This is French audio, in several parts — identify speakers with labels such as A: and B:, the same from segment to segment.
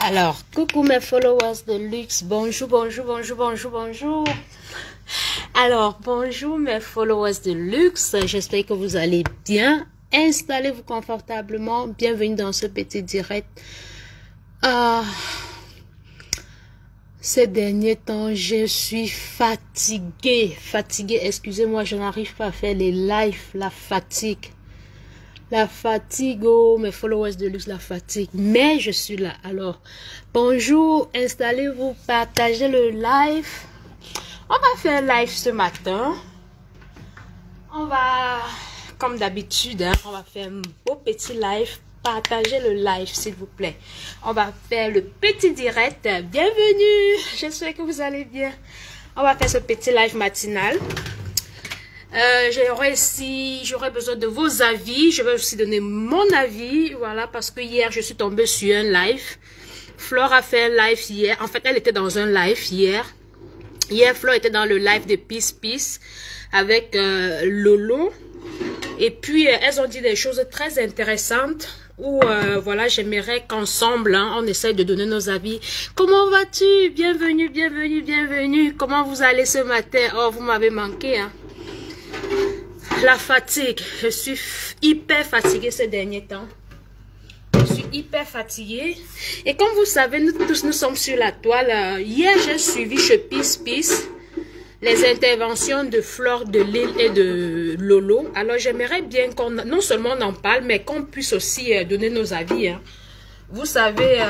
A: Alors, coucou mes followers de luxe, bonjour, bonjour, bonjour, bonjour, bonjour. Alors, bonjour mes followers de luxe, j'espère que vous allez bien. Installez-vous confortablement, bienvenue dans ce petit direct. Ces derniers temps, je suis fatiguée, excusez-moi, je n'arrive pas à faire les lives, la fatigue, oh, mes followers de luxe, la fatigue, mais je suis là. Alors, bonjour, installez-vous, partagez le live. On va faire un live ce matin. On va, comme d'habitude, on va faire un beau petit live. Partagez le live, s'il vous plaît. On va faire le petit direct. Bienvenue. J'espère que vous allez bien. On va faire ce petit live matinal. J'aurais besoin de vos avis. Je vais aussi donner mon avis. Voilà, parce que hier, je suis tombée sur un live. Flore a fait un live hier. En fait, elle était dans un live hier. Hier, Flore était dans le live de Peace avec Lolo. Et puis, elles ont dit des choses très intéressantes. Où voilà, j'aimerais qu'ensemble, on essaye de donner nos avis. Comment vas-tu? Bienvenue, bienvenue, bienvenue. Comment vous allez ce matin? Oh, vous m'avez manqué, hein. La fatigue. Je suis hyper fatiguée ces derniers temps. Je suis hyper fatiguée. Et comme vous savez, nous tous, nous sommes sur la toile. Hier, j'ai suivi chez Peace les interventions de Flore de Lille et de Lolo. Alors, j'aimerais bien qu'on, non seulement on en parle, mais qu'on puisse aussi donner nos avis. Hein. Vous savez,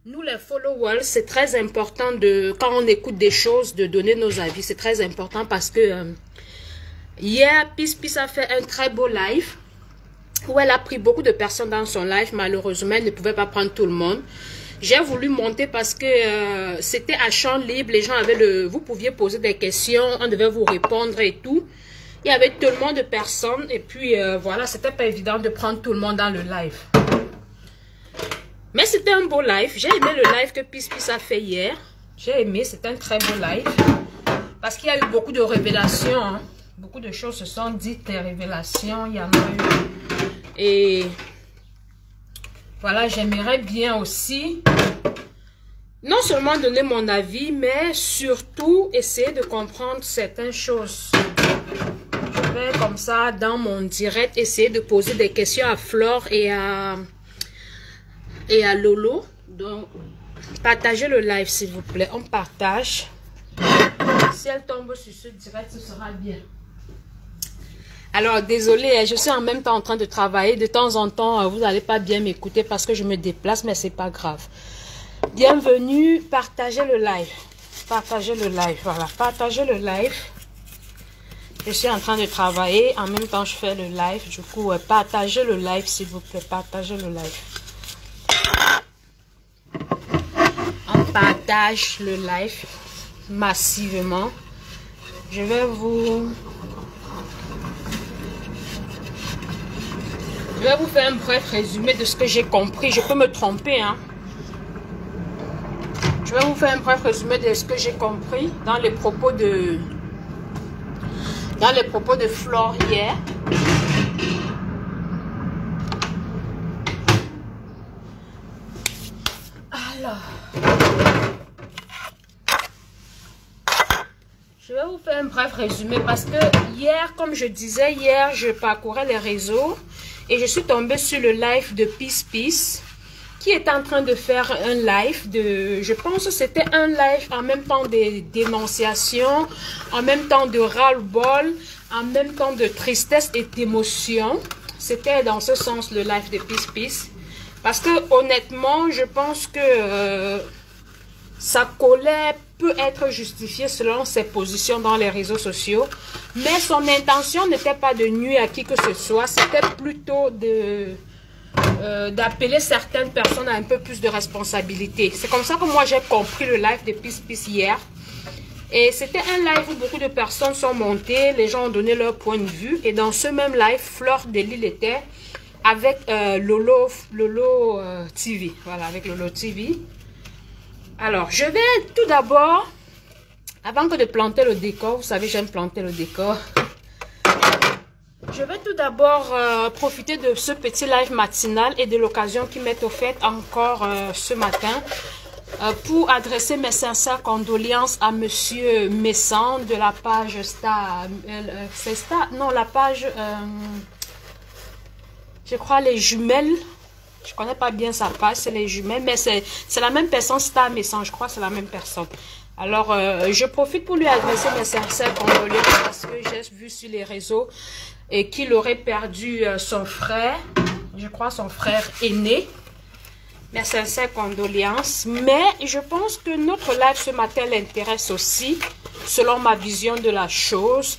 A: nous les followers, c'est très important de, quand on écoute des choses, de donner nos avis. C'est très important parce que hier, Peace a fait un très beau live où elle a pris beaucoup de personnes dans son live. Malheureusement, elle ne pouvait pas prendre tout le monde. J'ai voulu monter parce que c'était à champ libre. Les gens avaient vous pouviez poser des questions, on devait vous répondre et tout. Il y avait tellement de personnes et puis voilà, c'était pas évident de prendre tout le monde dans le live. Mais c'était un beau live. J'ai aimé le live que Peace a fait hier. J'ai aimé, c'était un très beau live. Parce qu'il y a eu beaucoup de révélations. Hein. Beaucoup de choses se sont dites, des révélations, il y en a eu. Et voilà, j'aimerais bien aussi, non seulement donner mon avis, mais surtout essayer de comprendre certaines choses. Je vais comme ça, dans mon direct, essayer de poser des questions à Flore et à Lolo. Donc, partagez le live, s'il vous plaît. On partage. Si elle tombe sur ce direct, ce sera bien. Alors, désolé, je suis en même temps en train de travailler. De temps en temps, vous n'allez pas bien m'écouter parce que je me déplace, mais c'est pas grave. Bienvenue, partagez le live. Partagez le live, voilà. Partagez le live. Je suis en train de travailler. En même temps, je fais le live. Du coup, partagez le live, s'il vous plaît. Partagez le live. On partage le live massivement. Je vais vous faire un bref résumé de ce que j'ai compris. Je peux me tromper, hein. Je vais vous faire un bref résumé de ce que j'ai compris dans les propos de Flore hier. Alors, je vais vous faire un bref résumé parce que hier, comme je disais, hier, je parcourais les réseaux. Et je suis tombée sur le live de Peace qui est en train de faire un live de, je pense que c'était un live en même temps de dénonciation, en même temps de ras-le-bol, en même temps de tristesse et d'émotion. C'était dans ce sens le live de Peace. Parce que honnêtement, je pense que sa colère peut être justifiée selon ses positions dans les réseaux sociaux. Mais son intention n'était pas de nuire à qui que ce soit. C'était plutôt d'appeler certaines personnes à un peu plus de responsabilité. C'est comme ça que moi j'ai compris le live de Peace hier. Et c'était un live où beaucoup de personnes sont montées. Les gens ont donné leur point de vue. Et dans ce même live, Flore de Lille était avec Lolo TV. Voilà, avec Lolo TV. Alors, je vais tout d'abord, avant que de planter le décor, vous savez, j'aime planter le décor. Je Je vais tout d'abord profiter de ce petit live matinal et de l'occasion qui m'est offerte encore ce matin pour adresser mes sincères condoléances à Monsieur Messan de la page Star. C'est Star? Non, la page, je crois les jumelles. Je connais pas bien sa page, c'est les jumelles, mais c'est la même personne, Star Messan, je crois que c'est la même personne. Alors, je profite pour lui adresser mes sincères condoléances parce que j'ai vu sur les réseaux et qu'il aurait perdu son frère, je crois son frère aîné. Mes sincères condoléances. Mais je pense que notre live ce matin l'intéresse aussi, selon ma vision de la chose.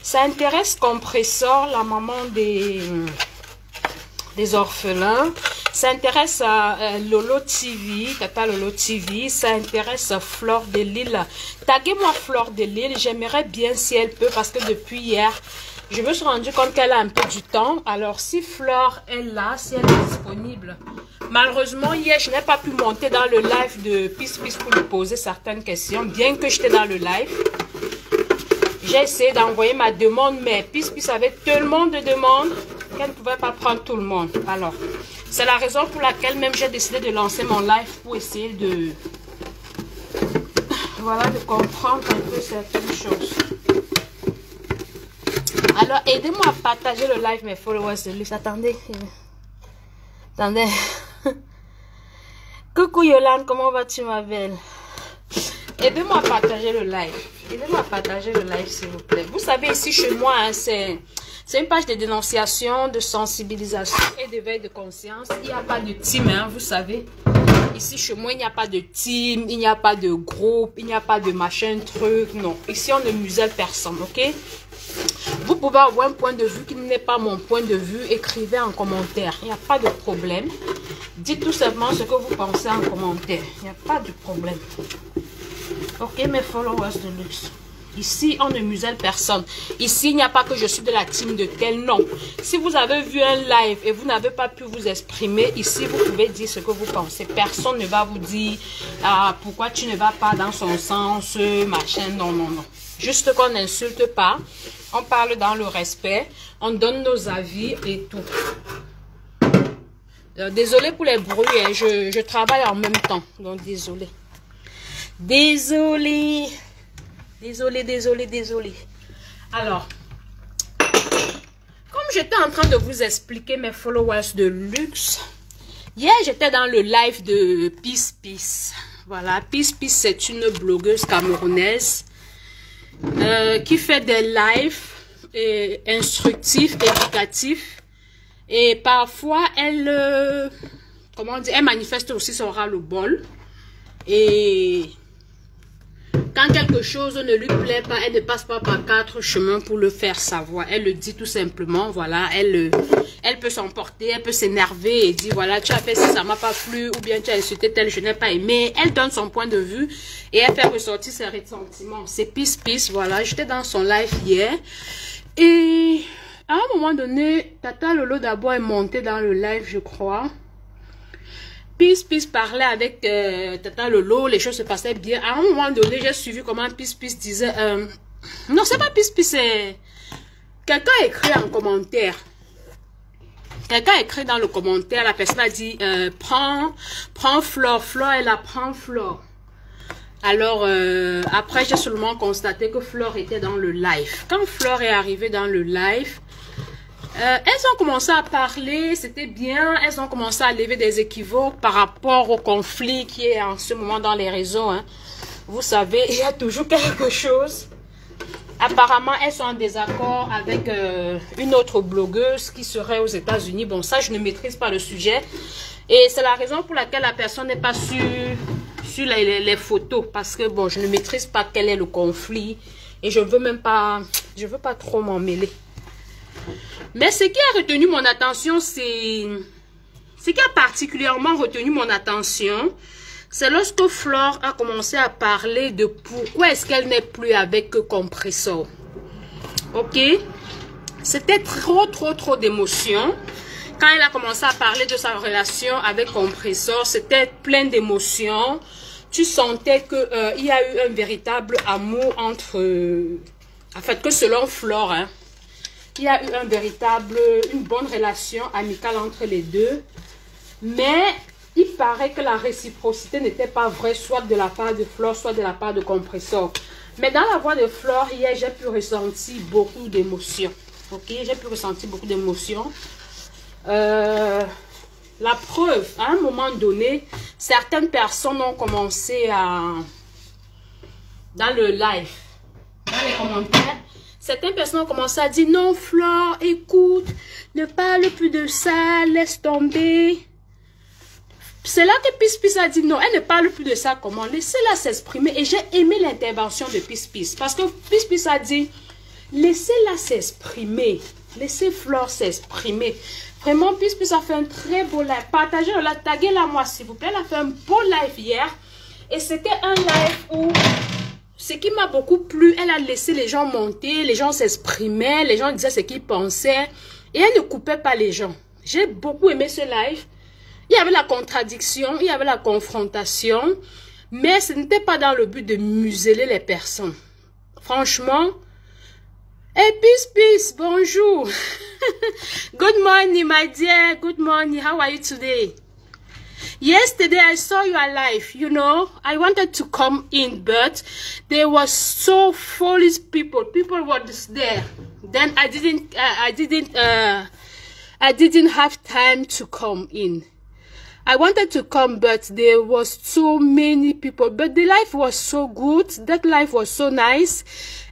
A: Ça intéresse Compressor, la maman des orphelins. Ça intéresse Lolo TV, Tata Lolo TV. Ça intéresse Fleur de Lille. Taguez-moi Fleur de Lille. J'aimerais bien si elle peut, parce que depuis hier, je me suis rendu compte qu'elle a un peu du temps. Alors, si Fleur est là, si elle est disponible. Malheureusement, hier, je n'ai pas pu monter dans le live de Peace Peace pour lui poser certaines questions, bien que j'étais dans le live. J'ai essayé d'envoyer ma demande, mais Peace Peace avait tellement de demandes qu'elle ne pouvait pas prendre tout le monde. Alors, c'est la raison pour laquelle même j'ai décidé de lancer mon live pour essayer de... Voilà, de comprendre un peu certaines choses. Alors, aidez-moi à partager le live, mes followers de luxe. Attendez. Attendez. Coucou Yolande, comment vas-tu ma belle? Aidez-moi à partager le live. Aidez-moi à partager le live, s'il vous plaît. Vous savez, ici chez moi, hein, c'est une page de dénonciation, de sensibilisation et d'éveil de conscience. Il n'y a pas de team, hein, vous savez. Ici chez moi, il n'y a pas de team, il n'y a pas de groupe, il n'y a pas de machin, truc, non. Ici, on ne muselle personne, ok? Vous pouvez avoir un point de vue qui n'est pas mon point de vue. Écrivez en commentaire. Il n'y a pas de problème. Dites tout simplement ce que vous pensez en commentaire. Il n'y a pas de problème. Ok, mes followers de luxe. Ici, on ne muselle personne. Ici, il n'y a pas que je suis de la team de tel. Non. Si vous avez vu un live et vous n'avez pas pu vous exprimer, ici, vous pouvez dire ce que vous pensez. Personne ne va vous dire pourquoi tu ne vas pas dans son sens, machin. Non, non, non. Juste qu'on n'insulte pas. On parle dans le respect. On donne nos avis et tout. Désolé pour les bruits. Hein, je travaille en même temps. Donc, désolé. Désolé. Désolé. Alors, comme j'étais en train de vous expliquer mes followers de luxe, hier, j'étais dans le live de Peace Peace. Voilà, Peace Peace, c'est une blogueuse camerounaise qui fait des lives instructifs, éducatifs. Et parfois, elle, comment dire, elle manifeste aussi son ras-le-bol. Et quand quelque chose ne lui plaît pas, elle ne passe pas par 4 chemins pour le faire savoir. Elle le dit tout simplement, voilà, elle peut s'emporter, elle peut s'énerver et dire, voilà, tu as fait ça, ça m'a pas plu, ou bien tu as insulté tel, je n'ai pas aimé. Elle donne son point de vue et elle fait ressortir ses ressentiments. C'est Peace Peace, voilà, j'étais dans son live hier. Et à un moment donné, Tata Lolo d'abord est montée dans le live, je crois. Peace Peace parlait avec Tata Lolo, les choses se passaient bien. À un moment donné, j'ai suivi comment Peace Peace disait... non, c'est pas Peace Peace, c'est... Quelqu'un a écrit en commentaire. Quelqu'un a écrit dans le commentaire, la personne a dit, prends Flore, elle apprend Flore. Alors, après, j'ai seulement constaté que Flore était dans le live. Quand Flore est arrivée dans le live, elles ont commencé à parler, c'était bien. Elles ont commencé à lever des équivoques par rapport au conflit qui est en ce moment dans les réseaux. Hein. Vous savez, il y a toujours quelque chose. Apparemment, elles sont en désaccord avec une autre blogueuse qui serait aux États-Unis. Bon, ça, je ne maîtrise pas le sujet. Et c'est la raison pour laquelle la personne n'est pas sur les photos. Parce que, bon, je ne maîtrise pas quel est le conflit. Et je veux même pas, je veux pas trop m'en mêler. Mais ce qui a retenu mon attention, ce qui a particulièrement retenu mon attention, c'est lorsque Flore a commencé à parler de pourquoi est-ce qu'elle n'est plus avec Compressor. Ok? C'était trop d'émotions. Quand elle a commencé à parler de sa relation avec Compressor, c'était plein d'émotions. Tu sentais que il y a eu un véritable amour entre... en fait, que selon Flore, hein, Il y a eu une bonne relation amicale entre les deux. Mais il paraît que la réciprocité n'était pas vraie, soit de la part de Flore, soit de la part de Compressor. Mais dans la voix de Flore, hier, j'ai pu ressentir beaucoup d'émotions. Ok, j'ai pu ressentir beaucoup d'émotions. La preuve, à un moment donné, certaines personnes ont commencé à... Dans le live, dans les commentaires, certaines personnes ont commencé à dire, non, Flore, écoute, ne parle plus de ça, laisse tomber. C'est là que Peace a dit, non, elle ne parle plus de ça, comment? Laissez-la s'exprimer. Et j'ai aimé l'intervention de Peace. Parce que Peace a dit, laissez-la s'exprimer. Laissez Flore s'exprimer. Vraiment, Peace a fait un très beau live. Partagez-la, taguez-la moi, s'il vous plaît. Elle a fait un beau live hier. Et c'était un live où, ce qui m'a beaucoup plu, elle a laissé les gens monter, les gens s'exprimaient, les gens disaient ce qu'ils pensaient. Et elle ne coupait pas les gens. J'ai beaucoup aimé ce live. Il y avait la contradiction, il y avait la confrontation. Mais ce n'était pas dans le but de museler les personnes. Franchement. Hey, Peace, bonjour. Good morning, my dear. Good morning. How are you today? Yesterday, I saw you alive. You know, I wanted to come in, but there was so foolish people. People were just there. Then I didn't have time to come in. I wanted to come, but there was so many people. But the life was so good. That life was so nice.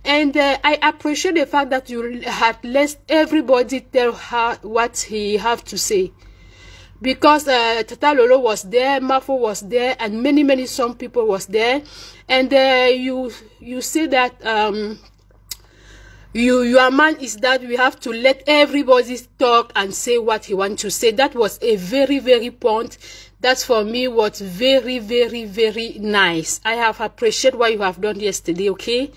A: And I appreciate the fact that you had let everybody tell her what he have to say. Because Tata Lolo was there, Mafo was there, and many some people was there. And you say that your man is that we have to let everybody talk and say what he wants to say. That was a very point. That for me was very nice. I have appreciated what you have done yesterday, okay?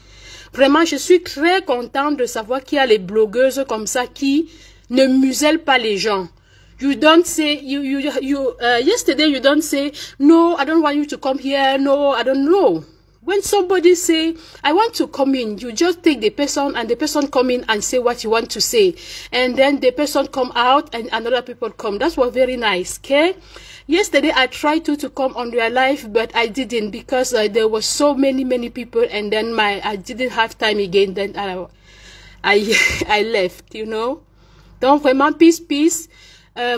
A: Vraiment, je suis très contente de savoir qu'il y a les blogueuses comme ça qui ne musellent pas les gens. You don't say, yesterday you don't say, no, I don't want you to come here, no, I don't know. When somebody say, I want to come in, you just take the person and the person come in and say what you want to say. And then the person come out and another people come. That was very nice, okay? Yesterday I tried to come on their live, but I didn't because there was so many people and then I didn't have time again. Then I left, you know. Donc vraiment, peace.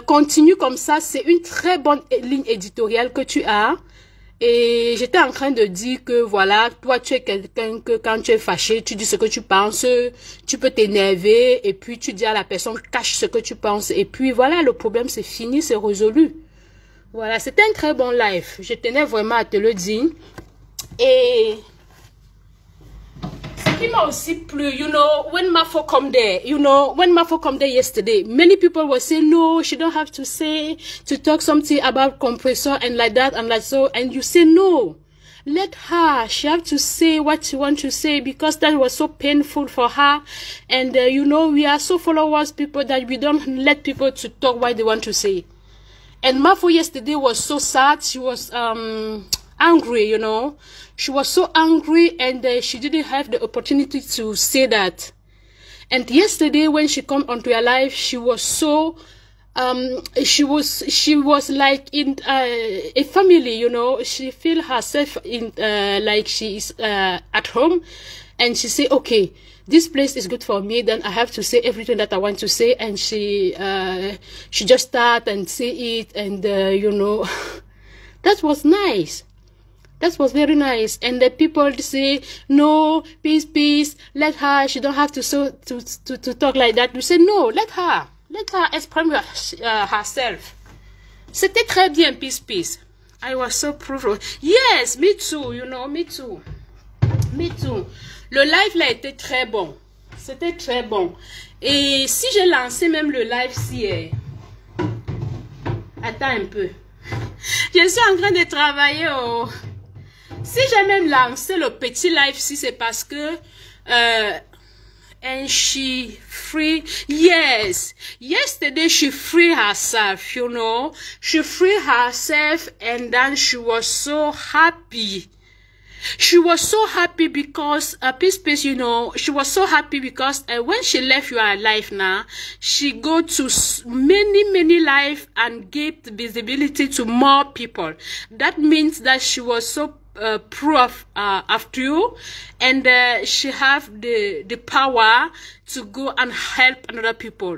A: Continue comme ça, c'est une très bonne ligne éditoriale que tu as. Et j'étais en train de dire que voilà, toi tu es quelqu'un que quand tu es fâché, tu dis ce que tu penses, tu peux t'énerver et puis tu dis à la personne cache ce que tu penses et puis voilà, le problème c'est fini, c'est résolu. Voilà, c'était un très bon live. Je tenais vraiment à te le dire. Et ce qui m'a aussi plu, you know, when Mafo come there, yesterday, many people were saying, no, she don't have to talk something about compressor and like that and like so. And you say, no, let her, she have to say what she want to say because that was so painful for her. And, you know, we are so followers people that we don't let people to talk what they want to say. And Mafo yesterday was so sad. She was, angry, you know. She was so angry and she didn't have the opportunity to say that. And yesterday when she come onto her life, she was so, she was like in a family, you know. She feel herself in, like she is at home. And she say, okay, this place is good for me. Then I have to say everything that I want to say. And she just start and say it. And, you know, that was nice. That was very nice. And the people say, no, peace, let her, she don't have to talk like that. We say, no, let her express herself. C'était très bien, peace. I was so proud. Yes, me too, you know, me too. Le live là était très bon. C'était très bon. Et si j'ai lancé même le live si... Attends un peu. Je suis en train de travailler au... Si j'ai même lancé le petit live, si c'est parce que and she free, yes, yesterday she free herself, you know, she free herself and then she was so happy. She was so happy because, Peace, you know, she was so happy because when she left your life now, she go to many life and gave the visibility to more people. That means that she was so proof after you, and she have the power to go and help another people.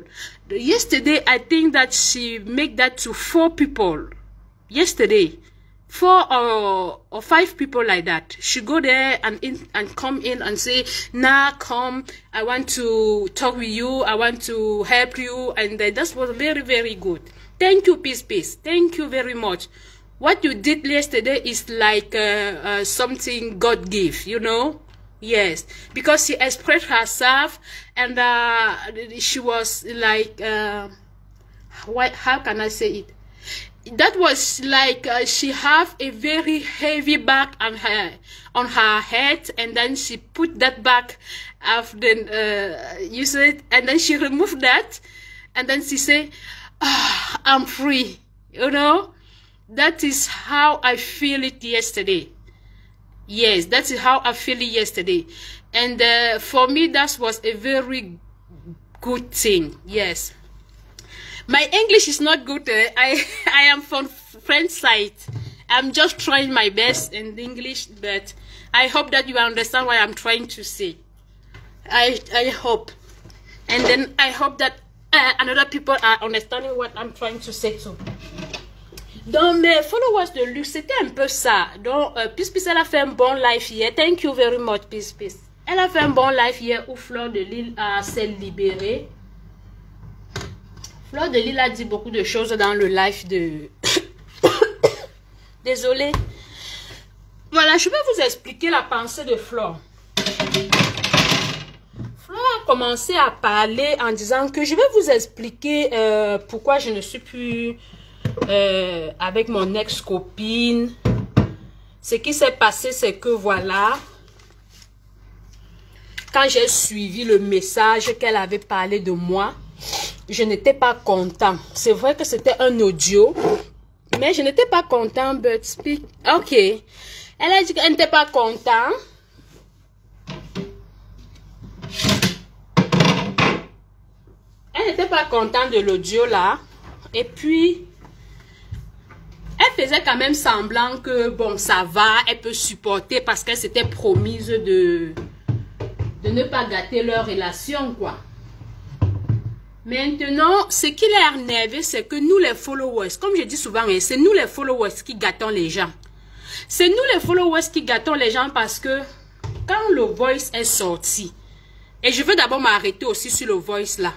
A: Yesterday, I think that she make that to 4 people. Yesterday. 4 or 5 people like that. She go there and come in and say, nah, come, I want to talk with you, I want to help you, and that was very good. Thank you, Peace. Thank you very much. What you did yesterday is like something God gave, you know. Yes, because she expressed herself, and she was like, how can I say it? That was like she have a very heavy bag on her head, and then she put that bag of the you said, and then she removed that, and then she said, I'm free, you know. That is how I feel it yesterday. Yes, that is how I feel it yesterday, and for me that was a very good thing. Yes. My English is not good. I am from French side. I'm just trying my best in English, but I hope that you understand what I'm trying to say. I hope. And then I hope that another people are understanding what I'm trying to say too. Donc, mes followers de luxe, c'était un peu ça. Donc, Peace, elle a fait un bon live hier. Thank you very much, Peace. Elle a fait un bon live hier où Fleur de Lille s'est libérée. Fleur de Lille a dit beaucoup de choses dans le live de... Désolée. Voilà, je vais vous expliquer la pensée de Fleur. Fleur a commencé à parler en disant que je vais vous expliquer pourquoi je ne suis plus avec mon ex-copine. Ce qui s'est passé, c'est que voilà... Quand j'ai suivi le message qu'elle avait parlé de moi, je n'étais pas content. C'est vrai que c'était un audio, mais je n'étais pas content. But speak. Ok. Elle a dit qu'elle n'était pas contente. Elle n'était pas contente de l'audio là. Et puis, elle faisait quand même semblant que bon, ça va, elle peut supporter parce qu'elle s'était promise de ne pas gâter leur relation, quoi. Maintenant, ce qui l'a énervé, c'est que nous les followers, comme je dis souvent, c'est nous les followers qui gâtons les gens. C'est nous les followers qui gâtons les gens parce que quand le voice est sorti, et je veux d'abord m'arrêter aussi sur le voice là.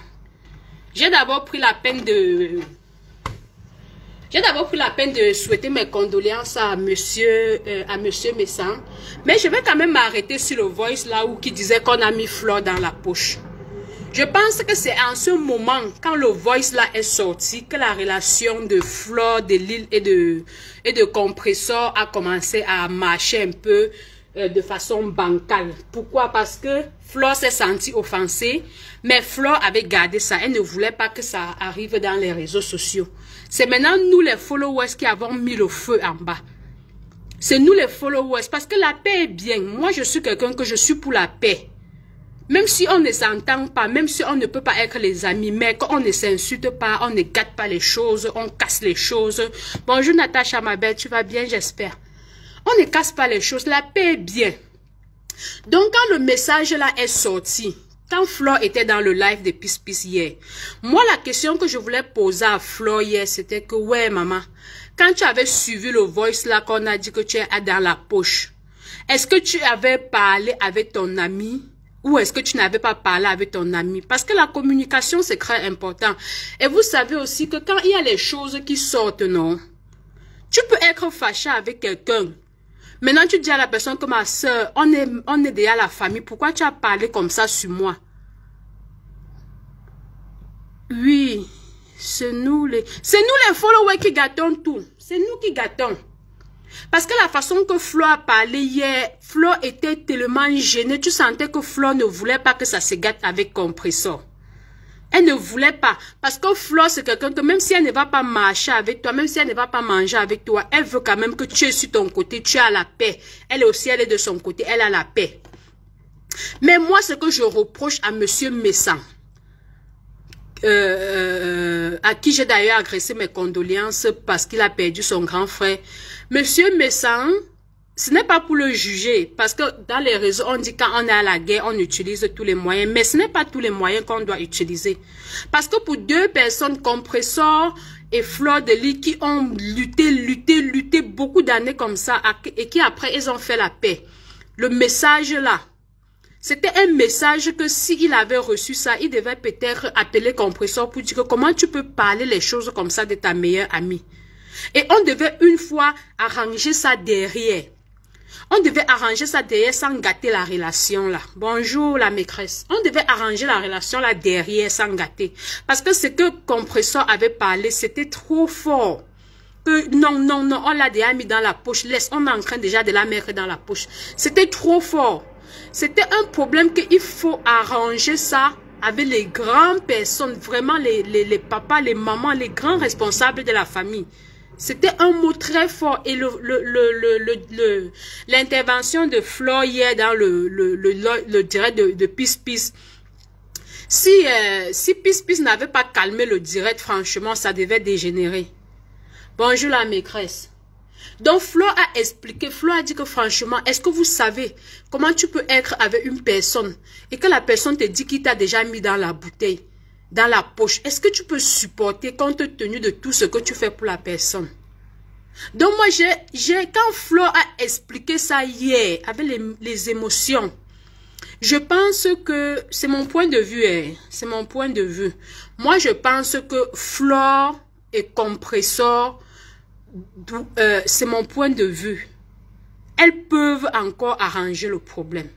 A: J'ai d'abord pris la peine de... souhaiter mes condoléances à monsieur Messan. Mais je vais quand même m'arrêter sur le voice là où qui disait qu'on a mis Fleur dans la poche. Je pense que c'est en ce moment, quand le voice là est sorti, que la relation de Fleur de Lille et de Compressor a commencé à marcher un peu de façon bancale. Pourquoi? Parce que Fleur s'est sentie offensée, mais Fleur avait gardé ça. Elle ne voulait pas que ça arrive dans les réseaux sociaux. C'est maintenant nous les followers qui avons mis le feu en bas. C'est nous les followers, parce que la paix est bien. Moi, je suis quelqu'un que je suis pour la paix. Même si on ne s'entend pas, même si on ne peut pas être les amis, mais quand on ne s'insulte pas, on ne gâte pas les choses, on casse les choses. Bonjour Natacha, ma belle, tu vas bien, j'espère. On ne casse pas les choses, la paix est bien. Donc quand le message là est sorti, quand Fleur était dans le live de Peace hier, moi la question que je voulais poser à Fleur hier, c'était que ouais maman, quand tu avais suivi le voice là qu'on a dit que tu es dans la poche, est-ce que tu avais parlé avec ton ami? Ou est-ce que tu n'avais pas parlé avec ton ami? Parce que la communication, c'est très important. Et vous savez aussi que quand il y a les choses qui sortent, non? Tu peux être fâché avec quelqu'un. Maintenant, tu dis à la personne que ma soeur, on est déjà la famille. Pourquoi tu as parlé comme ça sur moi? Oui, c'est nous les followers qui gâtons tout. C'est nous qui gâtons. Parce que la façon que Flo a parlé hier, Flo était tellement gênée. Tu sentais que Flo ne voulait pas que ça se gâte avec Compressor. Elle ne voulait pas. Parce que Flo, c'est quelqu'un que même si elle ne va pas marcher avec toi, même si elle ne va pas manger avec toi, elle veut quand même que tu es sur ton côté, tu as la paix. Elle aussi, elle est de son côté, elle a la paix. Mais moi, ce que je reproche à Monsieur Messan, à qui j'ai d'ailleurs adressé mes condoléances parce qu'il a perdu son grand frère. Monsieur Messan, ce n'est pas pour le juger, parce que dans les réseaux, on dit quand on est à la guerre, on utilise tous les moyens, mais ce n'est pas tous les moyens qu'on doit utiliser. Parce que pour deux personnes, Compressor et Fleur de Lis, qui ont lutté beaucoup d'années comme ça, et qui après, ils ont fait la paix. Le message là, c'était un message que s'il avait reçu ça, il devait peut-être appeler Compressor pour dire que comment tu peux parler les choses comme ça de ta meilleure amie. Et on devait une fois arranger ça derrière. On devait arranger ça derrière sans gâter la relation là. Bonjour la maîtresse. On devait arranger la relation là derrière sans gâter. Parce que ce que Compressor avait parlé, c'était trop fort. Que non, on l'a déjà mis dans la poche. Laisse, on est en train déjà de la mettre dans la poche. C'était trop fort. C'était un problème qu'il faut arranger ça avec les grandes personnes, vraiment les papas, les mamans, les grands responsables de la famille. C'était un mot très fort et l'intervention de Flo hier dans le direct de Peace Peace. Si Peace Peace n'avait pas calmé le direct, franchement, ça devait dégénérer. Bonjour la maîtresse. Donc Flo a expliqué, Flo a dit que franchement, est-ce que vous savez comment tu peux être avec une personne et que la personne te dit qu'il t'a déjà mis dans la bouteille, dans la poche? Est-ce que tu peux supporter compte tenu de tout ce que tu fais pour la personne? Donc moi, quand Flo a expliqué ça hier, avec les émotions, je pense que, c'est mon point de vue, c'est mon point de vue. Moi, je pense que Flo et Compressor, c'est mon point de vue. Elles peuvent encore arranger le problème.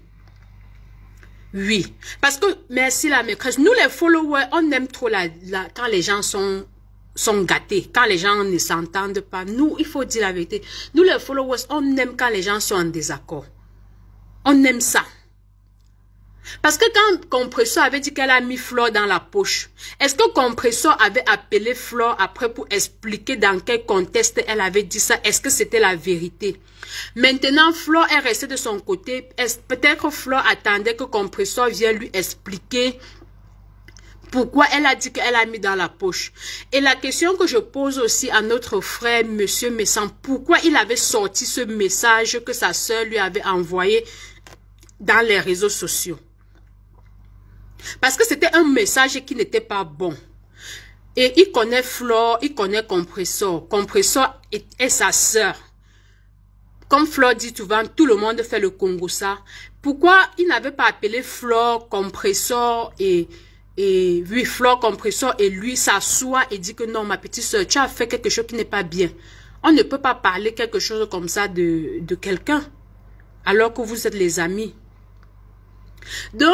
A: Oui. Parce que, merci la maîtresse, nous les followers, on aime trop quand les gens sont gâtés, quand les gens ne s'entendent pas. Nous, il faut dire la vérité. Nous les followers, on aime quand les gens sont en désaccord. On aime ça. Parce que quand Compressor avait dit qu'elle a mis Flore dans la poche, est-ce que Compressor avait appelé Flore après pour expliquer dans quel contexte elle avait dit ça? Est-ce que c'était la vérité? Maintenant, Flore est restée de son côté. Peut-être Flore attendait que Compressor vienne lui expliquer pourquoi elle a dit qu'elle a mis dans la poche. Et la question que je pose aussi à notre frère, Monsieur Messan, pourquoi il avait sorti ce message que sa sœur lui avait envoyé dans les réseaux sociaux? Parce que c'était un message qui n'était pas bon. Et il connaît Flore, il connaît Compressor. Compressor est sa sœur. Comme Flore dit souvent, tout le monde fait le Congo ça. Pourquoi il n'avait pas appelé Flore, Compressor et oui, Flore, Compressor et lui s'assoit et dit que non, ma petite sœur, tu as fait quelque chose qui n'est pas bien. On ne peut pas parler quelque chose comme ça de quelqu'un alors que vous êtes les amis. Dans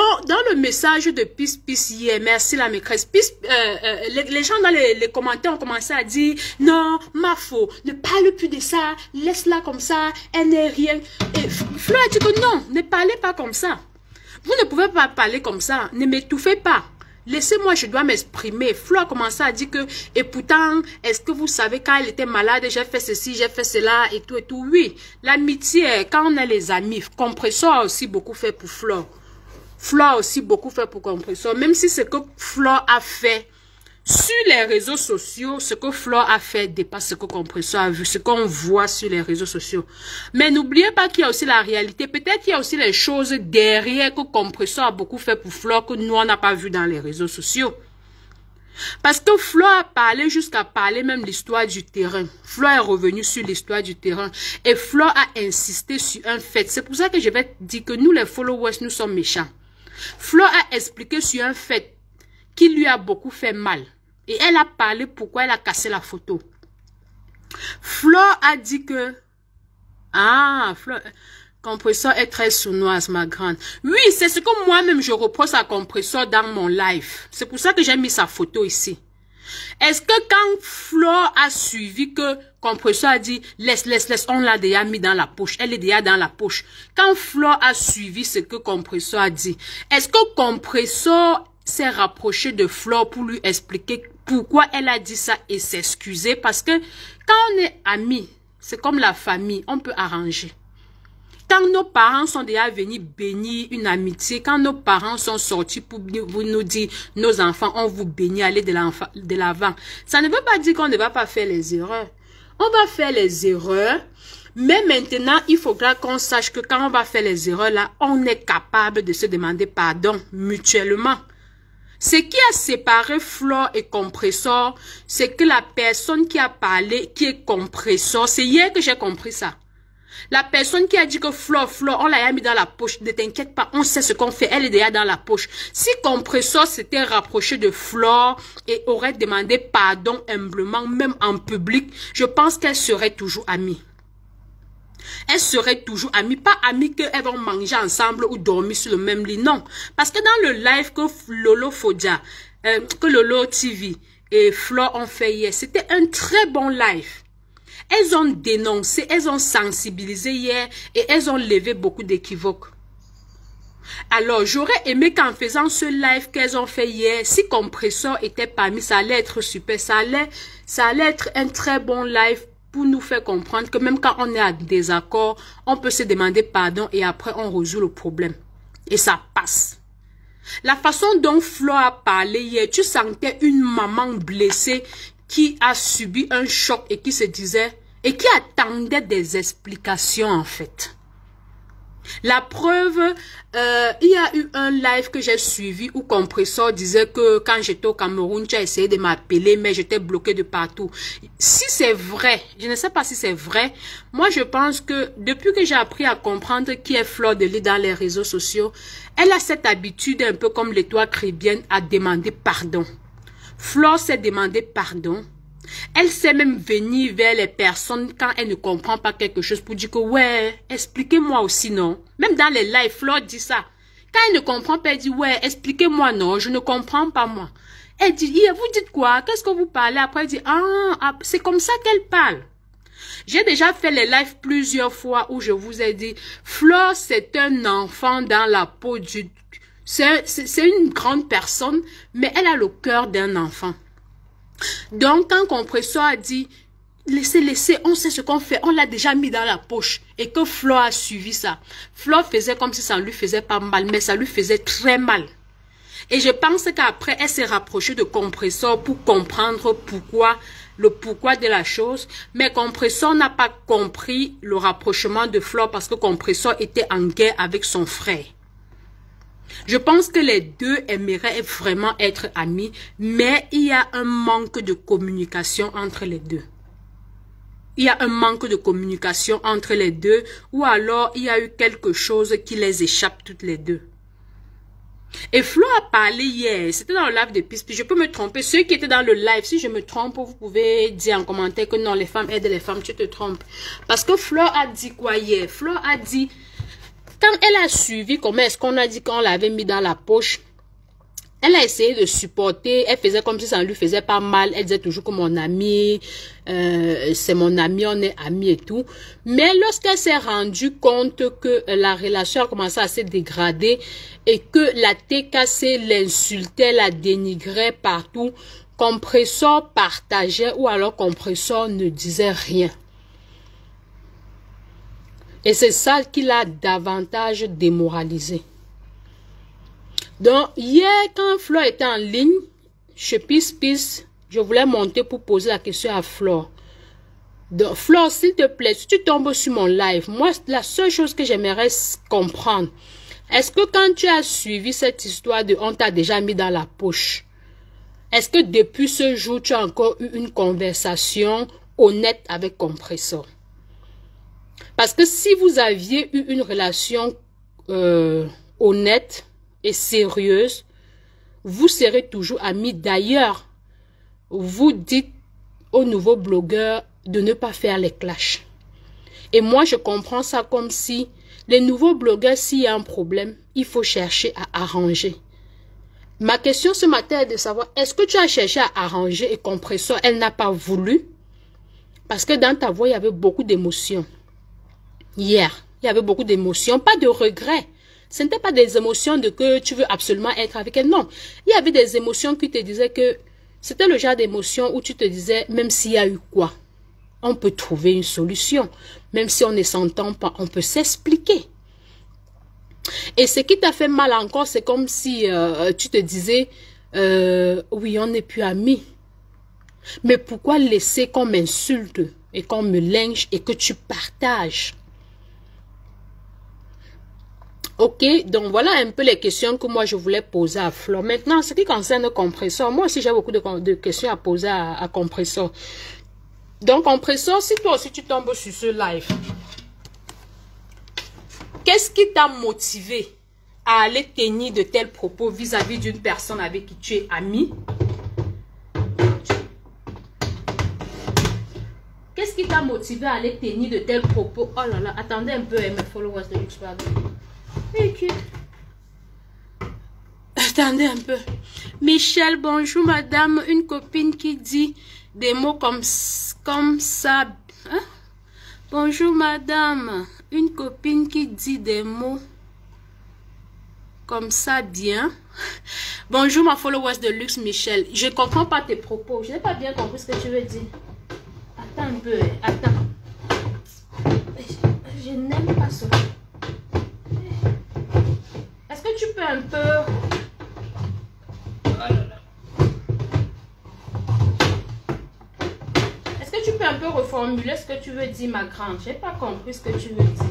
A: le message de Peace Peace hier, merci la maîtresse, les gens dans les commentaires ont commencé à dire non, ma faux, ne parle plus de ça, laisse-la comme ça, elle n'est rien. Et Flo a dit que non, ne parlez pas comme ça. Vous ne pouvez pas parler comme ça, ne m'étouffez pas. Laissez-moi, je dois m'exprimer. Flo a commencé à dire que, et pourtant, est-ce que vous savez, quand elle était malade, j'ai fait ceci, j'ai fait cela, et tout, et tout. Oui, l'amitié, quand on est les amis, Compressor a aussi beaucoup fait pour Flo. Flo a aussi beaucoup fait pour Compressor. Même si ce que Flo a fait sur les réseaux sociaux, ce que Flo a fait dépasse ce que Compressor a vu, ce qu'on voit sur les réseaux sociaux. Mais n'oubliez pas qu'il y a aussi la réalité. Peut-être qu'il y a aussi les choses derrière que Compressor a beaucoup fait pour Flo que nous, on n'a pas vu dans les réseaux sociaux. Parce que Flo a parlé jusqu'à parler même l'histoire du terrain. Flo est revenu sur l'histoire du terrain. Et Flo a insisté sur un fait. C'est pour ça que je vais dire que nous, les followers, nous sommes méchants. Flo a expliqué sur un fait qui lui a beaucoup fait mal. Et elle a parlé pourquoi elle a cassé la photo. Flo a dit que... Ah, Flo... Compressor est très sournoise, ma grande. Oui, c'est ce que moi-même je reproche à Compressor dans mon live. C'est pour ça que j'ai mis sa photo ici. Est-ce que quand Flo a suivi que Compressor a dit laisse, on l'a déjà mis dans la poche, elle est déjà dans la poche. Quand Flo a suivi ce que Compressor a dit, est-ce que Compressor s'est rapproché de Flore pour lui expliquer pourquoi elle a dit ça et s'excuser. Parce que quand on est amis, c'est comme la famille, on peut arranger. Quand nos parents sont déjà venus bénir une amitié, quand nos parents sont sortis pour nous dire, nos enfants, on vous bénit, allez de l'avant. Ça ne veut pas dire qu'on ne va pas faire les erreurs. On va faire les erreurs, mais maintenant, il faudra qu'on sache que quand on va faire les erreurs là, on est capable de se demander pardon mutuellement. Ce qui a séparé Flore et Compressor, c'est que la personne qui a parlé, qui est Compressor, c'est hier que j'ai compris ça. La personne qui a dit que Flore, on l'a mis dans la poche, ne t'inquiète pas, on sait ce qu'on fait, elle est déjà dans la poche. Si Compressor s'était rapproché de Flore et aurait demandé pardon humblement, même en public, je pense qu'elle serait toujours amie. Elles seraient toujours amies, pas amies qu'elles vont manger ensemble ou dormir sur le même lit, non. Parce que dans le live que Lolo Fodia, que Lolo TV et Flore ont fait hier, c'était un très bon live. Elles ont dénoncé, elles ont sensibilisé hier et elles ont levé beaucoup d'équivoques. Alors, j'aurais aimé qu'en faisant ce live qu'elles ont fait hier, si Compressor était parmi, ça allait être super, ça allait être un très bon live pour nous faire comprendre que même quand on est à désaccord, on peut se demander pardon et après on résout le problème. Et ça passe. La façon dont Flore a parlé hier, tu sentais une maman blessée qui a subi un choc et qui se disait, et qui attendait des explications en fait. La preuve, il y a eu un live que j'ai suivi où Compressor disait que quand j'étais au Cameroun, tu as essayé de m'appeler, mais j'étais bloqué de partout. Si c'est vrai, je ne sais pas si c'est vrai, moi je pense que depuis que j'ai appris à comprendre qui est Flore de Lis dans les réseaux sociaux, elle a cette habitude un peu comme l'étoile caribéenne à demander pardon. Flore s'est demandé pardon. Elle sait même venir vers les personnes quand elle ne comprend pas quelque chose pour dire que ouais, expliquez-moi aussi, non. Même dans les lives, Flore dit ça. Quand elle ne comprend pas, elle dit ouais, expliquez-moi, non, je ne comprends pas moi. Elle dit, vous dites quoi? Qu'est-ce que vous parlez? Après, elle dit, ah c'est comme ça qu'elle parle. J'ai déjà fait les lives plusieurs fois où je vous ai dit, Flore, c'est un enfant dans la peau du... C'est une grande personne, mais elle a le cœur d'un enfant. Donc, quand Compressor a dit, laissez, on sait ce qu'on fait, on l'a déjà mis dans la poche, et que Flore a suivi ça. Flore faisait comme si ça ne lui faisait pas mal, mais ça lui faisait très mal. Et je pense qu'après, elle s'est rapprochée de Compressor pour comprendre le pourquoi de la chose, mais Compressor n'a pas compris le rapprochement de Flore parce que Compressor était en guerre avec son frère. Je pense que les deux aimeraient vraiment être amis, mais il y a un manque de communication entre les deux. Il y a un manque de communication entre les deux, ou alors il y a eu quelque chose qui les échappe toutes les deux. Et Flore a parlé hier, c'était dans le live de Pispi, je peux me tromper, ceux qui étaient dans le live, si je me trompe, vous pouvez dire en commentaire que non, les femmes aident les femmes, tu te trompes. Parce que Flore a dit quoi hier? Flore a dit... Quand elle a suivi comment est-ce qu'on a dit qu'on l'avait mis dans la poche, elle a essayé de supporter, elle faisait comme si ça ne lui faisait pas mal, elle disait toujours que mon ami, c'est mon ami, on est amis et tout. Mais lorsqu'elle s'est rendue compte que la relation a commencé à se dégrader et que la TKC l'insultait, la dénigrait partout, Compressor partageait ou alors Compressor ne disait rien. Et c'est ça qui l'a davantage démoralisé. Donc, hier, quand Flore était en ligne, chez Pispi, je voulais monter pour poser la question à Flore. Donc, Flore, s'il te plaît, si tu tombes sur mon live, moi, la seule chose que j'aimerais comprendre, est-ce que quand tu as suivi cette histoire de on t'a déjà mis dans la poche, est-ce que depuis ce jour, tu as encore eu une conversation honnête avec Compressor? Parce que si vous aviez eu une relation honnête et sérieuse, vous serez toujours amis. D'ailleurs, vous dites aux nouveaux blogueurs de ne pas faire les clashs. Et moi, je comprends ça comme si les nouveaux blogueurs, s'il y a un problème, il faut chercher à arranger. Ma question ce matin est de savoir, est-ce que tu as cherché à arranger et Compressor, elle n'a pas voulu? Parce que dans ta voix, il y avait beaucoup d'émotions. Hier, il y avait beaucoup d'émotions, pas de regrets. Ce n'était pas des émotions de que tu veux absolument être avec elle. Non. Il y avait des émotions qui te disaient que c'était le genre d'émotion où tu te disais, même s'il y a eu quoi, on peut trouver une solution. Même si on ne s'entend pas, on peut s'expliquer. Et ce qui t'a fait mal encore, c'est comme si tu te disais, oui, on n'est plus amis. Mais pourquoi laisser qu'on m'insulte et qu'on me lynche et que tu partages? Ok, donc voilà un peu les questions que moi je voulais poser à Flo. Maintenant, ce qui concerne le compresseur, moi aussi j'ai beaucoup de questions à poser à compresseur. Donc compresseur, si toi aussi tu tombes sur ce live, qu'est-ce qui t'a motivé à aller tenir de tels propos vis-à-vis d'une personne avec qui tu es ami? Qu'est-ce qui t'a motivé à aller tenir de tels propos? Oh là là, attendez un peu, mes followers de Luxe, pardon. Okay. Attendez un peu. Michel, bonjour madame. Une copine qui dit des mots comme ça. Hein? Bonjour madame. Une copine qui dit des mots comme ça bien. Bonjour ma followers de Luxe Michel. Je ne comprends pas tes propos. Je n'ai pas bien compris ce que tu veux dire. Attends un peu. Attends. Je n'aime pas ça. Est-ce que tu peux un peu... Est-ce que tu peux un peu reformuler ce que tu veux dire, ma grande? Je n'ai pas compris ce que tu veux dire.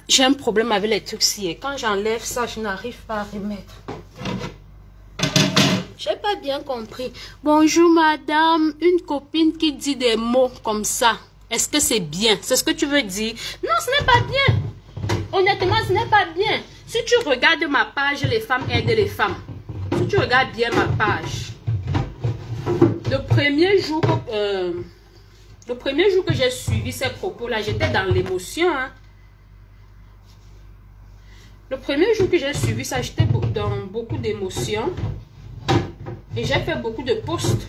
A: J'ai un problème avec les trucs sciés. Quand j'enlève ça, je n'arrive pas à remettre. J'ai pas bien compris. Bonjour madame, une copine qui dit des mots comme ça. Est-ce que c'est bien? C'est ce que tu veux dire? Non, ce n'est pas bien. Honnêtement, ce n'est pas bien. Si tu regardes ma page, les femmes aident les femmes. Si tu regardes bien ma page, le premier jour que j'ai suivi ces propos-là, j'étais dans l'émotion. Hein. Le premier jour que j'ai suivi ça, j'étais dans beaucoup d'émotions. Et j'ai fait beaucoup de posts.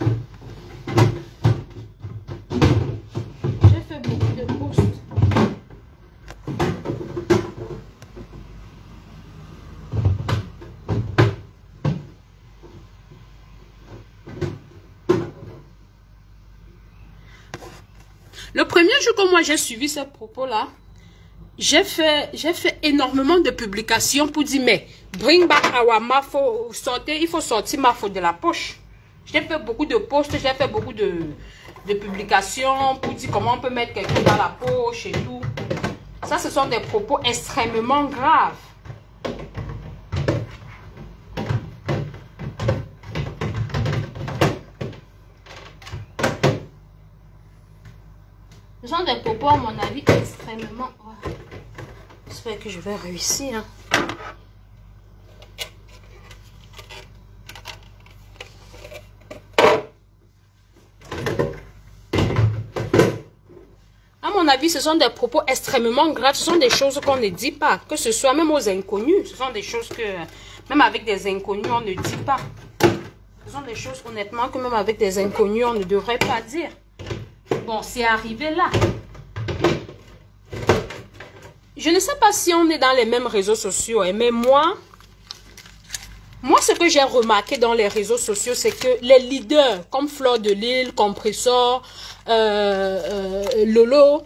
A: Le premier jour que moi j'ai suivi ces propos-là, j'ai fait énormément de publications pour dire, mais bring back our Mafo, il faut sortir Mafo de la poche. J'ai fait beaucoup de posts, j'ai fait beaucoup de publications pour dire comment on peut mettre quelqu'un dans la poche et tout. Ça, ce sont des propos extrêmement graves. Ce sont des propos, à mon avis, extrêmement... Oh. J'espère que je vais réussir. Hein. À mon avis, ce sont des propos extrêmement graves. Ce sont des choses qu'on ne dit pas. Que ce soit même aux inconnus. Ce sont des choses que, même avec des inconnus, on ne dit pas. Ce sont des choses, honnêtement, que même avec des inconnus, on ne devrait pas dire. Bon, c'est arrivé là. Je ne sais pas si on est dans les mêmes réseaux sociaux, mais moi, ce que j'ai remarqué dans les réseaux sociaux, c'est que les leaders, comme Fleur de Lille, Compressor, Lolo,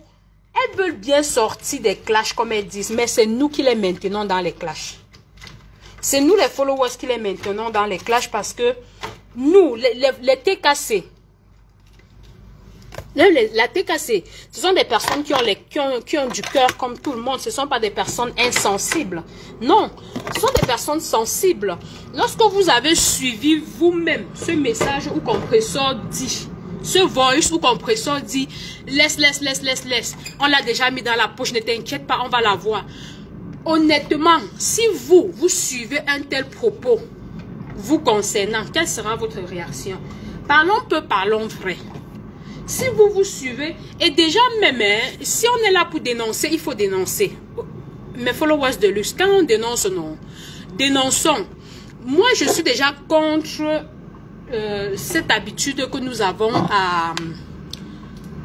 A: elles veulent bien sortir des clashs, comme elles disent, mais c'est nous qui les maintenons dans les clashs. C'est nous, les followers, qui les maintenons dans les clashs parce que nous, les TKC, la TKC, ce sont des personnes qui ont du cœur comme tout le monde. Ce ne sont pas des personnes insensibles. Non, ce sont des personnes sensibles. Lorsque vous avez suivi vous-même ce message où Compressor dit, ce voice où Compressor dit, laisse. On l'a déjà mis dans la poche, ne t'inquiète pas, on va la voir. Honnêtement, si vous suivez un tel propos vous concernant, quelle sera votre réaction? Parlons peu, parlons vrai. Si vous suivez, et déjà même, si on est là pour dénoncer, il faut dénoncer. Mes followers de luxe, quand on dénonce, non, dénonçons. Moi, je suis déjà contre cette habitude que nous avons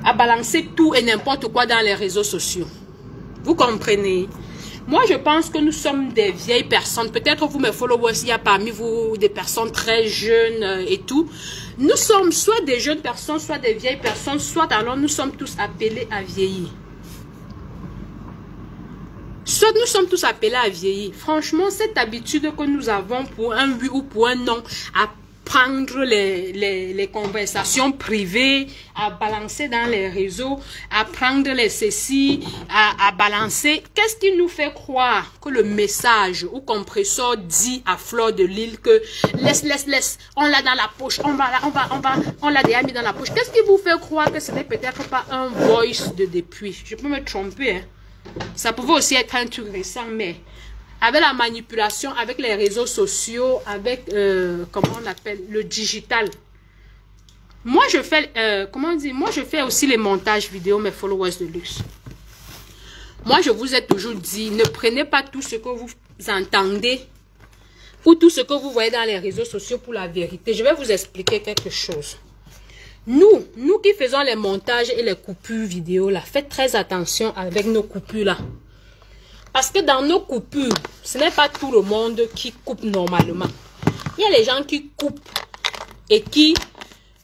A: à balancer tout et n'importe quoi dans les réseaux sociaux. Vous comprenez? Moi, je pense que nous sommes des vieilles personnes. Peut-être vous, mes followers, il y a parmi vous des personnes très jeunes et tout. Nous sommes soit des jeunes personnes, soit des vieilles personnes, soit alors nous sommes tous appelés à vieillir. Soit nous sommes tous appelés à vieillir. Franchement, cette habitude que nous avons pour un oui ou pour un non, à prendre les conversations privées, à balancer dans les réseaux, à prendre les ceci, à balancer. Qu'est-ce qui nous fait croire que le message ou compresseur dit à Fleur de Lys que laisse, on l'a dans la poche, on l'a déjà mis dans la poche. Qu'est-ce qui vous fait croire que ce n'est peut-être pas un voice de depuis? Je peux me tromper, hein. Ça pouvait aussi être un truc récent, mais avec la manipulation, avec les réseaux sociaux, avec, comment on appelle, le digital. Moi, je fais, comment on dit, moi, je fais aussi les montages vidéo, mes followers de luxe. Moi, je vous ai toujours dit, ne prenez pas tout ce que vous entendez ou tout ce que vous voyez dans les réseaux sociaux pour la vérité. Je vais vous expliquer quelque chose. Nous qui faisons les montages et les coupures vidéo, là, faites très attention avec nos coupures, là. Parce que dans nos coupures, ce n'est pas tout le monde qui coupe normalement. Il y a les gens qui coupent et qui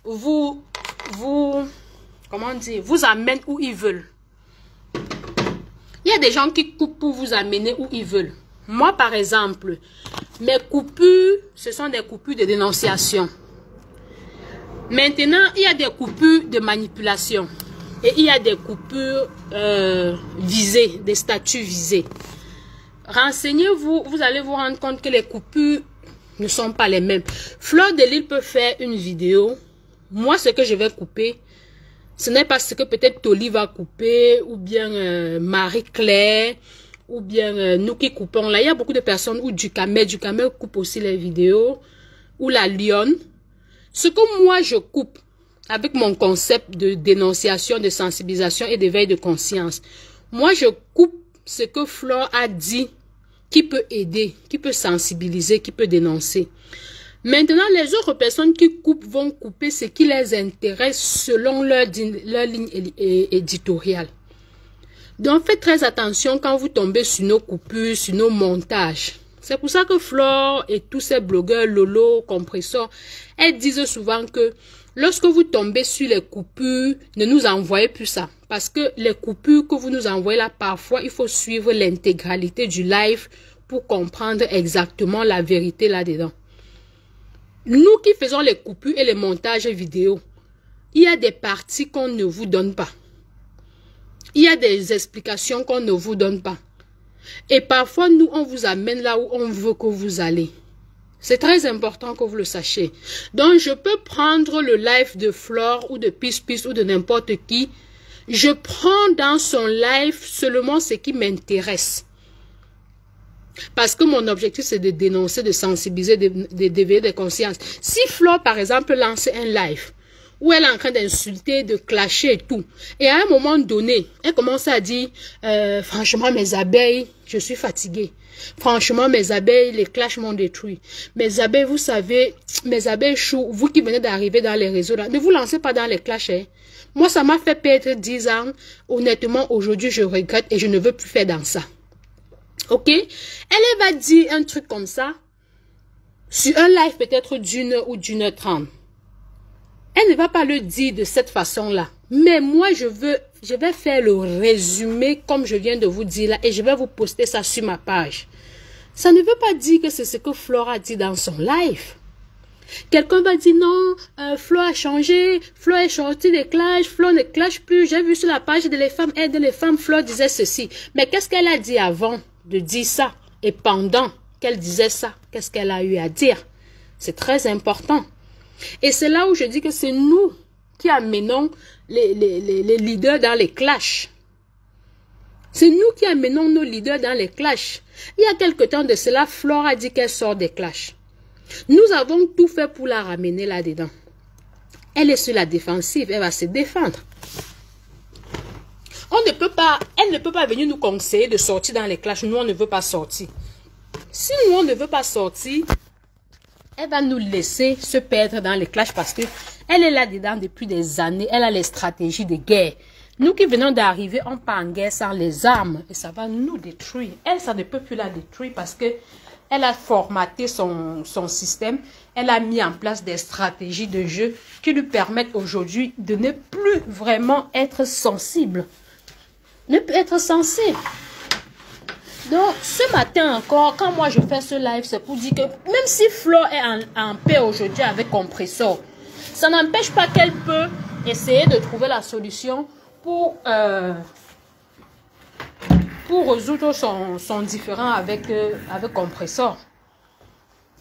A: comment dire, vous amènent où ils veulent. Il y a des gens qui coupent pour vous amener où ils veulent. Moi, par exemple, mes coupures, ce sont des coupures de dénonciation. Maintenant, il y a des coupures de manipulation. Et il y a des coupures visées, des statuts visés. Renseignez-vous, vous allez vous rendre compte que les coupures ne sont pas les mêmes. Fleur de Lys peut faire une vidéo. Moi, ce que je vais couper, ce n'est pas ce que peut-être Toli va couper, ou bien Marie-Claire, ou bien nous qui coupons. Là, il y a beaucoup de personnes, ou Ducamel coupe aussi les vidéos, ou la Lionne. Ce que moi, je coupe, avec mon concept de dénonciation, de sensibilisation et d'éveil de conscience. Moi, je coupe ce que Fleur a dit qui peut aider, qui peut sensibiliser, qui peut dénoncer. Maintenant, les autres personnes qui coupent vont couper ce qui les intéresse selon leur ligne éditoriale. Donc, faites très attention quand vous tombez sur nos coupures, sur nos montages. C'est pour ça que Fleur et tous ces blogueurs, Lolo, Compresseur, elles disent souvent que lorsque vous tombez sur les coupures, ne nous envoyez plus ça. Parce que les coupures que vous nous envoyez là, parfois, il faut suivre l'intégralité du live pour comprendre exactement la vérité là-dedans. Nous qui faisons les coupures et les montages vidéo, il y a des parties qu'on ne vous donne pas. Il y a des explications qu'on ne vous donne pas. Et parfois, nous, on vous amène là où on veut que vous allez. C'est très important que vous le sachiez. Donc, je peux prendre le live de Fleur ou de Peace ou de n'importe qui. Je prends dans son live seulement ce qui m'intéresse. Parce que mon objectif, c'est de dénoncer, de sensibiliser, d'éveiller des consciences. Si Fleur, par exemple, lance un live où elle est en train d'insulter, de clasher et tout, et à un moment donné, elle commence à dire franchement, mes abeilles, je suis fatiguée. Franchement, mes abeilles, les clashs m'ont détruit. Mes abeilles, vous savez, mes abeilles chou, vous qui venez d'arriver dans les réseaux, là, ne vous lancez pas dans les clashs. Hein. Moi, ça m'a fait perdre 10 ans. Honnêtement, aujourd'hui, je regrette et je ne veux plus faire dans ça. Ok? Elle va dire un truc comme ça sur un live peut-être d'1 heure ou d'1 heure 30. Elle ne va pas le dire de cette façon-là. Mais moi, je vais faire le résumé comme je viens de vous dire là et je vais vous poster ça sur ma page. Ça ne veut pas dire que c'est ce que Fleur a dit dans son live. Quelqu'un va dire non, Fleur a changé, Fleur est sortie des clashs, Fleur ne clash plus. J'ai vu sur la page de Les Femmes aident les femmes, Fleur disait ceci. Mais qu'est-ce qu'elle a dit avant de dire ça? Et pendant qu'elle disait ça, qu'est-ce qu'elle a eu à dire? C'est très important. Et c'est là où je dis que c'est nous qui amenons les leaders dans les clashs. C'est nous qui amenons nos leaders dans les clashs. Il y a quelque temps de cela, Fleur a dit qu'elle sort des clashs. Nous avons tout fait pour la ramener là-dedans. Elle est sur la défensive, elle va se défendre. Elle ne peut pas venir nous conseiller de sortir dans les clashs. Nous, on ne veut pas sortir. Si nous, on ne veut pas sortir, elle va nous laisser se perdre dans les clashs parce que Elle est là-dedans depuis des années. Elle a les stratégies de guerre. Nous qui venons d'arriver, on part en guerre sans les armes. Et ça va nous détruire. Elle, ça ne peut plus la détruire parce que elle a formaté son système. Elle a mis en place des stratégies de jeu qui lui permettent aujourd'hui de ne plus vraiment être sensible. Ne plus être sensible. Donc, ce matin encore, quand moi je fais ce live, c'est pour dire que même si Flo est en paix aujourd'hui avec Compressor, ça n'empêche pas qu'elle peut essayer de trouver la solution pour résoudre son différend avec Compressor.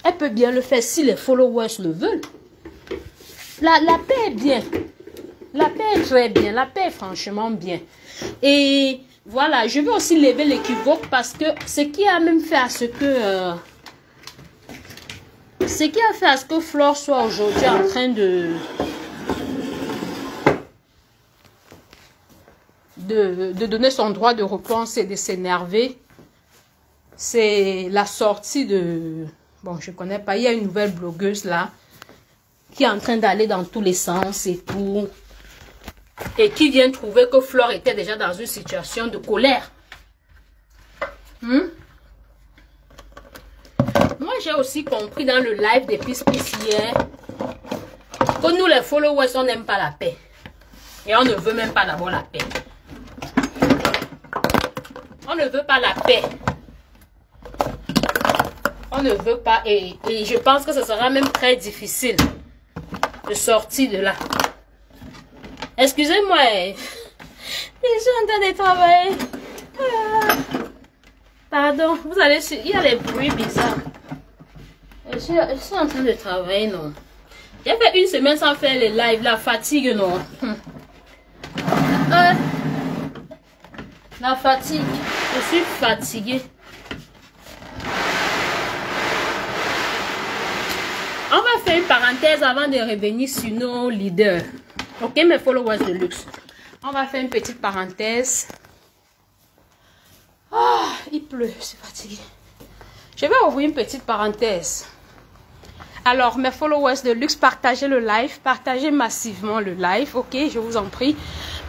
A: Elle peut bien le faire si les followers le veulent. La paix est bien. La paix est très bien. La paix est franchement bien. Et voilà, je vais aussi lever l'équivoque parce que ce qui a même fait à ce que... ce qui a fait à ce que Flore soit aujourd'hui en train de donner son droit de réponse et de s'énerver, c'est la sortie de... Bon, je connais pas, il y a une nouvelle blogueuse là qui est en train d'aller dans tous les sens et tout. Et qui vient trouver que Flore était déjà dans une situation de colère. Moi, j'ai aussi compris dans le live des Peace hier que nous, les followers, on n'aime pas la paix. Et on ne veut même pas d'abord la paix. On ne veut pas la paix. On ne veut pas. Et je pense que ce sera même très difficile de sortir de là. Excusez-moi. Je suis en train de travailler. Pardon. Vous allez... Il y a les bruits bizarres. Je suis en train de travailler, non. J'ai fait une semaine sans faire les lives. La fatigue, non. La fatigue. Je suis fatiguée. On va faire une parenthèse avant de revenir sur nos leaders. Ok, mes followers de luxe. On va faire une petite parenthèse. Ah, il pleut, je suis fatiguée. Je vais ouvrir une petite parenthèse. Alors, mes followers de luxe, partagez le live. Partagez massivement le live. Ok, je vous en prie.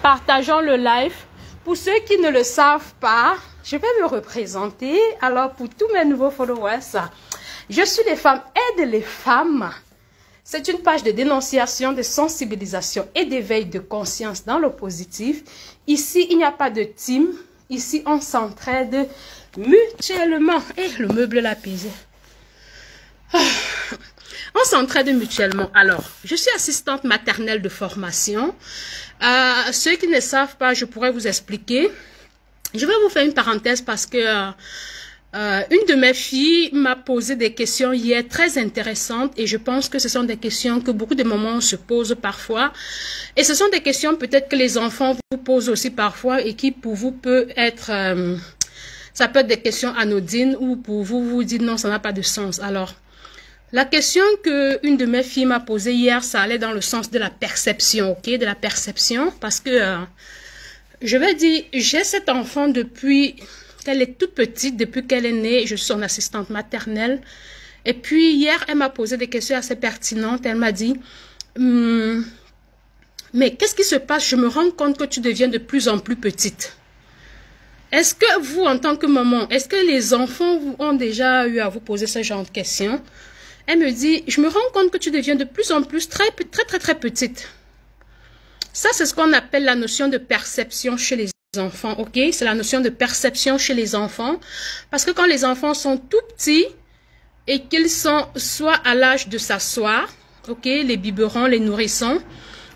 A: Partageons le live. Pour ceux qui ne le savent pas, je vais me représenter. Alors, pour tous mes nouveaux followers, je suis les femmes, aide les femmes. C'est une page de dénonciation, de sensibilisation et d'éveil de conscience dans le positif. Ici, il n'y a pas de team. Ici, on s'entraide mutuellement. Et le meuble l'a pisé. On s'entraide mutuellement. Alors, je suis assistante maternelle de formation. Ceux qui ne savent pas, je pourrais vous expliquer. Je vais vous faire une parenthèse parce que une de mes filles m'a posé des questions hier très intéressantes et je pense que ce sont des questions que beaucoup de mamans se posent parfois. Et ce sont des questions peut-être que les enfants vous posent aussi parfois et qui pour vous peut être... ça peut être des questions anodines ou pour vous, vous dites non, ça n'a pas de sens. Alors, la question que une de mes filles m'a posée hier, ça allait dans le sens de la perception, ok? De la perception parce que, je vais dire, j'ai cet enfant depuis... Elle est toute petite, depuis qu'elle est née, je suis son assistante maternelle. Et puis, hier, elle m'a posé des questions assez pertinentes. Elle m'a dit, mais qu'est-ce qui se passe? Je me rends compte que tu deviens de plus en plus petite. Est-ce que vous, en tant que maman, est-ce que les enfants ont déjà eu à vous poser ce genre de questions? Elle me dit, je me rends compte que tu deviens de plus en plus très petite. Ça, c'est ce qu'on appelle la notion de perception chez les enfants, ok? C'est la notion de perception chez les enfants. Parce que quand les enfants sont tout petits et qu'ils sont soit à l'âge de s'asseoir, ok? Les biberons, les nourrissons,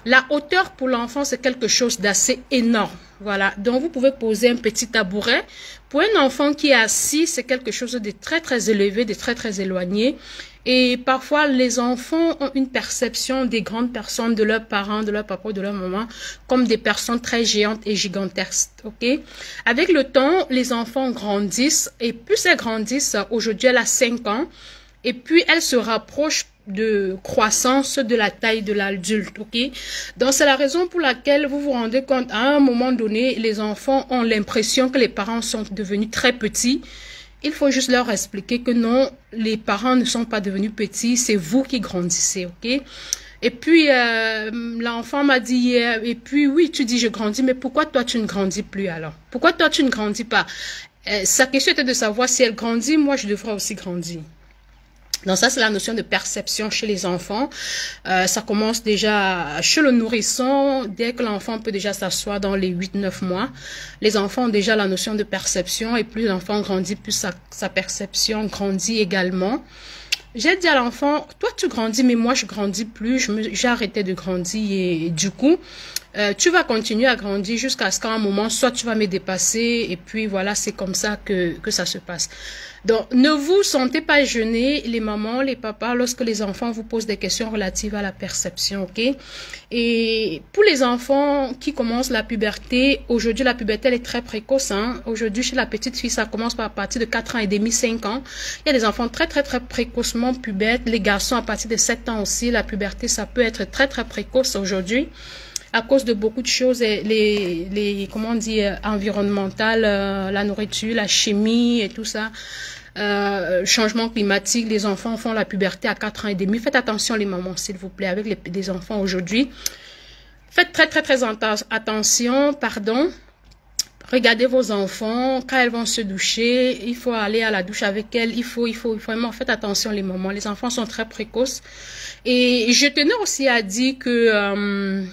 A: la hauteur pour l'enfant, c'est quelque chose d'assez énorme. Voilà. Donc, vous pouvez poser un petit tabouret. Pour un enfant qui est assis, c'est quelque chose de très élevé, de très éloigné. Et parfois, les enfants ont une perception des grandes personnes, de leurs parents, de leur papa, de leur maman, comme des personnes très géantes et gigantesques, ok? Avec le temps, les enfants grandissent, et plus elles grandissent, aujourd'hui elle a 5 ans, et puis elle se rapproche de croissance de la taille de l'adulte, ok? Donc, c'est la raison pour laquelle vous vous rendez compte, à un moment donné, les enfants ont l'impression que les parents sont devenus très petits. Il faut juste leur expliquer que non, les parents ne sont pas devenus petits, c'est vous qui grandissez, ok? Et puis, l'enfant m'a dit hier, et puis oui, tu dis je grandis, mais pourquoi toi tu ne grandis plus alors? Pourquoi toi tu ne grandis pas? Sa question était de savoir si elle grandit, moi je devrais aussi grandir. Donc ça, c'est la notion de perception chez les enfants. Ça commence déjà chez le nourrisson, dès que l'enfant peut déjà s'asseoir dans les 8-9 mois. Les enfants ont déjà la notion de perception et plus l'enfant grandit, plus sa perception grandit également. J'ai dit à l'enfant, toi tu grandis, mais moi je grandis plus, j'ai arrêté de grandir et du coup, tu vas continuer à grandir jusqu'à ce qu'à un moment, soit tu vas me dépasser et puis voilà, c'est comme ça que ça se passe. Donc, ne vous sentez pas gênés, les mamans, les papas, lorsque les enfants vous posent des questions relatives à la perception, ok? Et pour les enfants qui commencent la puberté, aujourd'hui, la puberté, elle est très précoce, hein. Aujourd'hui, chez la petite fille, ça commence à partir de 4 ans et demi, 5 ans. Il y a des enfants très précocement pubertes. Les garçons, à partir de 7 ans aussi, la puberté, ça peut être très précoce aujourd'hui. À cause de beaucoup de choses, comment on dit, environnementales, la nourriture, la chimie et tout ça, changement climatique, les enfants font la puberté à 4 ans et demi. Faites attention les mamans, s'il vous plaît, avec les enfants aujourd'hui. Faites très attention, pardon. Regardez vos enfants, quand elles vont se doucher, il faut aller à la douche avec elles, il faut vraiment, faites attention les mamans. Les enfants sont très précoces. Et je tenais aussi à dire que...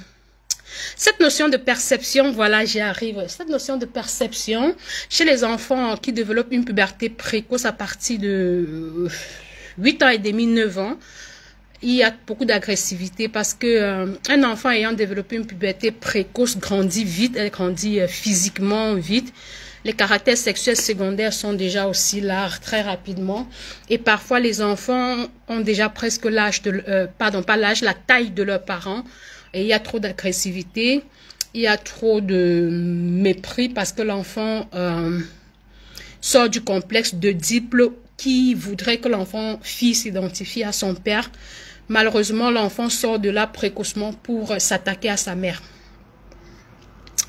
A: cette notion de perception, voilà, j'y arrive. Cette notion de perception, chez les enfants qui développent une puberté précoce à partir de 8 ans et demi, 9 ans, il y a beaucoup d'agressivité parce que un enfant ayant développé une puberté précoce grandit vite, elle grandit physiquement vite. Les caractères sexuels secondaires sont déjà aussi là très rapidement. Et parfois, les enfants ont déjà presque l'âge de, la taille de leurs parents. Et il y a trop d'agressivité, il y a trop de mépris parce que l'enfant sort du complexe de diplôme qui voudrait que l'enfant fille s'identifie à son père. Malheureusement, l'enfant sort de là précocement pour s'attaquer à sa mère.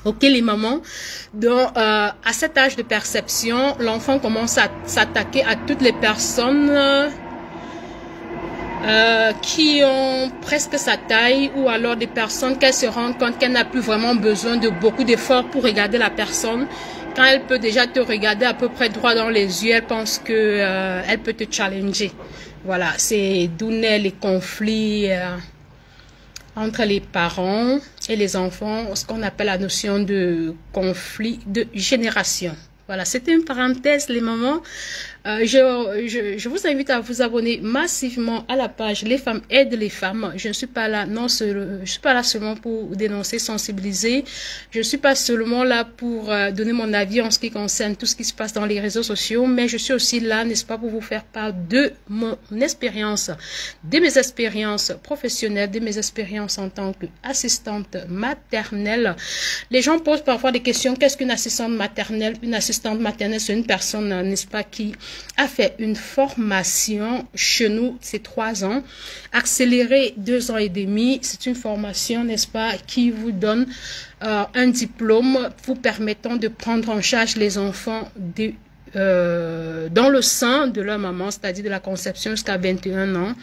A: Ok les mamans, donc à cet âge de perception, l'enfant commence à s'attaquer à toutes les personnes qui ont presque sa taille ou alors des personnes qu'elle se rend compte qu'elle n'a plus vraiment besoin de beaucoup d'efforts pour regarder la personne. Quand elle peut déjà te regarder à peu près droit dans les yeux, elle pense que elle peut te challenger. Voilà, c'est d'où naissent les conflits entre les parents et les enfants, ce qu'on appelle la notion de conflit de génération. Voilà, c'était une parenthèse, les mamans. Je vous invite à vous abonner massivement à la page Les femmes aident les femmes. Je ne suis pas là, je suis pas là seulement pour dénoncer, sensibiliser. Je ne suis pas seulement là pour donner mon avis en ce qui concerne tout ce qui se passe dans les réseaux sociaux, mais je suis aussi là, n'est-ce pas, pour vous faire part de mon expérience, de mes expériences professionnelles, de mes expériences en tant qu'assistante maternelle. Les gens posent parfois des questions. Qu'est-ce qu'une assistante maternelle? Une assistante maternelle, c'est une personne, n'est-ce pas, qui a fait une formation chez nous, c'est 3 ans, accélérée 2 ans et demi. C'est une formation, n'est-ce pas, qui vous donne un diplôme vous permettant de prendre en charge les enfants dans le sein de leur maman, c'est-à-dire de la conception jusqu'à 21 ans.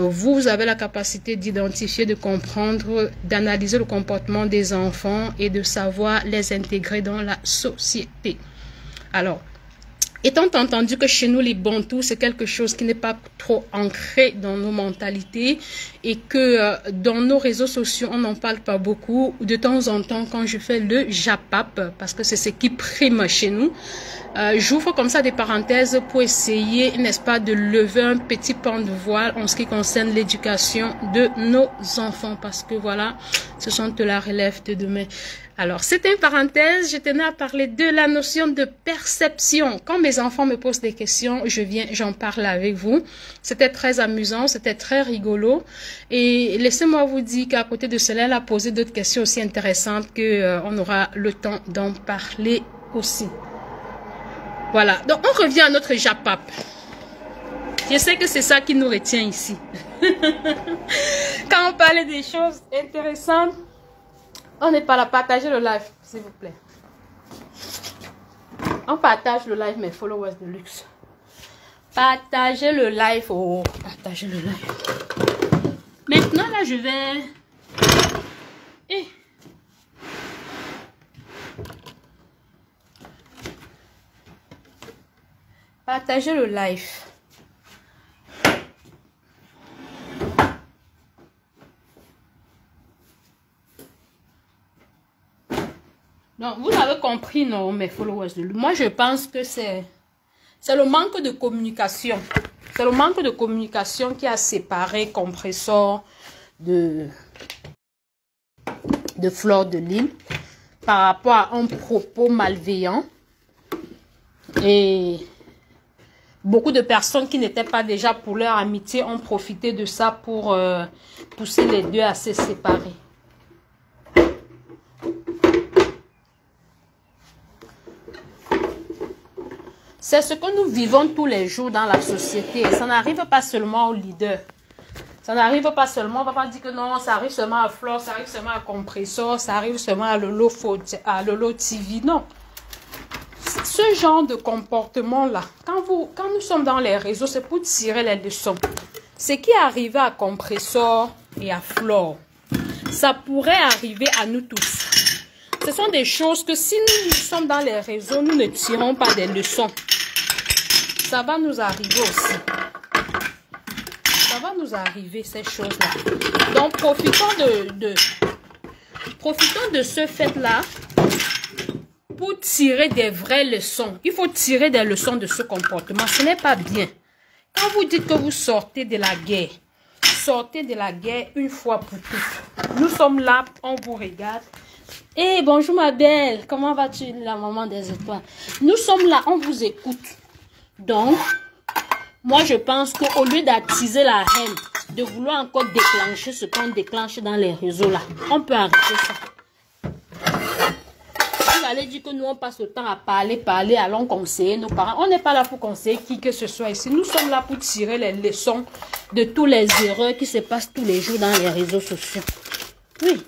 A: Vous avez la capacité d'identifier, de comprendre, d'analyser le comportement des enfants et de savoir les intégrer dans la société. Alors, étant entendu que chez nous, les bantous, c'est quelque chose qui n'est pas trop ancré dans nos mentalités et que dans nos réseaux sociaux, on n'en parle pas beaucoup. De temps en temps, quand je fais le japap, parce que c'est ce qui prime chez nous, j'ouvre comme ça des parenthèses pour essayer, n'est-ce pas, de lever un petit pan de voile en ce qui concerne l'éducation de nos enfants. Parce que voilà, ce sont la relève de demain. Alors, c'était une parenthèse, je tenais à parler de la notion de perception. Quand mes enfants me posent des questions, j'en parle avec vous. C'était très amusant, c'était très rigolo. Et laissez-moi vous dire qu'à côté de cela, elle a posé d'autres questions aussi intéressantes que on aura le temps d'en parler aussi. Voilà, donc on revient à notre japap. Je sais que c'est ça qui nous retient ici. Quand on parlait des choses intéressantes, on n'est pas là. Partagez le live, s'il vous plaît. On partage le live, mes followers de luxe. Partagez le live. Oh, partagez le live. Maintenant, là, je vais... partager le live. Donc, vous avez compris, non, mes followers. Moi, je pense que c'est le manque de communication. C'est le manque de communication qui a séparé Compressor de Fleur de Lys par rapport à un propos malveillant. Et beaucoup de personnes qui n'étaient pas déjà pour leur amitié ont profité de ça pour pousser les deux à se séparer. C'est ce que nous vivons tous les jours dans la société. Et ça n'arrive pas seulement aux leaders. Ça n'arrive pas seulement, on ne va pas dire que non, ça arrive seulement à Fleur, ça arrive seulement à Compressor, ça arrive seulement à Lolo TV. Non. Ce genre de comportement-là, quand nous sommes dans les réseaux, c'est pour tirer les leçons. Ce qui est arrivé à Compressor et à Fleur, ça pourrait arriver à nous tous. Ce sont des choses que si nous sommes dans les réseaux, nous ne tirons pas des leçons. Ça va nous arriver aussi. Ça va nous arriver, ces choses-là. Donc, profitons de ce fait-là pour tirer des vraies leçons. Il faut tirer des leçons de ce comportement. Ce n'est pas bien. Quand vous dites que vous sortez de la guerre, sortez de la guerre une fois pour toutes. Nous sommes là, on vous regarde. Eh, bonjour ma belle, comment vas-tu, la maman des étoiles? Nous sommes là, on vous écoute. Donc, moi je pense qu'au lieu d'attiser la haine, de vouloir encore déclencher ce qu'on déclenche dans les réseaux là, on peut arrêter ça. Vous allez dire que nous on passe le temps à parler, allons conseiller nos parents. On n'est pas là pour conseiller qui que ce soit ici. Nous sommes là pour tirer les leçons de toutes les erreurs qui se passent tous les jours dans les réseaux sociaux. Oui.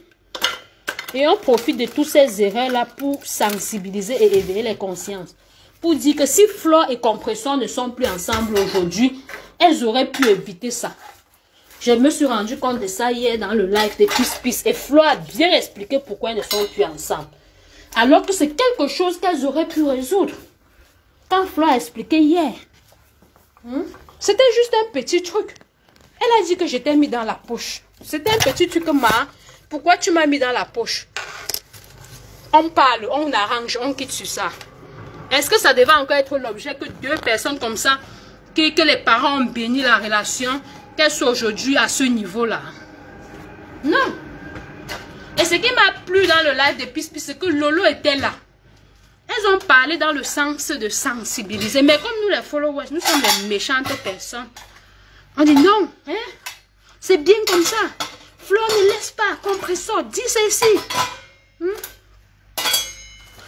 A: Et on profite de toutes ces erreurs-là pour sensibiliser et éveiller les consciences. Pour dire que si Fleur et Compressor ne sont plus ensemble aujourd'hui, elles auraient pu éviter ça. Je me suis rendu compte de ça hier dans le live de Pis. Et Fleur a bien expliqué pourquoi elles ne sont plus ensemble. Alors que c'est quelque chose qu'elles auraient pu résoudre. Quand Fleur a expliqué hier, c'était juste un petit truc. Elle a dit que j'étais mis dans la poche. C'était un petit truc, pourquoi tu m'as mis dans la poche? On parle, on arrange, on quitte sur ça. Est-ce que ça devait encore être l'objet que deux personnes comme ça, que les parents ont béni la relation, qu'elles soient aujourd'hui à ce niveau-là? Non. Et ce qui m'a plu dans le live de Pis, c'est que Lolo était là. Elles ont parlé dans le sens de sensibiliser. Mais comme nous les followers, nous sommes les méchantes personnes. On dit non, hein? C'est bien comme ça. Fleur ne laisse pas, Compressor, dis ceci.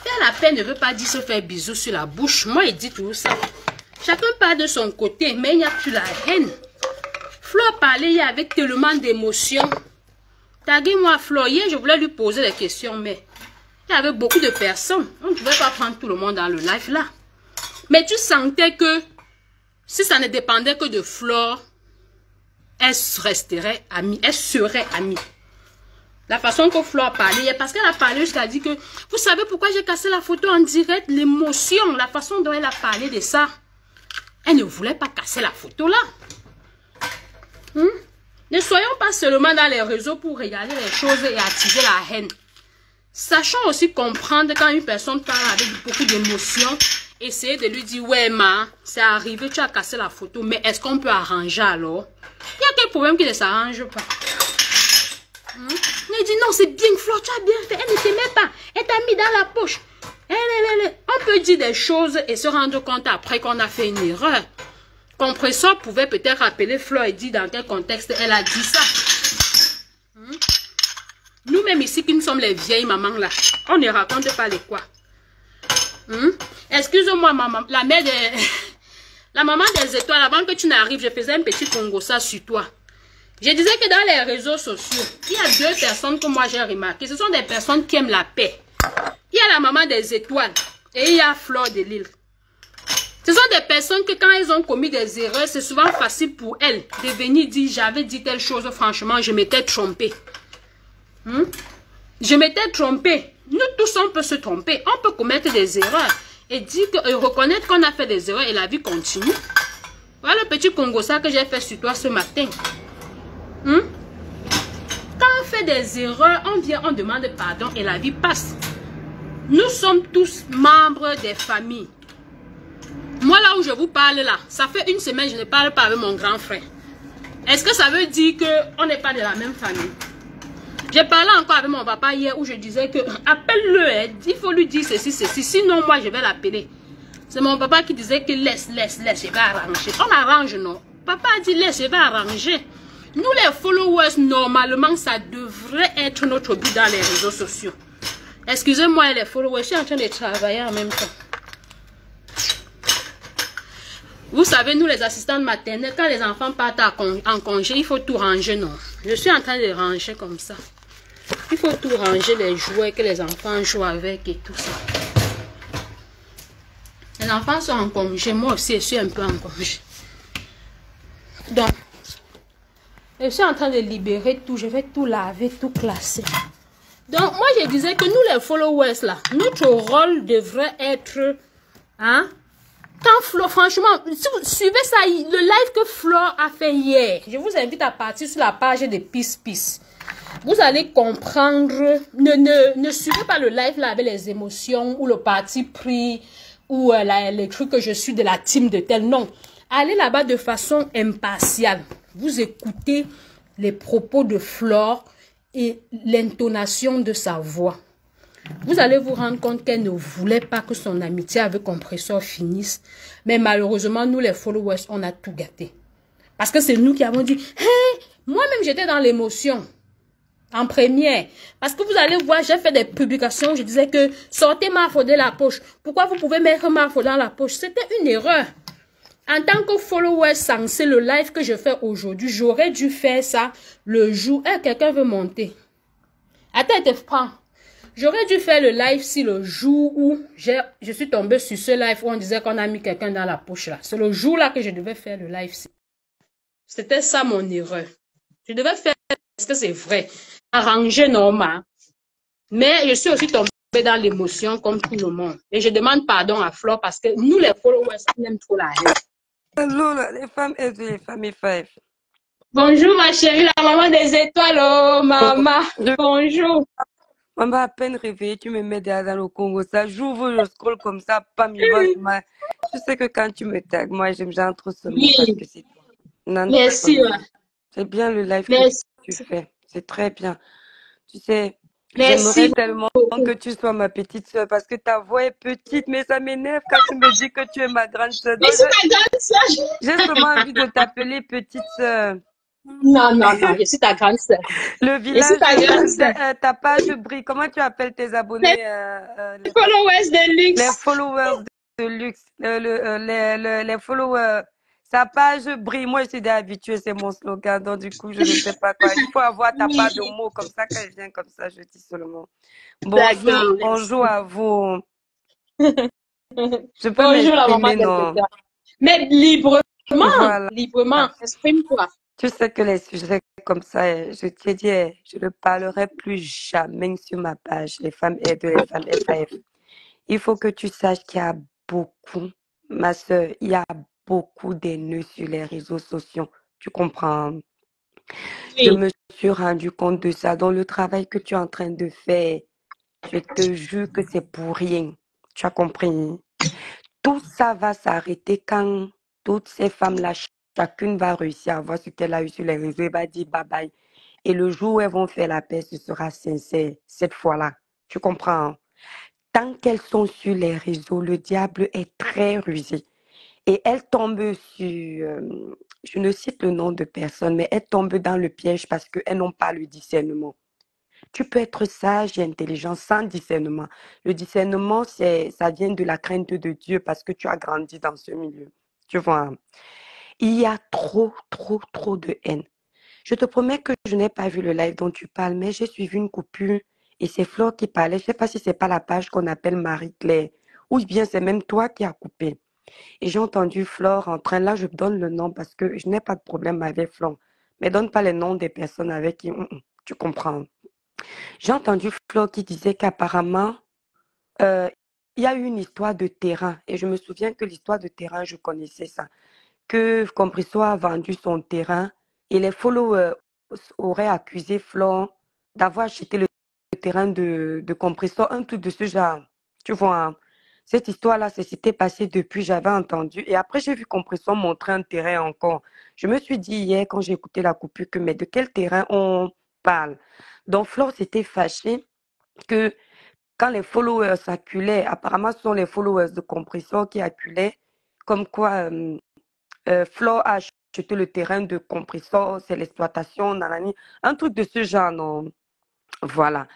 A: Faire la peine ne veut pas dire se faire bisous sur la bouche. Moi, il dit tout ça. Chacun parle de son côté, mais il n'y a plus la haine. Fleur parlait hier avec tellement d'émotions. Taguez-moi Fleur. Hier, je voulais lui poser des questions, mais il y avait beaucoup de personnes. On ne pouvait pas prendre tout le monde dans le live là. Mais tu sentais que si ça ne dépendait que de Fleur, elle resterait amie, elle serait amie. La façon que Fleur a parlé, parce qu'elle a parlé jusqu'à dire que, vous savez pourquoi j'ai cassé la photo en direct, l'émotion, la façon dont elle a parlé de ça. Elle ne voulait pas casser la photo là. Ne soyons pas seulement dans les réseaux pour regarder les choses et attiser la haine. Sachons aussi comprendre quand une personne parle avec beaucoup d'émotion, essayer de lui dire, ouais c'est arrivé, tu as cassé la photo, mais est-ce qu'on peut arranger alors? Il y a quel problème qui ne s'arrange pas? Elle dit non, c'est bien, Fleur, tu as bien fait. Elle ne t'aimait pas. Elle t'a mis dans la poche. On peut dire des choses et se rendre compte après qu'on a fait une erreur. Compressor pouvait peut-être rappeler Fleur et dire dans quel contexte elle a dit ça. Nous-mêmes ici, qui nous sommes les vieilles mamans là, on ne raconte pas les quoi. Excuse-moi, maman, la maman des étoiles, avant que tu n'arrives, je faisais un petit congossa sur toi. Je disais que dans les réseaux sociaux, il y a deux personnes que moi j'ai remarqué. Ce sont des personnes qui aiment la paix. Il y a la maman des étoiles et il y a Fleur de Lys. Ce sont des personnes que quand elles ont commis des erreurs, c'est souvent facile pour elles de venir dire, j'avais dit telle chose, franchement, je m'étais trompée. Je m'étais trompée. Nous tous, on peut se tromper. On peut commettre des erreurs et dire que, reconnaître qu'on a fait des erreurs et la vie continue. Voilà le petit Congo ça que j'ai fait sur toi ce matin. Quand on fait des erreurs, on vient, on demande pardon et la vie passe. Nous sommes tous membres des familles. Moi, là où je vous parle, là, ça fait une semaine, je ne parle pas avec mon grand frère. Est-ce que ça veut dire qu'on n'est pas de la même famille? J'ai parlé encore avec mon papa hier où je disais que appelle-le, il faut lui dire ceci, ceci. Sinon, moi, je vais l'appeler. C'est mon papa qui disait que laisse, je vais arranger. On arrange, non? Papa a dit laisse, je vais arranger. Nous, les followers, normalement, ça devrait être notre but dans les réseaux sociaux. Excusez-moi, les followers, je suis en train de travailler en même temps. Vous savez, nous, les assistantes maternelles, quand les enfants partent en congé, il faut tout ranger, non? Je suis en train de ranger comme ça. Il faut tout ranger, les jouets que les enfants jouent avec et tout ça. Les enfants sont en congé, moi aussi, je suis un peu en congé. Donc, je suis en train de libérer tout, je vais tout laver, tout classer. Donc, moi, je disais que nous, les followers, là, notre rôle devrait être, hein? Quand Flo, franchement, si vous suivez ça, le live que Flore a fait hier, je vous invite à partir sur la page de Peace. Vous allez comprendre, ne suivez pas le live là avec les émotions ou le parti pris ou les trucs que je suis de la team de tel. Non, allez là-bas de façon impartiale. Vous écoutez les propos de Flore et l'intonation de sa voix. Vous allez vous rendre compte qu'elle ne voulait pas que son amitié avec Compressor finisse. Mais malheureusement, nous les followers, on a tout gâté. Parce que c'est nous qui avons dit, hey, moi-même j'étais dans l'émotion. En première. Parce que vous allez voir, j'ai fait des publications, je disais que sortez Marfo de la poche. Pourquoi vous pouvez mettre Marfo dans la poche? C'était une erreur. En tant que follower censé, le live que je fais aujourd'hui, j'aurais dû faire ça le jour. Quelqu'un veut monter. Attends, te prends. J'aurais dû faire le live si le jour où je suis tombée sur ce live où on disait qu'on a mis quelqu'un dans la poche là. C'est le jour là que je devais faire le live. C'était ça mon erreur. Je devais faire, parce que c'est vrai, arranger normal. Mais je suis aussi tombée dans l'émotion comme tout le monde. Et je demande pardon à Flore parce que nous les followers, on aime trop la haine.
B: Allô, les femmes et les familles five.
A: Bonjour ma chérie, la maman des étoiles. Oh maman, bonjour.
B: Maman à peine réveillée, tu me mets déjà dans le Congo. Ça j'ouvre, je scroll comme ça, pas mi Je sais que quand tu me tags, moi j'aime bien trop seulement parce que c'est toi. Non,
A: merci.
B: C'est bien le live que tu fais. C'est très bien. Tu sais, j'aimerais tellement que tu sois ma petite soeur parce que ta voix est petite, mais ça m'énerve quand tu me dis que tu es ma grande soeur.
A: Mais c'est ta grande soeur.
B: J'ai seulement envie de t'appeler petite soeur.
A: Non, je suis ta grande soeur.
B: Le village, ta page brille. Comment tu appelles tes abonnés?
A: Les followers de luxe.
B: Les followers de luxe. Les followers. Sa page brille. Moi, je suis déjà habituée, c'est mon slogan. Donc, du coup, je ne sais pas quoi. Il faut avoir ta part de mots comme ça. Quand je viens comme ça, je dis seulement. Bonjour à vous. Je peux m'exprimer, non?
A: Mais librement. Voilà. Librement. Exprime-toi.
B: Tu sais que les sujets comme ça, je te dis, je ne parlerai plus jamais sur ma page, les femmes aident les femmes FAF. Il faut que tu saches qu'il y a beaucoup, ma soeur, il y a beaucoup d'haineux sur les réseaux sociaux. Tu comprends? Oui. Je me suis rendu compte de ça dans le travail que tu es en train de faire. Je te jure que c'est pour rien. Tu as compris? Tout ça va s'arrêter quand toutes ces femmes-là, chacune va réussir à voir ce qu'elle a eu sur les réseaux et va dire bye bye. Et le jour où elles vont faire la paix, ce sera sincère, cette fois-là. Tu comprends? Tant qu'elles sont sur les réseaux, le diable est très rusé. Et elles tombent sur, je ne cite le nom de personne, mais elles tombent dans le piège parce qu'elles n'ont pas le discernement. Tu peux être sage et intelligent sans discernement. Le discernement, ça vient de la crainte de Dieu parce que tu as grandi dans ce milieu. Tu vois? Il y a trop de haine. Je te promets que je n'ai pas vu le live dont tu parles, mais j'ai suivi une coupure et c'est Flore qui parlait. Je ne sais pas si ce n'est pas la page qu'on appelle Marie-Claire ou bien c'est même toi qui as coupé. Et j'ai entendu Flore en train, là je donne le nom parce que je n'ai pas de problème avec Flore. Mais donne pas les noms des personnes avec qui, tu comprends. J'ai entendu Flore qui disait qu'apparemment, euh, il y a eu une histoire de terrain. Et je me souviens que l'histoire de terrain, je connaissais ça. Que Compresso a vendu son terrain et les followers auraient accusé Flore d'avoir acheté le terrain de Compresso, un truc de ce genre. Tu vois, hein. Cette histoire-là, s'était passé depuis, j'avais entendu. Et après, j'ai vu Compresso montrer un terrain encore. Je me suis dit hier, quand j'ai écouté la coupure, que mais de quel terrain on parle? Donc, Flore s'était fâchée que quand les followers acculaient, apparemment, ce sont les followers de Compresso qui acculaient, comme quoi Flo a acheté le terrain de compresseur, c'est l'exploitation, nanani, un truc de ce genre, non. Voilà.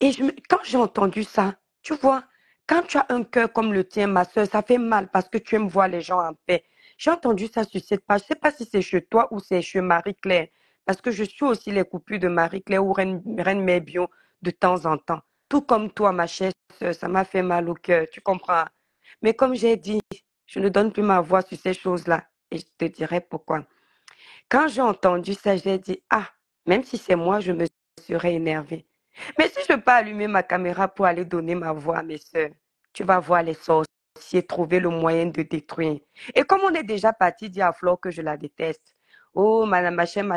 B: Et quand j'ai entendu ça, tu vois, quand tu as un cœur comme le tien, ma soeur, ça fait mal parce que tu aimes voir les gens en paix. J'ai entendu ça sur cette page. Je ne sais pas si c'est chez toi ou c'est chez Marie-Claire. Parce que je suis aussi les coupures de Marie-Claire ou Reine Mébio de temps en temps. Tout comme toi, ma chère soeur, ça m'a fait mal au cœur. Tu comprends? Mais comme j'ai dit, je ne donne plus ma voix sur ces choses-là. Et je te dirai pourquoi. Quand j'ai entendu ça, j'ai dit, ah, même si c'est moi, je me serais énervée. Mais si je peux pas allumer ma caméra pour aller donner ma voix à mes soeurs, tu vas voir les sorciers trouver le moyen de détruire. Et comme on est déjà parti dire à Flore que je la déteste, oh, madame, machin,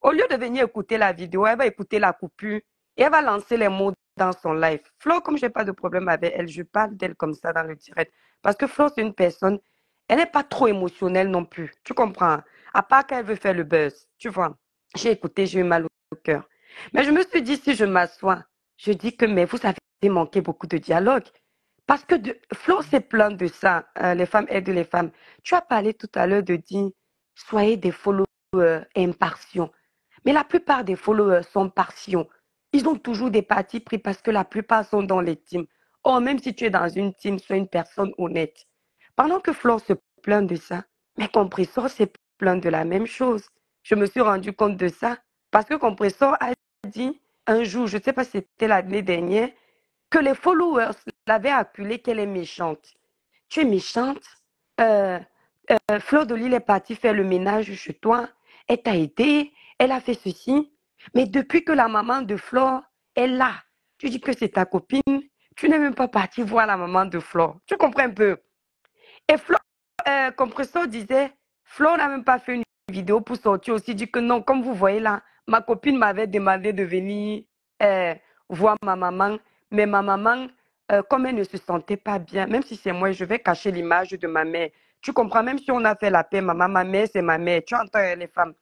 B: au lieu de venir écouter la vidéo, elle va écouter la coupure et elle va lancer les mots dans son live. Flore, comme je n'ai pas de problème avec elle, je parle d'elle comme ça dans le direct. Parce que Flore, c'est une personne, elle n'est pas trop émotionnelle non plus. Tu comprends? À part qu'elle veut faire le buzz. Tu vois? J'ai écouté, j'ai eu mal au cœur. Mais je me suis dit, si je m'assois, je dis que, mais vous avez manqué beaucoup de dialogue. Parce que Flo s'est plaint de ça, les femmes aident les femmes. Tu as parlé tout à l'heure de dire, soyez des followers impartiaux. Mais la plupart des followers sont partiaux. Ils ont toujours des partis pris parce que la plupart sont dans les teams. Or, même si tu es dans une team, sois une personne honnête. Pendant que Flo se plaint de ça, mais Compressor s'est plaint de la même chose. Je me suis rendu compte de ça parce que Compressor a dit un jour, je ne sais pas si c'était l'année dernière, que les followers l'avaient acculée qu'elle est méchante. Tu es méchante? Euh, Fleur de Lille est partie faire le ménage chez toi. Elle t'a aidé. Elle a fait ceci. Mais depuis que la maman de Flore est là, tu dis que c'est ta copine. Tu n'es même pas partie voir la maman de Flore. Tu comprends un peu? Et Flore, Compressor disait, Flore n'a même pas fait une vidéo pour sortir aussi. Dit que non, comme vous voyez là, ma copine m'avait demandé de venir voir ma maman. Mais ma maman, comme elle ne se sentait pas bien, même si c'est moi, je vais cacher l'image de ma mère. Tu comprends, même si on a fait la paix, ma mère, c'est ma mère. Tu entends les femmes.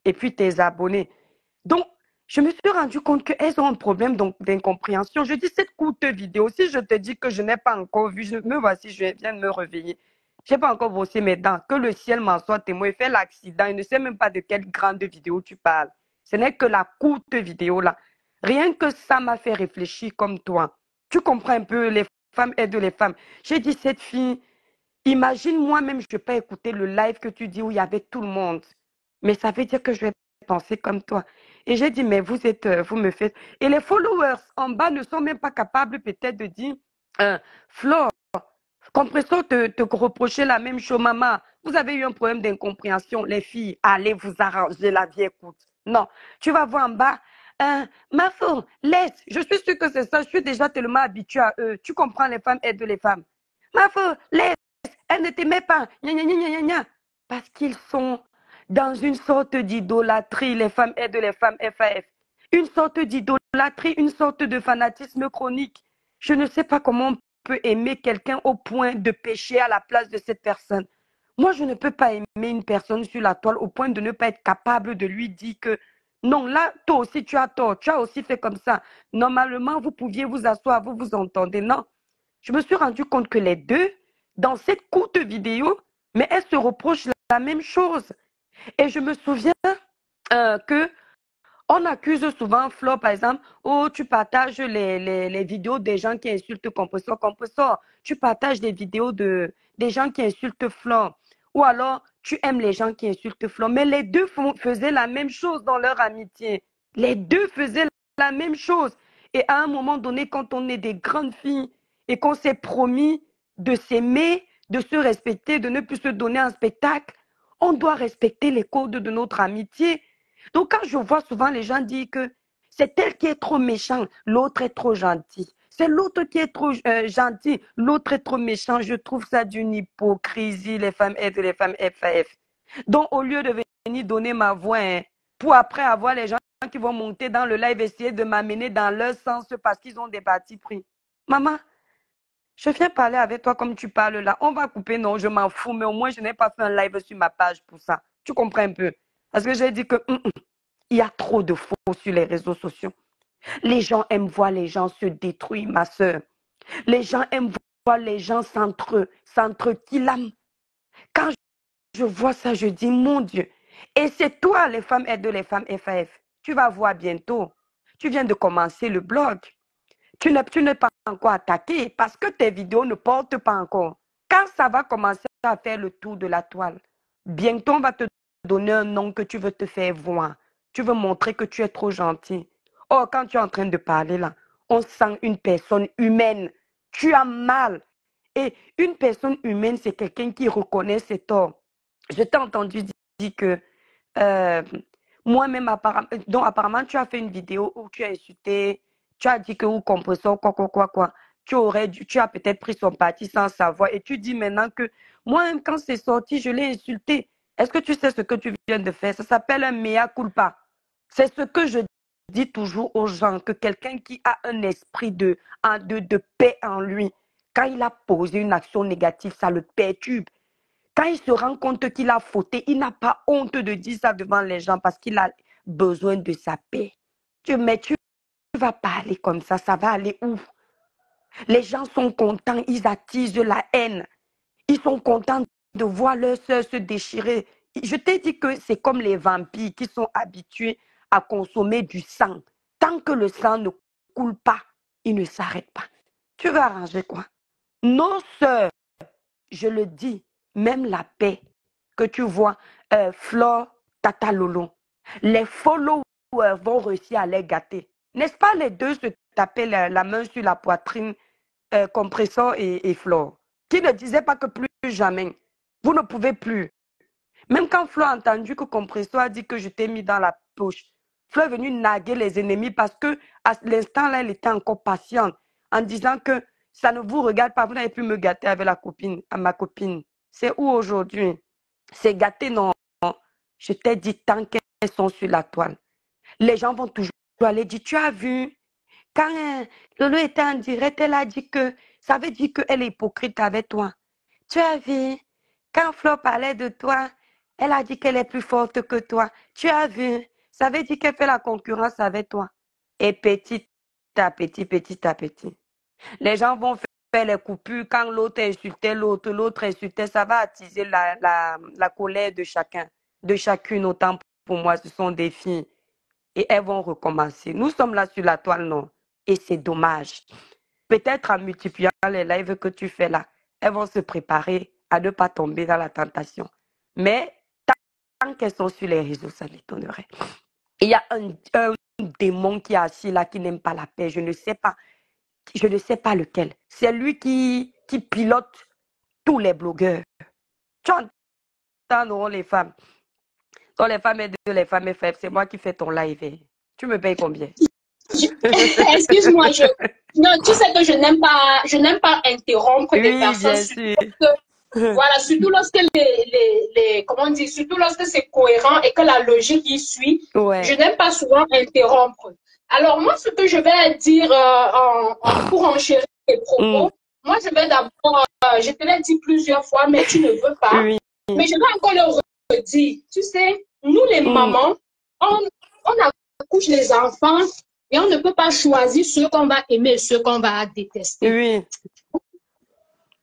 B: Et puis tes abonnés. Donc, je me suis rendu compte qu'elles ont un problème d'incompréhension. Je dis cette courte vidéo, si je te dis que je n'ai pas encore vu, me voici, je viens de me réveiller. Je n'ai pas encore brossé mes dents. Que le ciel m'en soit témoin. Il fait l'accident. Il ne sait même pas de quelle grande vidéo tu parles. Ce n'est que la courte vidéo là. Rien que ça m'a fait réfléchir comme toi. Tu comprends un peu, les femmes aident les femmes. J'ai dit, cette fille, imagine moi-même, je ne peux pas écouter le live que tu dis où il y avait tout le monde. Mais ça veut dire que je vais penser comme toi. Et j'ai dit, mais vous me faites. Et les followers en bas ne sont même pas capables peut-être de dire, Flo, Compressor te reprocher la même chose, maman. Vous avez eu un problème d'incompréhension, les filles. Allez vous arranger la vie, écoute. Non, tu vas voir en bas. Ma fille, laisse. Je suis sûre que c'est ça. Je suis déjà tellement habituée à eux. Tu comprends, les femmes aident les femmes. Ma fille, laisse. Elle ne t'aimait pas. Gna, gna, gna, gna, gna. Parce qu'ils sont dans une sorte d'idolâtrie. Les femmes aident les femmes, FAF. Une sorte d'idolâtrie, une sorte de fanatisme chronique. Je ne sais pas comment on peut aimer quelqu'un au point de pécher à la place de cette personne. Moi, je ne peux pas aimer une personne sur la toile au point de ne pas être capable de lui dire que non, là, toi aussi, tu as tort, tu as aussi fait comme ça. Normalement, vous pouviez vous asseoir, vous vous entendez. Non. Je me suis rendu compte que les deux, dans cette courte vidéo, mais elles se reprochent la même chose. Et je me souviens que on accuse souvent Flo, par exemple, oh, tu partages les vidéos des gens qui insultent Compressor. Tu partages des vidéos des gens qui insultent Flo. Ou alors, tu aimes les gens qui insultent Flo. Mais les deux faisaient la même chose dans leur amitié. Les deux faisaient la même chose. Et à un moment donné, quand on est des grandes filles et qu'on s'est promis de s'aimer, de se respecter, de ne plus se donner un spectacle. On doit respecter les codes de notre amitié. Donc, quand je vois souvent les gens dire que c'est elle qui est trop méchant, l'autre est trop gentil. C'est l'autre qui est trop gentil, l'autre est trop méchant. Je trouve ça d'une hypocrisie, les femmes aident les femmes FAF. Donc, au lieu de venir donner ma voix, hein, pour après avoir les gens qui vont monter dans le live, essayer de m'amener dans leur sens parce qu'ils ont des partis pris. Maman, je viens parler avec toi comme tu parles là. On va couper, non, je m'en fous, mais au moins, je n'ai pas fait un live sur ma page pour ça. Tu comprends un peu? Parce que j'ai dit que il y a trop de faux sur les réseaux sociaux. Les gens aiment voir les gens se détruire, ma soeur. Les gens aiment voir les gens s'entre-kilament. Quand je vois ça, je dis, mon Dieu. Et c'est toi, les femmes aident les femmes FAF. Tu vas voir bientôt. Tu viens de commencer le blog. Tu n'es pas encore attaqué parce que tes vidéos ne portent pas encore. Quand ça va commencer à faire le tour de la toile, bientôt on va te donner un nom que tu veux te faire voir. Tu veux montrer que tu es trop gentil. Oh, quand tu es en train de parler là, on sent une personne humaine. Tu as mal. Et une personne humaine, c'est quelqu'un qui reconnaît ses torts. Je t'ai entendu dire que moi-même, apparemment, tu as fait une vidéo où tu as insulté, tu as dit que ou compresseur, quoi. Tu as peut-être pris son parti sans savoir. Et tu dis maintenant que moi-même, quand c'est sorti, je l'ai insulté. Est-ce que tu sais ce que tu viens de faire? Ça s'appelle un mea culpa. C'est ce que je dis toujours aux gens, que quelqu'un qui a un esprit de paix en lui, quand il a posé une action négative, ça le perturbe. Quand il se rend compte qu'il a fauté, il n'a pas honte de dire ça devant les gens parce qu'il a besoin de sa paix. Mais tu vas parler comme ça va aller où? Les gens sont contents, ils attisent la haine. Ils sont contents de voir leur sœur se déchirer. Je t'ai dit que c'est comme les vampires qui sont habitués à consommer du sang. Tant que le sang ne coule pas, ils ne s'arrêtent pas. Tu vas arranger quoi? Nos sœurs, je le dis, même la paix que tu vois, Flore, Tata Lolo, les followers vont réussir à les gâter. N'est-ce pas les deux se taper la main sur la poitrine, Compressor et Flore, qui ne disaient pas que plus jamais, vous ne pouvez plus. Même quand Flore a entendu que Compressor a dit que je t'ai mis dans la poche, Flore est venue naguer les ennemis parce que à l'instant là, elle était encore patiente en disant que ça ne vous regarde pas, vous n'avez pu me gâter avec ma copine. C'est où aujourd'hui? C'est gâté, non. Je t'ai dit tant qu'elles sont sur la toile. Les gens vont toujours aller dire, tu as vu? Quand Lolo était en direct, elle a dit que ça veut dire qu'elle est hypocrite avec toi. Tu as vu? Quand Flo parlait de toi, elle a dit qu'elle est plus forte que toi. Tu as vu? Ça veut dire qu'elle fait la concurrence avec toi. Et petit à petit, les gens vont faire les coupures quand l'autre insultait l'autre insultait. Ça va attiser la colère de chacun, de chacune. Autant pour moi, ce sont des filles. Et elles vont recommencer. Nous sommes là sur la toile, non? Et c'est dommage. Peut-être en multipliant les lives que tu fais là, elles vont se préparer à ne pas tomber dans la tentation. Mais tant qu'elles sont sur les réseaux, ça m'étonnerait. Il y a un démon qui est assis là, qui n'aime pas la paix. Je ne sais pas lequel. C'est lui qui pilote tous les blogueurs. Tu entends, non, les femmes? Quand les femmes aident les femmes FF, c'est moi qui fais ton live. Tu me payes combien?
C: Excuse-moi, non, tu sais que je n'aime pas interrompre des personnes.
B: Bien sûr.
C: Voilà, surtout lorsque comment dire, surtout lorsque c'est cohérent et que la logique y suit.
B: Ouais.
C: Je n'aime pas souvent interrompre. Alors moi, ce que je vais dire pour enchérir tes propos, moi je vais d'abord, je te l'ai dit plusieurs fois, mais tu ne veux pas.
B: Oui.
C: Mais je vais encore le redire. Tu sais, nous les mamans, on accouche les enfants et on ne peut pas choisir ceux qu'on va aimer et ceux qu'on va détester.
B: Oui.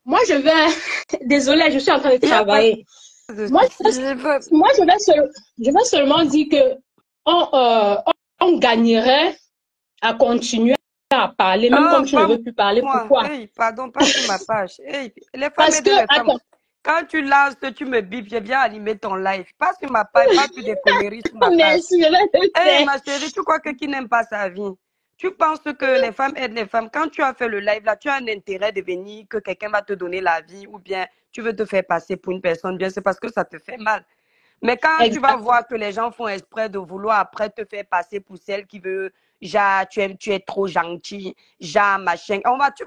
C: Moi, je vais... Désolée, je suis en train de travailler. Moi, je vais seulement dire que on gagnerait à continuer à parler, même quand tu ne veux plus parler. Pourquoi?
B: Hey, pardon, pas sur ma page. Hey, les femmes
C: Parce que, attends.
B: Quand tu lances, tu me bipes, je viens animer ton live. Pas sur ma page, pas sur des conneries sur ma page.
C: Merci, je vais te faire.
B: Hey, ma chérie, tu crois que qui n'aime pas sa vie? Tu penses que les femmes aident les femmes. Quand tu as fait le live là, tu as un intérêt de venir, que quelqu'un va te donner la vie ou bien tu veux te faire passer pour une personne bien, c'est parce que ça te fait mal. Mais quand tu vas
C: Exact.
B: voir que les gens font exprès de vouloir après te faire passer pour celle qui veut, genre, tu es trop gentil, genre, machin.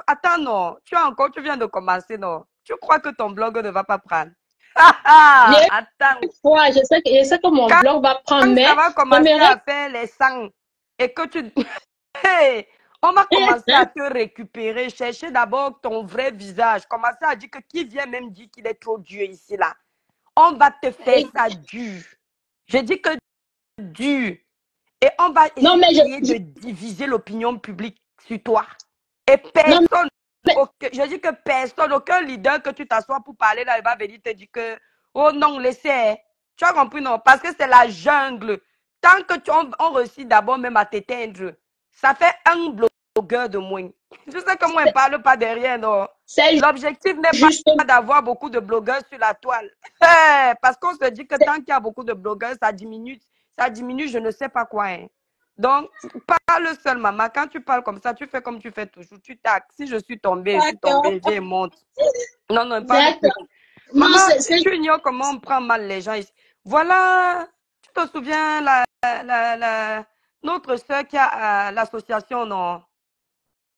B: Attends, non. Tu viens de commencer, non. Tu crois que ton blog ne va pas prendre?
C: Mais
B: Attends.
C: ouais, je sais que mon
B: Quand,
C: blog va prendre,
B: quand
C: mais
B: ça va commencer
C: j'aimerais.
B: à faire les sangs et que tu... Hey, on va commencer à te récupérer, chercher d'abord ton vrai visage, commencer à dire que qui vient même dire qu'il est trop dur ici, là. On va te faire ça dur. Je dis que dur. Et on va
C: Non, mais
B: essayer de diviser l'opinion publique sur toi. Et
C: non,
B: personne,
C: mais
B: je dis que personne, aucun leader que tu t'assois pour parler là, il va venir te dire que, oh non, laissez. Tu as compris, non? Parce que c'est la jungle. Tant que on réussit d'abord même à t'éteindre, ça fait un blogueur de moins. Je sais que moi, on ne parle pas derrière, non?
C: c'est
B: L'objectif n'est
C: juste,
B: pas d'avoir beaucoup de blogueurs sur la toile. Parce qu'on se dit que tant qu'il y a beaucoup de blogueurs, ça diminue, je ne sais pas quoi. Hein. Donc, parle seul, maman. Quand tu parles comme ça, tu fais comme tu fais toujours. Tu tacs. Si je suis tombée, viens et monte. Non, non, parle plus.
C: d'accord. Non,
B: Maman, tu ignores comment on prend mal les gens ici. Voilà, tu te souviens, notre soeur qui a l'association, non?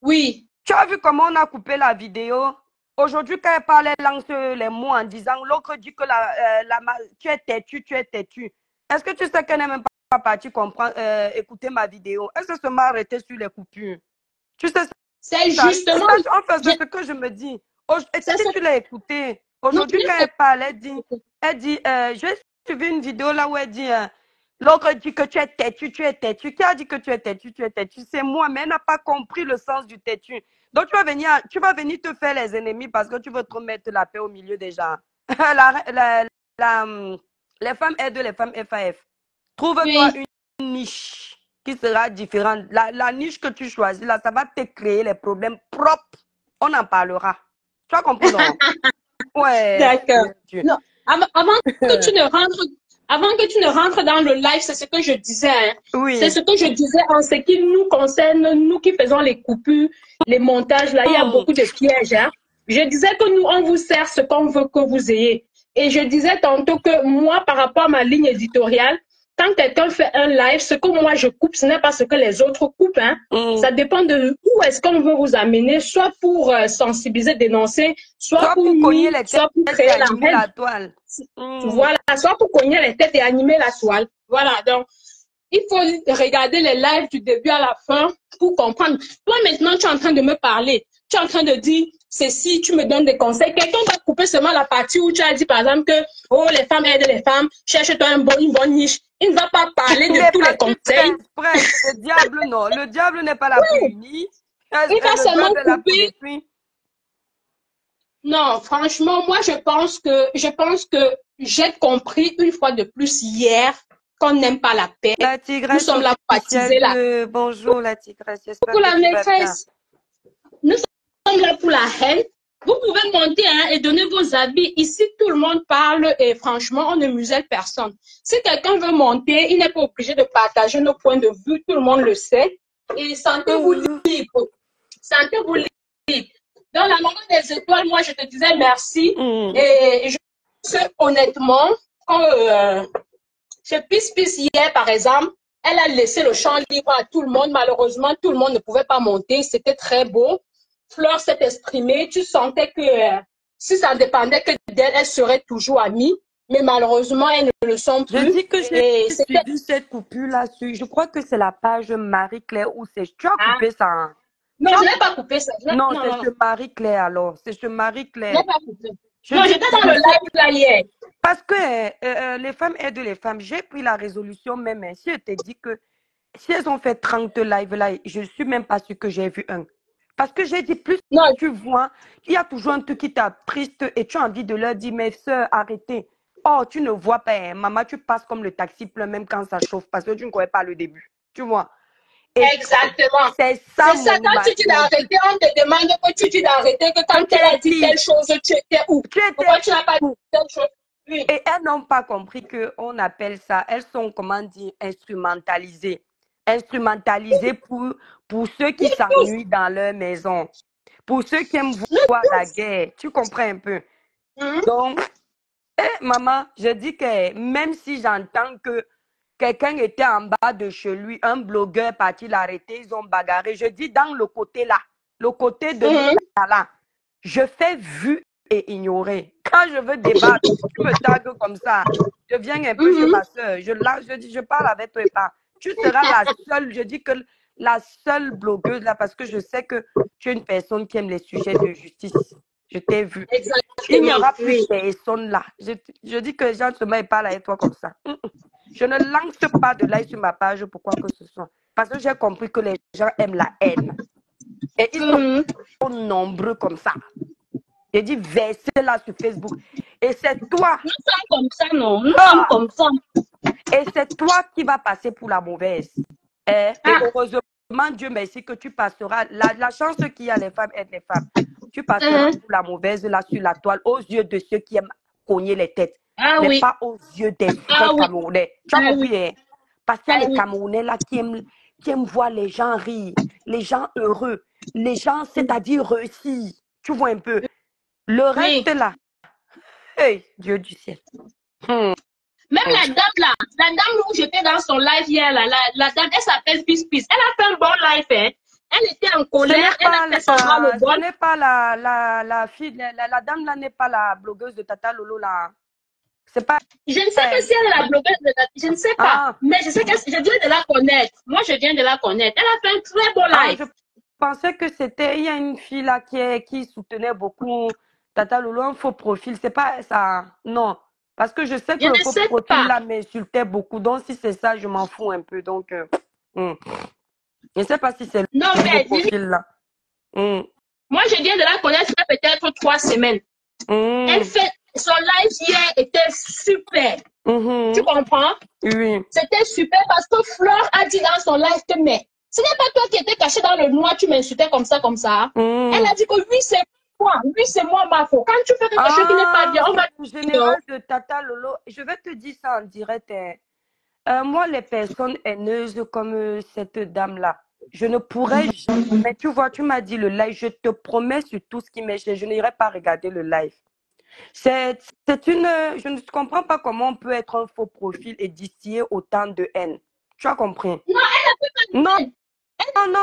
C: Oui.
B: Tu as vu comment on a coupé la vidéo? Aujourd'hui, quand elle parle, elle lance les mots en disant, l'autre dit que tu es têtu, tu es têtu. Est-ce que tu sais qu'elle n'est même pas partie écouter ma vidéo? Elle se seulement arrêtée sur les coupures. Tu sais
C: C'est
B: ça?
C: justement.
B: Enfin, c'est ce que je me dis. Si tu l'as écouté,
C: Non,
B: aujourd'hui, quand elle parle, elle dit, j'ai suivi une vidéo là où elle dit, l'autre dit que tu es têtu, tu es têtu. Qui a dit que tu es têtu, tu es têtu? C'est moi, mais elle n'a pas compris le sens du têtu. Donc, tu vas venir te faire les ennemis parce que tu veux te mettre la paix au milieu des gens. Les femmes aident les femmes FAF. Trouve-toi
C: oui.
B: une niche qui sera différente. La niche que tu choisis, là, ça va te créer les problèmes propres. On en parlera. Tu as compris, non? Ouais.
C: D'accord. Non, avant que tu ne rentres dans le live, c'est ce que je disais. Hein.
B: Oui.
C: C'est ce que je disais en ce qui nous concerne, nous qui faisons les coupures, les montages, là, il y a beaucoup de pièges. Hein. Je disais que nous, on vous sert ce qu'on veut que vous ayez. Et je disais tantôt que moi, par rapport à ma ligne éditoriale, quand quelqu'un fait un live, ce que moi je coupe, ce n'est pas ce que les autres coupent. Hein. Ça dépend de où est-ce qu'on veut vous amener, soit pour sensibiliser, dénoncer, soit pour
B: cogner les
C: soit pour créer
B: la toile.
C: Voilà, soit pour cogner les têtes et animer la toile. Voilà, donc il faut regarder les lives du début à la fin pour comprendre. Toi maintenant, tu es en train de me parler. Tu es en train de dire ceci, tu me donnes des conseils. Quelqu'un va couper seulement la partie où tu as dit, par exemple, que oh, les femmes aident les femmes, cherche-toi une bonne niche. Il ne va pas parler de tous les conseils.
B: Le diable, non. Le diable n'est pas là pour unir.
C: Il va seulement couper. Non, franchement, moi, je pense que j'ai compris une fois de plus hier qu'on n'aime pas la paix.
B: La tigresse,
C: nous sommes là pour attiser la...
B: Bonjour, la tigresse.
C: Pour la maîtresse. Nous sommes là pour la haine. Vous pouvez monter hein, et donner vos avis. Ici, tout le monde parle et franchement, on ne muselle personne. Si quelqu'un veut monter, il n'est pas obligé de partager nos points de vue. Tout le monde le sait. Et sentez-vous libre. Sentez-vous libre. Dans la maman des étoiles, moi, je te disais merci. Et je pense honnêtement, quand chez Peace hier, par exemple, elle a laissé le champ libre à tout le monde. Malheureusement, tout le monde ne pouvait pas monter. C'était très beau. Fleur s'est exprimée. Tu sentais que si ça dépendait que d'elle, elle serait toujours amie. Mais malheureusement, elles ne le sont plus.
B: Je dis que j'ai suivi cette coupure-là. Je crois que c'est la page Marie-Claire où c'est. Tu as coupé ça. Hein?
C: Non, je n'ai pas coupé ça.
B: Non, c'est chez Marie-Claire alors. C'est chez Marie-Claire.
C: Je n'ai pas coupé. Non, j'étais dans le live là hier.
B: Parce que les femmes aident les femmes. J'ai pris la résolution même. Si je te dis que si elles ont fait 30 lives là, je ne suis même pas sûre que j'ai vu un. Parce que j'ai dit plus
C: non.
B: Tu vois, il y a toujours un truc qui t'attriste et tu as envie de leur dire, mes soeurs, arrêtez. Oh, tu ne vois pas, hein, maman, tu passes comme le taxi plein même quand ça chauffe parce que tu ne connais pas le début. Tu vois. Et
C: exactement.
B: C'est ça,
C: quand tu dis d'arrêter, on te demande que tu dis d'arrêter, que quand elle a dit telle chose, tu étais où? Pourquoi tu n'as pas dit telle chose? Oui.
B: Et elles n'ont pas compris qu'on appelle ça, elles sont, comment dire, instrumentalisées. instrumentalisé pour ceux qui s'ennuient dans leur maison, pour ceux qui aiment voir la guerre. Tu comprends un peu? Donc, maman, je dis que même si j'entends que quelqu'un était en bas de chez lui, un blogueur parti l'arrêter, ils ont bagarré. Je dis dans le côté là, le côté de là, je fais vu et ignorer. Quand je veux débattre, tu me tagues comme ça. Je viens un peu chez ma soeur. Je dis, je parle avec toi et pas. Tu seras la seule, je dis que la seule blogueuse là, parce que je sais que tu es une personne qui aime les sujets de justice. Je t'ai vu. Il n'y aura plus personne là. Je dis que les gens se mettent pas là avec toi comme ça. Je ne lance pas de like sur ma page pour quoi que ce soit. Parce que j'ai compris que les gens aiment la haine. Et ils sont nombreux comme ça. J'ai dit verser là sur Facebook. Et c'est toi.
C: Nous sommes comme ça, non? Nous sommes comme ça.
B: Et c'est toi qui vas passer pour la mauvaise. Et heureusement, Dieu merci que tu passeras. La chance qu'il y a, les femmes aident les femmes. Tu passeras pour la mauvaise là sur la toile aux yeux de ceux qui aiment cogner les têtes. Mais pas aux yeux des vrais Camerounais. Tu as compris, hein? Parce qu'il y a les Camerounais là qui aiment voir les gens rire, les gens heureux, les gens, c'est-à-dire réussir. Tu vois un peu. Le reste là, hey, Dieu du ciel.
C: Même la dame là, la dame où j'étais dans son live hier, là, la dame, elle s'appelle Peace Peace. Elle a fait un bon live, hein. Elle était en colère, elle a fait son mal au bon.
B: Ce n'est pas la fille, la dame là n'est pas la blogueuse de Tata Lolo là. C'est pas.
C: Je ne sais pas si elle est la blogueuse de Tata, je ne sais pas. Mais je sais que je viens de la connaître. Moi, je viens de la connaître. Elle a fait un très bon live.
B: Je pensais que c'était, il y a une fille là qui soutenait beaucoup Tata Lolo, un faux profil. C'est pas ça, non. Parce que je sais que le faux profil là m'insultait beaucoup. Donc, si c'est ça, je m'en fous un peu. Donc, je ne sais pas si c'est le faux profil là.
C: Moi, je viens de la connaître, ça fait peut-être 3 semaines. Elle fait, son live hier était super. Tu comprends?
B: Oui.
C: C'était super parce que Flore a dit dans son live que, mais ce n'est pas toi qui étais caché dans le noir, tu m'insultais comme ça, comme ça. Elle a dit que oui, c'est moi. Oui, c'est moi, ma faute. Quand tu fais quelque chose qui n'est pas bien, on va
B: te général de Tata Lolo, je vais te dire ça en direct. Moi, les personnes haineuses comme cette dame-là, je ne pourrais jamais. Tu vois, tu m'as dit le live, je te promets sur tout ce qui m'est cher, je n'irai pas regarder le live. C'est une. Je ne comprends pas comment on peut être un faux profil et distiller autant de haine. Tu as compris?
C: Non, elle a fait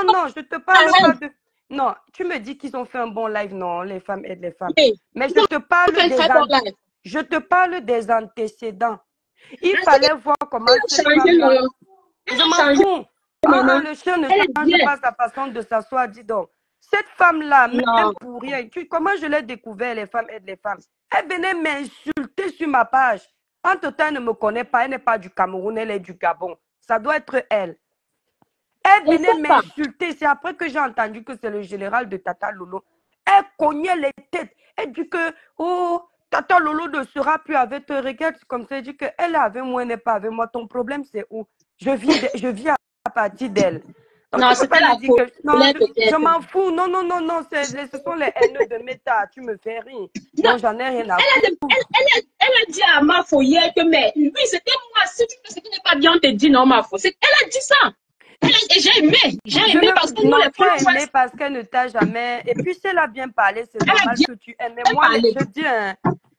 B: non, je te parle pas de. Non, tu me dis qu'ils ont fait un bon live. Non, les femmes aident les femmes.
C: Oui.
B: Mais je te parle des antécédents. Il fallait voir comment cette femme-là. Je m'en fous. Le chien ne change pas sa façon de s'asseoir, dis donc. Cette femme-là, même pour rien. Comment je l'ai découvert, les femmes aident les femmes? Elle venait m'insulter sur ma page. Entre-temps, elle ne me connaît pas. Elle n'est pas du Cameroun, elle est du Gabon. Ça doit être elle. Elle venait m'insulter. C'est après que j'ai entendu que c'est le général de Tata Lolo. Elle cognait les têtes. Elle dit que, oh, Tata Lolo ne sera plus avec toi. Regarde comme ça. Elle dit qu'elle est avec moi, elle n'est pas avec moi. Ton problème, c'est où? Je vis à partir d'elle.
C: Non, c'est pas la faute.
B: Je m'en fous. Non. Ce sont les haineux de Meta. Tu me fais rire. Non, j'en ai rien à foutre.
C: Elle a dit à ma faute hier que, mais oui, c'était moi. Si tu fais ce qui n'est pas bien, on te dit non, ma faute. Elle a dit ça. Et j'ai aimé parce que nous, les
B: aimé parce qu'elle ne t'a jamais. Et puis, si elle a bien parlé, c'est normal que tu aimes. Mais moi, je dis,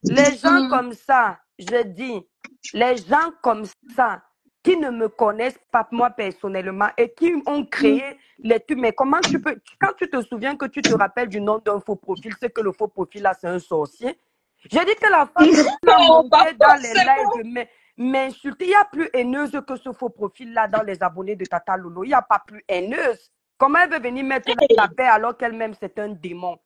B: les gens comme ça, je dis, les gens comme ça, qui ne me connaissent pas moi personnellement et qui ont créé les trucs. Mais comment tu peux, quand tu te souviens que tu te rappelles du nom d'un faux profil, c'est que le faux profil là, c'est un sorcier. J'ai dit que la femme l'a monté dans les lives, m'insulter. Il n'y a plus haineuse que ce faux profil-là dans les abonnés de Tata Lolo. Il n'y a pas plus haineuse. Comment elle veut venir mettre la paix alors qu'elle-même, c'est un démon?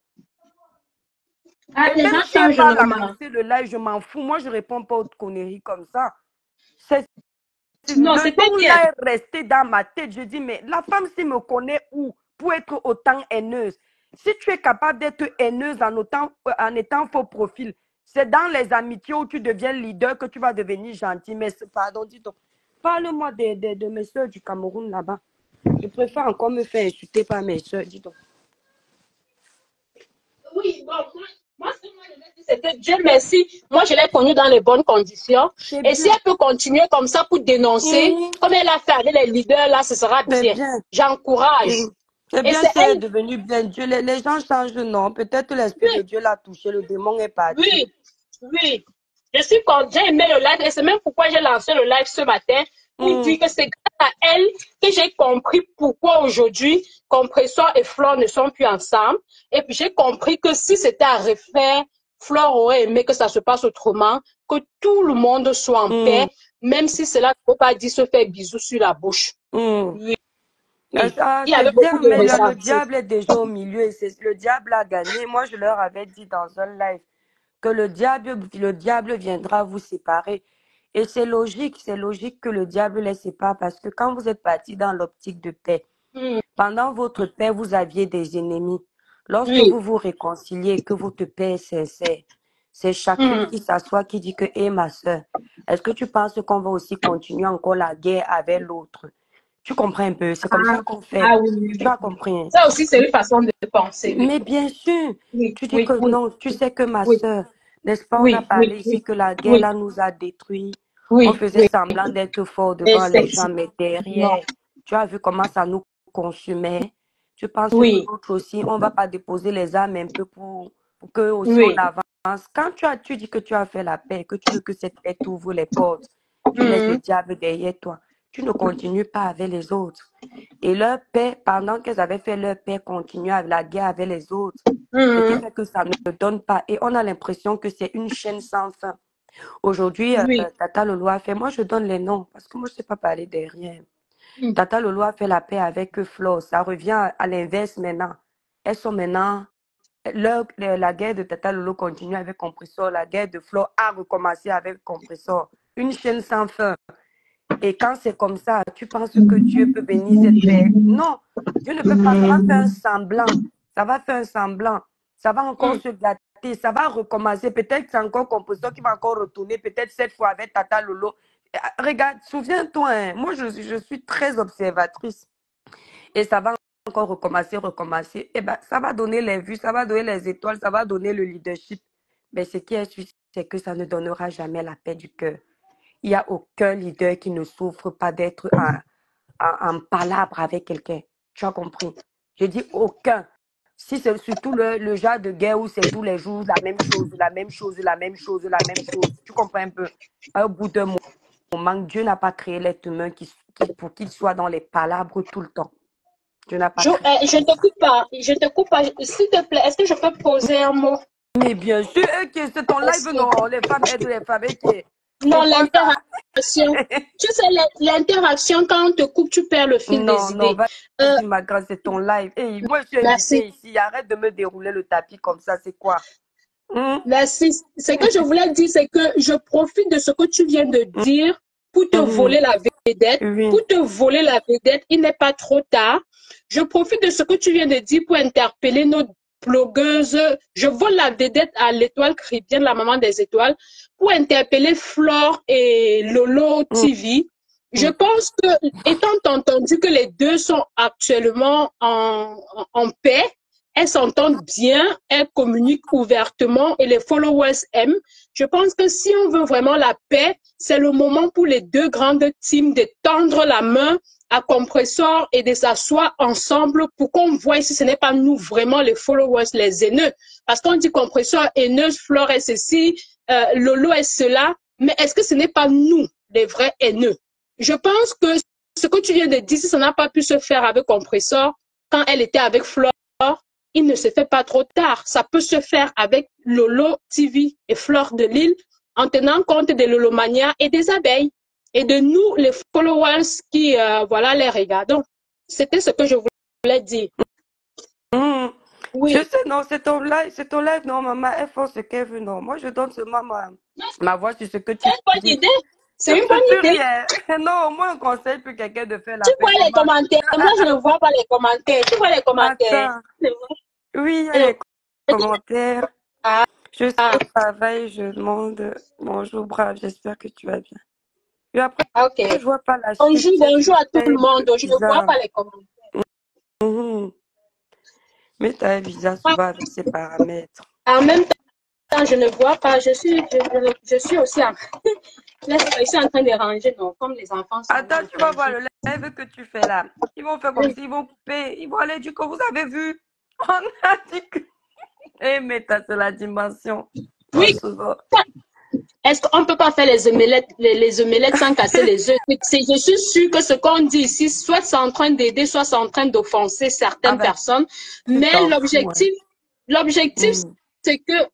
B: Et même si elle va lancer le live, je m'en fous. Moi, je ne réponds pas aux conneries comme ça.
C: Non, c'est pas bien.
B: Là est resté dans ma tête. Je dis, mais la femme, s'il me connaît où pour être autant haineuse? Si tu es capable d'être haineuse en étant faux profil, c'est dans les amitiés où tu deviens leader que tu vas devenir gentil. Mais pardon, dis donc. Parle-moi de mes soeurs du Cameroun là-bas. Je préfère encore me faire insulter par mes soeurs, dis donc.
C: Oui, bon, moi, ce que moi, je vais dire, c'est que Dieu merci, moi je l'ai connue dans les bonnes conditions.
B: C'est
C: Et
B: bien.
C: si elle peut continuer comme ça pour dénoncer, comme elle a fait avec les leaders là, ce sera
B: C'est
C: bien.
B: bien.
C: J'encourage.
B: C'est
C: Et
B: bien
C: c'est
B: si elle est
C: elle,
B: devenue bien. Dieu, les gens changent, non. Peut-être l'esprit de
C: oui,
B: Dieu l'a touché, le démon est parti.
C: oui, oui. Je suis contente, j'ai aimé le live et c'est même pourquoi j'ai lancé le live ce matin pour dire que c'est grâce à elle que j'ai compris pourquoi aujourd'hui Compressor et Flore ne sont plus ensemble. Et puis j'ai compris que si c'était à refaire, Flore aurait aimé que ça se passe autrement, que tout le monde soit en paix, même si cela ne veut pas dire se faire bisous sur la bouche. Oui,
B: Ah,
C: il y
B: c'est
C: avait beaucoup
B: bien,
C: de
B: mais le
C: ressentis.
B: diable est déjà au milieu et le diable a gagné. Moi, je leur avais dit dans un live que le diable viendra vous séparer. Et c'est logique que le diable les sépare parce que quand vous êtes partis dans l'optique de paix,
C: Mm,
B: pendant votre paix, vous aviez des ennemis. Lorsque
C: oui,
B: vous vous réconciliez, que votre paix est sincère, c'est chacune
C: mm,
B: qui s'assoit, qui dit que, hé, ma soeur, est-ce que tu penses qu'on va aussi continuer encore la guerre avec l'autre? Tu comprends un peu, c'est comme
C: ah,
B: ça qu'on fait.
C: ah oui, oui,
B: Tu
C: oui.
B: as compris, hein?
C: Ça aussi, c'est une façon de penser, oui.
B: Mais bien sûr,
C: Oui,
B: tu dis
C: oui,
B: que
C: oui,
B: non, tu sais que ma
C: oui,
B: soeur, n'est-ce pas, on a
C: oui,
B: parlé
C: oui,
B: ici
C: oui,
B: que la guerre
C: oui,
B: là nous a détruits. On
C: oui,
B: faisait
C: oui,
B: semblant d'être fort devant les gens, mais
C: effectivement.
B: derrière, tu as vu comment ça nous consumait. Tu penses que
C: Oui,
B: l'autre aussi, on va pas déposer les armes un peu pour que aussi on
C: oui.
B: avance. Quand tu dis que tu as fait la paix, que tu veux que cette paix t'ouvre les portes, tu laisses le
C: Mhm,
B: diable derrière toi. Tu ne continues pas avec les autres. Et leur paix, pendant qu'elles avaient fait leur paix, continuaient à la guerre avec les autres. Ce qui
C: mhm,
B: fait que ça ne donne pas. Et on a l'impression que c'est une chaîne sans fin. Aujourd'hui,
C: oui.
B: Tata Lolo a fait, moi je donne les noms, parce que moi je ne sais pas parler derrière.
C: Mhm.
B: Tata Lolo a fait la paix avec Flo. Ça revient à l'inverse maintenant. Elles sont maintenant, la guerre de Tata Lolo continue avec Compressor. La guerre de Flo a recommencé avec Compressor. Une chaîne sans fin. Et quand c'est comme ça, tu penses que Dieu peut bénir cette paix? Non, Dieu ne peut pas. Ça va faire un semblant. Ça va faire un semblant. Ça va encore
C: Mhm.
B: se gâter. Ça va recommencer. Peut-être c'est encore Compositeur qui va encore retourner. Peut-être cette fois avec Tata Lolo. Regarde, souviens-toi, hein, moi je suis très observatrice. Et ça va encore recommencer, recommencer. Et ben, ça va donner les vues, ça va donner les étoiles, ça va donner le leadership. Mais ce qui est sûr, c'est que ça ne donnera jamais la paix du cœur. Il n'y a aucun leader qui ne souffre pas d'être en palabre avec quelqu'un. Tu as compris? Je dis aucun. Si c'est surtout le genre de guerre où c'est tous les jours la même chose, la même chose, la même chose, la même chose. Tu comprends un peu? Au bout d'un moment, Dieu n'a pas créé l'être humain pour qu'il soit dans les palabres tout le temps. Dieu n'a pas créé
C: Je
B: comme
C: te
B: ça.
C: coupe pas, je te coupe pas. S'il te plaît, est-ce que je peux poser un mot?
B: Mais bien sûr, ok, c'est ton live,
C: Merci.
B: non? Les femmes aident les femmes, ok.
C: Non,
B: Propose ça.
C: l'interaction. Tu sais, l'interaction, quand on te coupe, tu perds le fil
B: Non,
C: des
B: non,
C: idées. Euh,
B: vas-y, ma grâce, c'est ton live. Hey, moi, je suis
C: merci.
B: invitée ici. Arrête de me dérouler le tapis comme ça, c'est quoi? Hmm?
C: Merci. Ce que je voulais dire, c'est que je profite de ce que tu viens de dire pour te
B: Mhm.
C: voler la vedette.
B: Oui.
C: Pour te voler la vedette, il n'est pas trop tard. Je profite de ce que tu viens de dire pour interpeller nos blogueuses. Je vole la vedette à l'étoile chrétienne, la maman des étoiles, pour interpeller Flore et Lolo
B: Mhm.
C: TV. Je pense que, étant entendu que les deux sont actuellement en paix, elles s'entendent bien, elles communiquent ouvertement et les followers aiment. Je pense que si on veut vraiment la paix, c'est le moment pour les deux grandes teams de tendre la main à Compressor et de s'asseoir ensemble pour qu'on voie si ce n'est pas nous vraiment les followers, les haineux. Parce qu'on dit Compressor, haineuse, Flore est ceci, Lolo est cela, mais est-ce que ce n'est pas nous les vrais haineux? Je pense que ce que tu viens de dire, si ça n'a pas pu se faire avec Compressor, quand elle était avec Flore, il ne se fait pas trop tard. Ça peut se faire avec Lolo TV et Flore de Lille en tenant compte de l'Olomania et des abeilles et de nous, les followers qui, voilà, les regardons. C'était ce que je voulais dire.
B: Mhm. Je
C: Oui.
B: sais, non, c'est ton live, non, maman, elle fait ce qu'elle veut, non. Moi, je donne seulement ma voix sur ce que tu
C: C'est une bonne
B: dis.
C: idée.
B: Je
C: C'est
B: ne
C: une bonne
B: fais plus
C: idée.
B: rien. Non, moi, on conseille plus quelqu'un de faire
C: Tu
B: la paix.
C: vois
B: C'est
C: les
B: moi.
C: commentaires. Moi, je ne vois pas les commentaires. Tu vois les commentaires.
B: Attends. Oui, il y a
C: Et
B: les commentaires.
C: ah,
B: Je suis
C: ah,
B: au travail, je demande bonjour, brave, j'espère que tu vas bien. Et après,
C: ok.
B: je vois pas la suite,
C: Bonjour, bonjour à tout le
B: c'est
C: monde. Je ne vois
B: bizarre.
C: pas les commentaires.
B: Mhm. Mais tu as un visa souvent avec ses paramètres.
C: En même temps, je ne vois pas. Je suis aussi en... Là, je suis en train de ranger, non, comme les enfants sont
B: Attends,
C: là,
B: tu vas voir le live que tu fais là. Ils vont faire comme s'ils vont couper. Ils vont aller dire que vous avez vu. On a dit que... Eh, mais ça, c'est la dimension.
C: Oui.
B: Souvent.
C: Est-ce qu'on ne peut pas faire les omelettes sans casser les œufs? Je suis sûre que ce qu'on dit ici, soit c'est en train d'aider, soit c'est en train d'offenser certaines personnes. Mais l'objectif, c'est que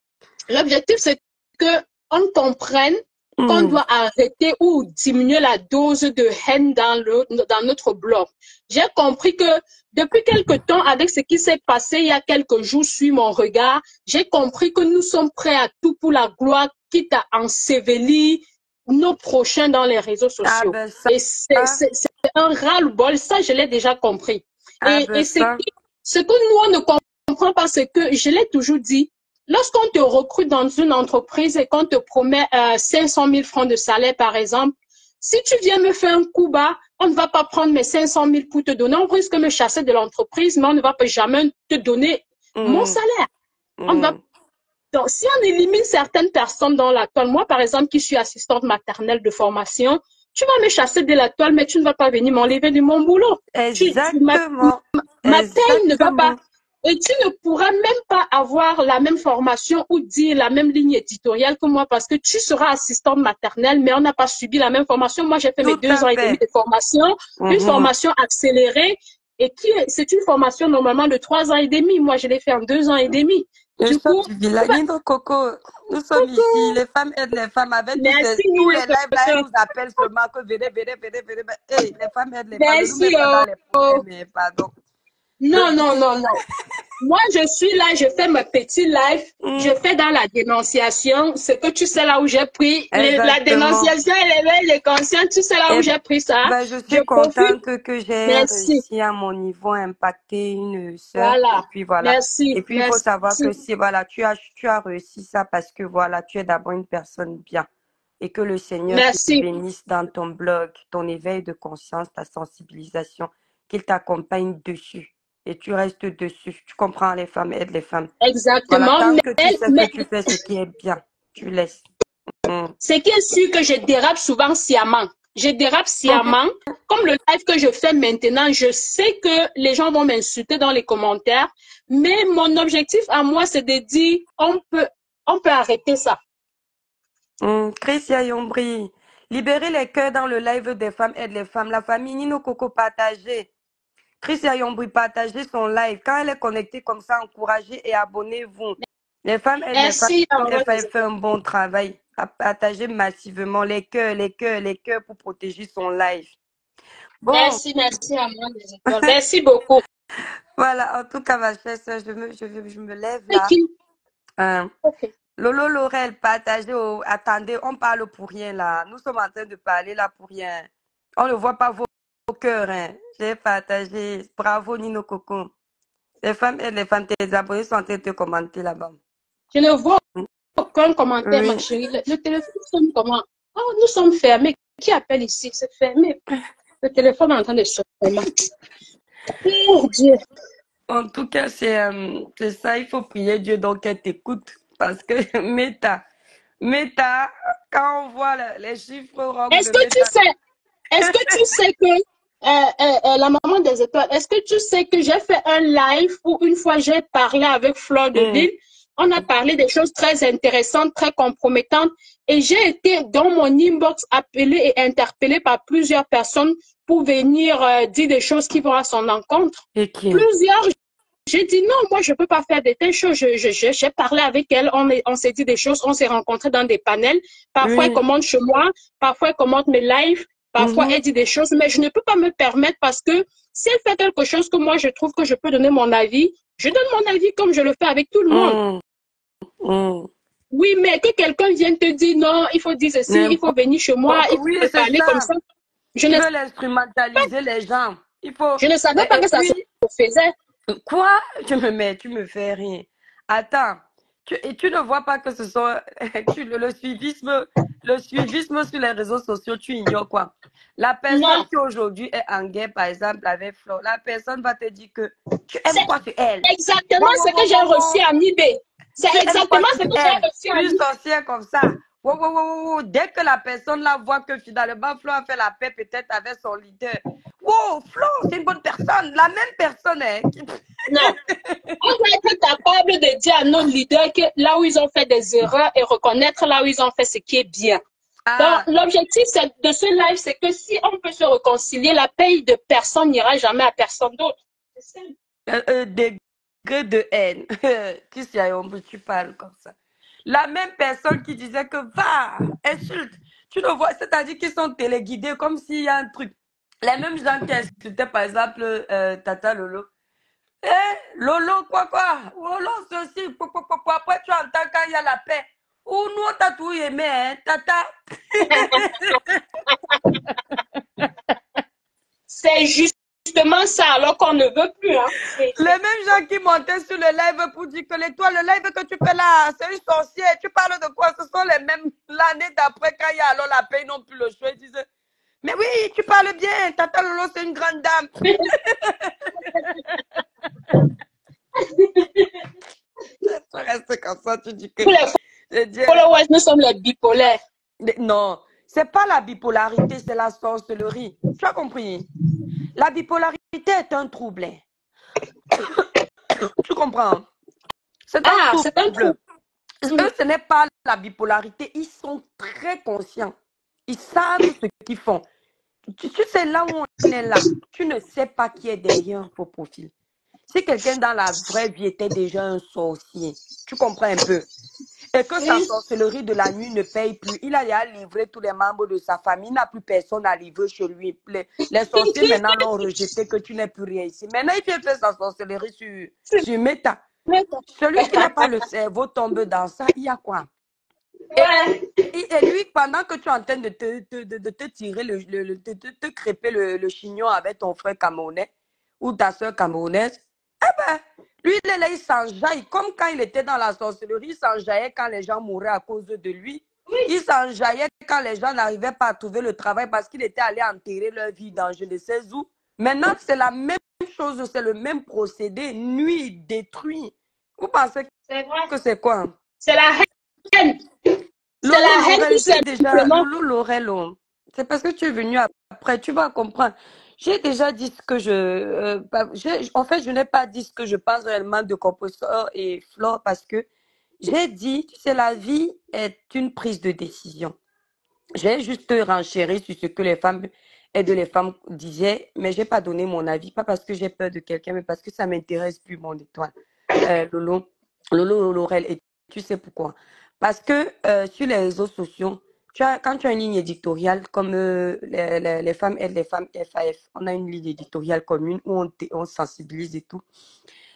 C: on comprenne qu'on doit arrêter ou diminuer la dose de haine dans notre blog. J'ai compris que depuis quelque temps, avec ce qui s'est passé il y a quelques jours sur mon regard, j'ai compris que nous sommes prêts à tout pour la gloire, quitte à ensevelir nos prochains dans les réseaux sociaux. Et c'est un ras-le-bol, ça je l'ai déjà compris. Et ce que nous, on ne comprend pas, c'est que je l'ai toujours dit, lorsqu'on te recrute dans une entreprise et qu'on te promet 500 000 francs de salaire, par exemple, si tu viens me faire un coup bas, on ne va pas prendre mes 500 000 pour te donner. On risque de me chasser de l'entreprise, mais on ne va pas jamais te donner mon salaire. On va... Donc, si on élimine certaines personnes dans la toile, moi, par exemple, qui suis assistante maternelle de formation, tu vas me chasser de la toile, mais tu ne vas pas venir m'enlever de mon boulot.
B: Exactement.
C: Ma paye ne va pas... Et tu ne pourras même pas avoir la même formation ou dire la même ligne éditoriale que moi parce que tu seras assistante maternelle, mais on n'a pas subi la même formation. Moi, j'ai fait mes 2 ans et demi de formation, une formation accélérée, et c'est une formation normalement de 3 ans et demi. Moi, je l'ai fait en 2 ans et demi.
B: Du coup, Coco, nous sommes ici, les femmes aident les femmes avec tous les lives là, elles nous appellent seulement que venez. Hey, les femmes aident les femmes, ne nous mettons pas dans les problèmes, pardon.
C: Non. Moi, je suis là, je fais mes petits lives, je fais dans la dénonciation. Ce que tu sais là où j'ai pris, la dénonciation et l'éveil des consciences, tu sais là où j'ai pris ça.
B: Je suis contente que j'ai réussi à mon niveau à impacter une sœur.
C: Voilà.
B: Et puis voilà.
C: Merci.
B: Et puis il faut savoir que si voilà, tu as réussi ça parce que voilà, tu es d'abord une personne bien. Et que le Seigneur te bénisse dans ton blog, ton éveil de conscience, ta sensibilisation, qu'il t'accompagne dessus. Et tu restes dessus. Tu comprends, les femmes aident les femmes.
C: Exactement.
B: Voilà, tant que tu sais que tu fais ce qui est bien, tu laisses.
C: C'est qui est sûr que je dérape souvent sciemment. Je dérape sciemment. Comme le live que je fais maintenant, je sais que les gens vont m'insulter dans les commentaires. Mais mon objectif à moi, c'est de dire, on peut arrêter ça.
B: Christian Yombri, libérer les cœurs dans le live des femmes aide les femmes. La famille Nino Coco partagez. Christian Yombri, partagez son live. Quand elle est connectée comme ça, encouragez et abonnez-vous. Les femmes aident les femmes. Elle fait un bon travail. Partagez massivement les cœurs pour protéger son live.
C: Bon. Merci, Amanda. Merci beaucoup.
B: Voilà, en tout cas, ma chère soeur, je me lève là. Lolo Laurel, partagez. Attendez, on parle pour rien là. Nous sommes en train de parler là pour rien. On ne voit pas vos cœurs. Hein. J'ai partagé. Bravo Nino Coco. Les femmes et les femmes, tes abonnés sont en train de te commenter là-bas.
C: Je ne vois aucun commentaire, ma chérie. Le téléphone sonne comment? Oh, nous sommes fermés. Qui appelle ici? C'est fermé. Le téléphone est en train de sonner. Oh Dieu.
B: En tout cas, c'est ça. Il faut prier Dieu donc qu'elle t'écoute. Parce que Meta, quand on voit les chiffres ronds.
C: Est-ce que tu sais que la maman des étoiles, est-ce que tu sais que j'ai fait un live où une fois j'ai parlé avec Fleur de Lille, on a parlé des choses très intéressantes, très compromettantes, et j'ai été dans mon inbox appelée et interpellée par plusieurs personnes pour venir dire des choses qui vont à son encontre. Plusieurs. J'ai dit non, moi je peux pas faire de telles choses. J'ai parlé avec elle, on s'est dit des choses, on s'est rencontrés dans des panels. Parfois elle commente chez moi, parfois elle commente mes lives, parfois elle dit des choses, mais je ne peux pas me permettre parce que si elle fait quelque chose que moi je trouve que je peux donner mon avis, je donne mon avis comme je le fais avec tout le monde. Oui, mais que quelqu'un vienne te dire non, il faut dire ceci, il faut venir chez moi, il faut parler comme ça.
B: Je ne veux instrumentaliser les gens.
C: Je ne savais pas que ça se faisait.
B: Quoi? Tu me fais rien. Attends, tu ne vois pas que ce sont le suivisme sur les réseaux sociaux, tu ignores quoi? La personne qui aujourd'hui est en guerre, par exemple, avec Flo, la personne va te dire que tu aimes quoi sur elle?
C: Exactement ce que j'ai reçu en eBay. C'est
B: Si elle voit
C: exactement ce
B: sur
C: que j'ai
B: elle
C: reçu en
B: une
C: ligne.
B: sorcière comme ça, wow, wow, wow, wow, wow, dès que la personne là voit que finalement Flo a fait la paix peut-être avec son leader, wow, Flo, c'est une bonne personne, la même personne. Hein,
C: Non. On doit être capable de dire à nos leaders que là où ils ont fait des erreurs et reconnaître là où ils ont fait ce qui est bien. Donc,
B: Ah,
C: l'objectif de ce live, c'est que si on peut se réconcilier, la paye de personne n'ira jamais à personne d'autre. C'est simple.
B: degré de haine. Tu sais, tu parles comme ça. La même personne qui disait que va, insulte. Tu le vois, c'est-à-dire qu'ils sont téléguidés comme s'il y a un truc. Les mêmes gens qui insultaient, par exemple, Tata Lolo. Eh, Lolo, quoi? Lolo, ceci, après tu entends quand il y a la paix. Ou nous, on t'a tout aimé, hein, Tata.
C: C'est justement ça, alors qu'on ne veut plus. Hein.
B: Les mêmes gens qui montaient sur le live pour dire que le live que tu fais là, c'est une sorcière. Tu parles de quoi? Ce sont les mêmes. L'année d'après, quand il y a alors la paix, ils n'ont plus le choix. Ils disent, mais oui, tu parles bien. Tata Lolo, c'est une grande dame. Tu restes comme ça, tu dis que.
C: Pour les
B: Dieu.
C: followers, nous sommes les bipolaires.
B: Non, c'est pas la bipolarité, c'est la sorcellerie. Tu as compris? La bipolarité est un trouble. Tu comprends? C'est un
C: Ah, c'est un
B: trouble.
C: trou.
B: Eux, ce n'est pas la bipolarité. Ils sont très conscients. Ils savent ce qu'ils font. Tu sais, là où on est là, tu ne sais pas qui est derrière un faux profil. Si quelqu'un dans la vraie vie était déjà un sorcier, tu comprends un peu, et que sa sorcellerie de la nuit ne paye plus, il a déjà livré tous les membres de sa famille, il n'a plus personne à livrer chez lui. Les sorciers maintenant l'ont rejeté que tu n'es plus rien ici. Maintenant, il vient faire sa sorcellerie sur Meta. Celui qui n'a pas le cerveau tombe dans ça, il y a quoi? Et lui, pendant que tu es en train de te tirer, te crêper le chignon avec ton frère camerounais ou ta soeur camerounaise, eh ben, lui, il est là, il s'enjaille. Comme quand il était dans la sorcellerie, il s'enjaillait quand les gens mouraient à cause de lui. Il s'enjaillait quand les gens n'arrivaient pas à trouver le travail parce qu'il était allé enterrer leur vie dans je ne sais où. Maintenant, c'est la même chose, c'est le même procédé. Nuit, détruit. Vous pensez que c'est quoi?
C: C'est la haine.
B: Lolo
C: C'est la haine
B: Laurel,
C: tout
B: j'ai déjà.
C: simplement.
B: Lolo Laurel, oh. C'est parce que tu es venu après, tu vas comprendre. J'ai déjà dit ce que en fait, je n'ai pas dit ce que je pense réellement de Composteur et Flore parce que j'ai dit, tu sais, la vie est une prise de décision. J'ai juste renchéri sur ce que les femmes les femmes disaient, mais j'ai pas donné mon avis, pas parce que j'ai peur de quelqu'un, mais parce que ça m'intéresse plus mon étoile. Lolo Laurel, et tu sais pourquoi? Parce que sur les réseaux sociaux, quand tu as une ligne éditoriale comme les femmes aident les femmes FAF, on a une ligne éditoriale commune où on sensibilise et tout.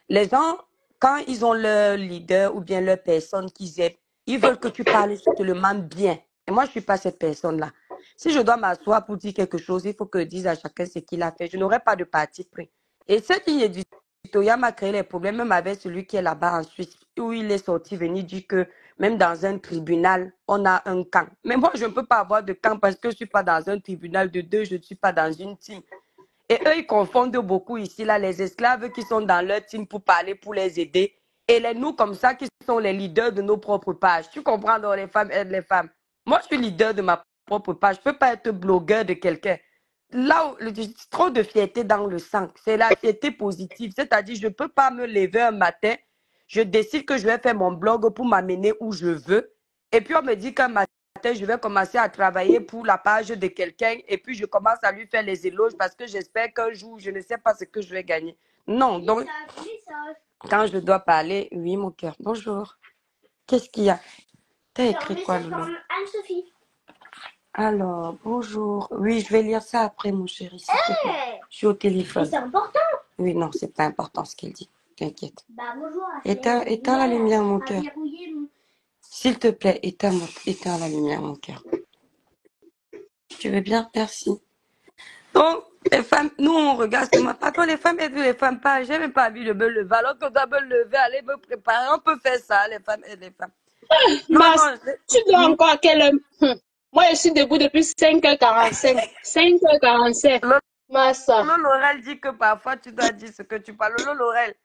B: Les gens, quand ils ont leur leader ou bien leur personne qu'ils aiment, ils veulent que tu parles seulement bien. Et moi, je ne suis pas cette personne-là. Si je dois m'asseoir pour dire quelque chose, il faut que je dise à chacun ce qu'il a fait. Je n'aurai pas de parti pris. Et cette ligne éditoriale m'a créé les problèmes, même avec celui qui est là-bas en Suisse, où il est sorti venir dire que même dans un tribunal, on a un camp. Mais moi, je ne peux pas avoir de camp parce que je ne suis pas dans un tribunal de deux, je ne suis pas dans une team. Et eux, ils confondent beaucoup ici, là, les esclaves qui sont dans leur team pour parler, pour les aider. Et nous, comme ça, qui sont les leaders de nos propres pages. Tu comprends, donc les femmes aident les femmes. Moi, je suis leader de ma propre page. Je ne peux pas être blogueur de quelqu'un. Là où trop de fierté dans le sang, c'est la fierté positive. C'est-à-dire, je ne peux pas me lever un matin, je décide que je vais faire mon blog pour m'amener où je veux. Et puis, on me dit qu'un matin, je vais commencer à travailler pour la page de quelqu'un et puis je commence à lui faire les éloges parce que j'espère qu'un jour, je ne sais pas ce que je vais gagner. Non, donc, quand je dois parler, oui, mon cœur, bonjour. Qu'est-ce qu'il y a? T'as écrit quoi, Loulou?
D: Anne-Sophie.
B: Alors, bonjour. Oui, je vais lire ça après, mon chéri. Je suis au téléphone.
D: C'est important.
B: Oui, non, c'est pas important ce qu'elle dit. T'inquiète.
D: Bah, bonjour.
B: Éteins la lumière, mon cœur. S'il te plaît, éteins la lumière, mon cœur. Tu veux bien? Merci. Donc, les femmes, nous, on regarde ce matin. Pardon, les femmes aident les femmes pas. J'ai même pas envie de me lever. Alors qu'on doit me lever, aller me préparer. On peut faire ça, les femmes aident les femmes. Non,
C: Tu dois encore à quelle heure? Moi, je suis debout depuis 5h45. 5h45.
B: Lolo Laurel dit que parfois, tu dois dire ce que tu parles. Lolo Laurel,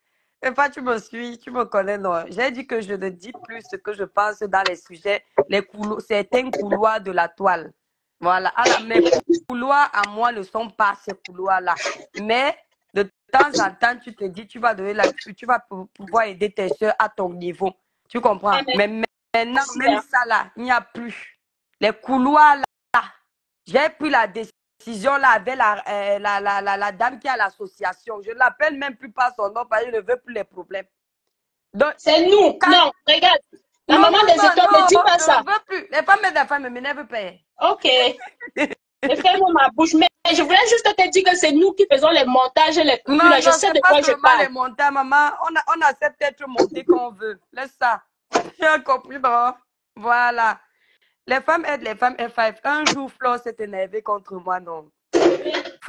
B: Et pas, tu me suis, tu me connais, non. J'ai dit que je ne dis plus ce que je pense dans les sujets, certains couloirs de la toile. Voilà. Alors, mes couloirs à moi ne sont pas ces couloirs-là. Mais de temps en temps, tu te dis, tu vas pouvoir aider tes soeurs à ton niveau. Tu comprends? Mais maintenant, même ça là, il n'y a plus. Les couloirs là, j'ai pris la décision là avec la dame qui a l'association. Je ne l'appelle même plus par son nom parce que je ne veux plus les problèmes.
C: C'est nous. Non, regarde. La maman des étoiles ne dit pas ça.
B: Je ne veux plus. Les femmes et les femmes ne m'énervent pas.
C: Ok. Ferme ma bouche. Mais je voulais juste te dire que c'est nous qui faisons les montages et les coupures.
B: Non,
C: je sais de quoi je parle.
B: Les montages, maman. On accepte d'être monté quand on veut. Laisse ça. Tu as compris, non? Voilà. Les femmes aident les femmes F5. Un jour, Flore s'est énervée contre moi, non.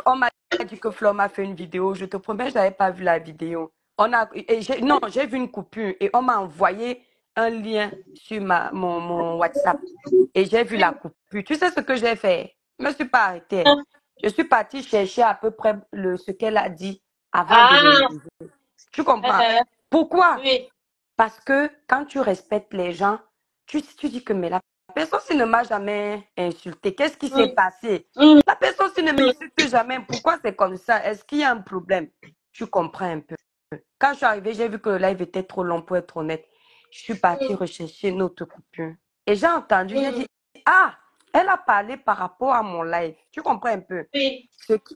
B: On m'a dit que Flore m'a fait une vidéo. Je te promets, je n'avais pas vu la vidéo. J'ai vu une coupure et on m'a envoyé un lien sur mon WhatsApp. Et j'ai vu la coupure. Tu sais ce que j'ai fait? Je ne me suis pas arrêtée. Je suis partie chercher à peu près ce qu'elle a dit avant de réaliser. Tu comprends? Pourquoi?
C: Oui.
B: Parce que quand tu respectes les gens, tu dis que mais la personne qui ne m'a jamais insulté, qu'est-ce qui s'est passé? La personne qui ne m'insulte jamais, pourquoi c'est comme ça? Est-ce qu'il y a un problème? Tu comprends un peu. Quand je suis arrivée, j'ai vu que le live était trop long pour être honnête. Je suis partie rechercher une autre coupure. Et j'ai entendu, j'ai dit, ah, elle a parlé par rapport à mon live. Tu comprends un peu?
C: Oui.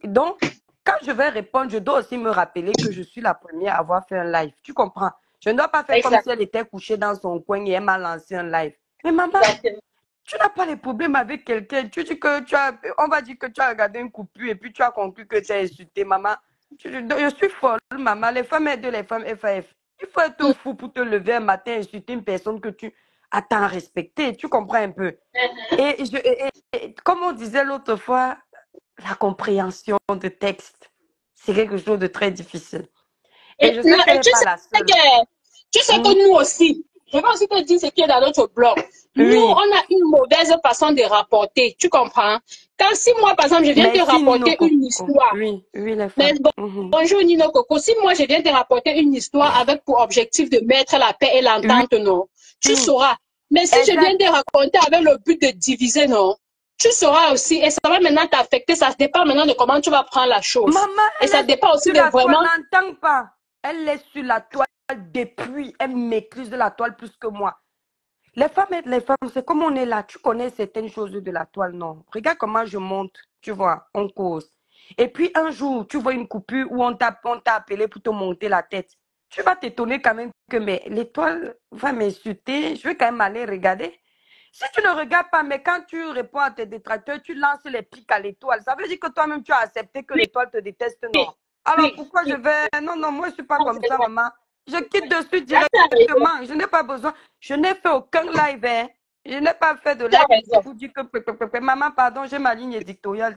B: Donc, quand je vais répondre, je dois aussi me rappeler que je suis la première à avoir fait un live. Tu comprends? Je ne dois pas faire comme si elle était couchée dans son coin et elle m'a lancé un live. Mais maman, tu n'as pas de problème avec quelqu'un. Tu dis que on va dire que tu as regardé une coupure et puis tu as conclu que tu as insulté maman. Je suis folle, maman. Les femmes aident les femmes FAF. Il faut être fou pour te lever un matin et insulter une personne que tu attends à respecter. Tu comprends un peu? Et comme on disait l'autre fois, la compréhension de texte, c'est quelque chose de très difficile. Et je sais qu'elle n'est pas la seule.
C: Tu sais que nous aussi, je vais aussi te dire ce qui est dans notre blog. Nous, on a une mauvaise façon de rapporter. Tu comprends? Quand si moi, par exemple, je viens te rapporter une histoire.
B: Oui, les femmes.
C: Bonjour Nino Coco. Si moi, je viens te rapporter une histoire avec pour objectif de mettre la paix et l'entente, non, tu sauras. Mais si je viens te raconter avec le but de diviser, non, tu sauras aussi. Et ça va maintenant t'affecter. Ça dépend maintenant de comment tu vas prendre la chose.
B: Maman,
C: et ça dépend aussi de vraiment.
B: Je n'entends pas. Elle est sur la toile depuis. Elle maîtrise de la toile plus que moi. Les femmes aident les femmes, c'est comme on est là. Tu connais certaines choses de la toile, non? Regarde comment je monte, tu vois, on cause. Et puis un jour, tu vois une coupure où on t'a appelé pour te monter la tête. Tu vas t'étonner quand même que mais l'étoile va m'insulter. Je vais quand même aller regarder. Si tu ne regardes pas, mais quand tu réponds à tes détracteurs, tu lances les pics à l'étoile. Ça veut dire que toi-même, tu as accepté que l'étoile te déteste, non? Alors pourquoi je vais... Non, moi, je ne suis pas comme ça, maman. Je quitte dessus directement. Je n'ai pas besoin. Je n'ai fait aucun live. Hein. Je n'ai pas fait de live pour dire que... Maman, pardon, j'ai ma ligne éditoriale.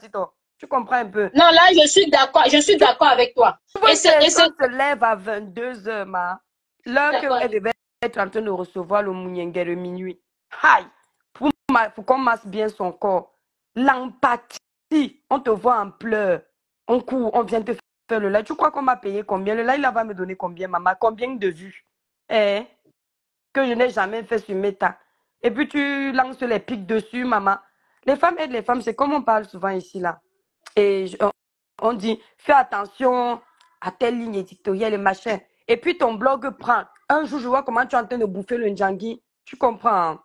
B: Tu comprends un peu?
C: Non, là, je suis d'accord. Je suis d'accord avec toi.
B: Et ça se lève à 22 h, ma. L'heure qu'elle devait être en train de recevoir le mouniengue de minuit. Aïe! Pour qu'on masse bien son corps. L'empathie. On te voit en pleurs. On court, on vient te faire le live. Tu crois qu'on m'a payé combien? Le live, là, va me donner combien, maman? Combien de vues? Que je n'ai jamais fait sur Meta. Et puis tu lances les pics dessus, maman. Les femmes aident les femmes, c'est comme on parle souvent ici, là. Et on dit, fais attention à telle ligne éditoriale et machin. Et puis ton blog prend. Un jour, je vois comment tu es en train de bouffer le njangui. Tu comprends?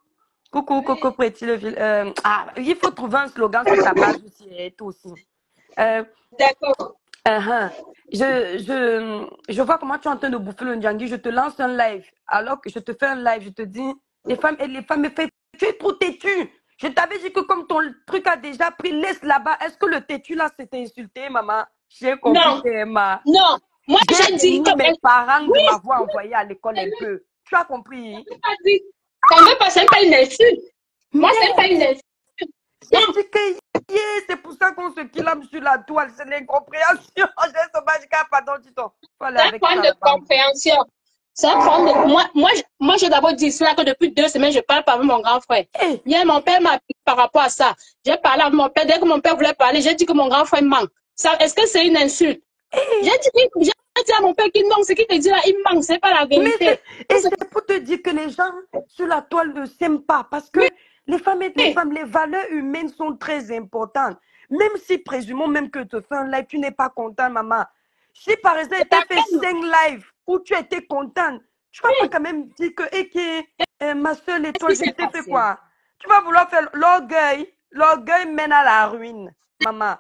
B: Coucou, petit le ville. Il faut trouver un slogan sur ta page aussi. Et tout aussi.
C: D'accord.
B: Je vois comment tu es en train de bouffer le njangui. Je te lance un live. Alors que je te fais un live, je te dis, les femmes me font, tu es trop têtu. Je t'avais dit que comme ton truc a déjà pris, laisse là-bas. Est-ce que le têtu là s'est insulté, maman? J'ai compris, Emma.
C: Non, moi j'ai dit
B: que mes parents de m'avoir envoyé à l'école un peu. Tu as compris?
C: C'est pas une insulte. Moi, c'est pas une insulte.
B: C'est pour ça qu'on se kilame sur la toile. C'est l'incompréhension. J'ai sauvage, pardon, dis-toi.
C: C'est un point de compréhension. C'est un point de... Moi, j'ai d'abord dit cela que depuis 2 semaines, je parle pas avec mon grand frère. Hier, mon père m'a appelé par rapport à ça. J'ai parlé avec mon père. Dès que mon père voulait parler, j'ai dit que mon grand frère manque. Est-ce que c'est une insulte? J'ai dit dit à mon père qu'il manque, ce qu'il te dit là, il manque, c'est pas la vérité.
B: Et c'est pour te dire que les gens sur la toile ne s'aiment pas parce que les femmes et les femmes, les valeurs humaines sont très importantes. Même si, présumons même que tu fais un live, tu n'es pas content, maman. Si par exemple, tu as fait 5 lives où tu étais contente, tu vas pas quand même dire que ma soeur, l'étoile, je t'ai fait quoi? Tu vas vouloir faire l'orgueil. L'orgueil mène à la ruine, maman.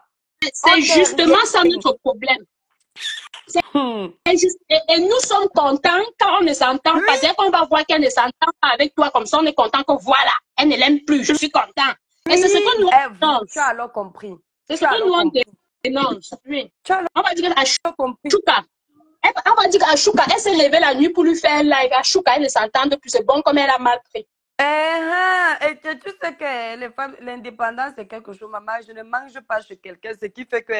C: C'est justement ça notre problème. Et nous sommes contents quand on ne s'entend pas. Dès qu'on va voir qu'elle ne s'entend pas avec toi comme ça, on est content que voilà, elle ne l'aime plus, je suis content. Et c'est ce que nous dénonce.
B: Tu as alors compris.
C: C'est ce que nous dénonce. Oui. On va dire qu'Ashuka, on va dire qu'Ashuka, elle s'est levée la nuit pour lui faire un live. Ashuka, elle ne s'entend plus. C'est bon comme elle a mal pris.
B: Et tu sais que les femmes, l'indépendance, c'est quelque chose, maman. Je ne mange pas chez quelqu'un, ce qui fait que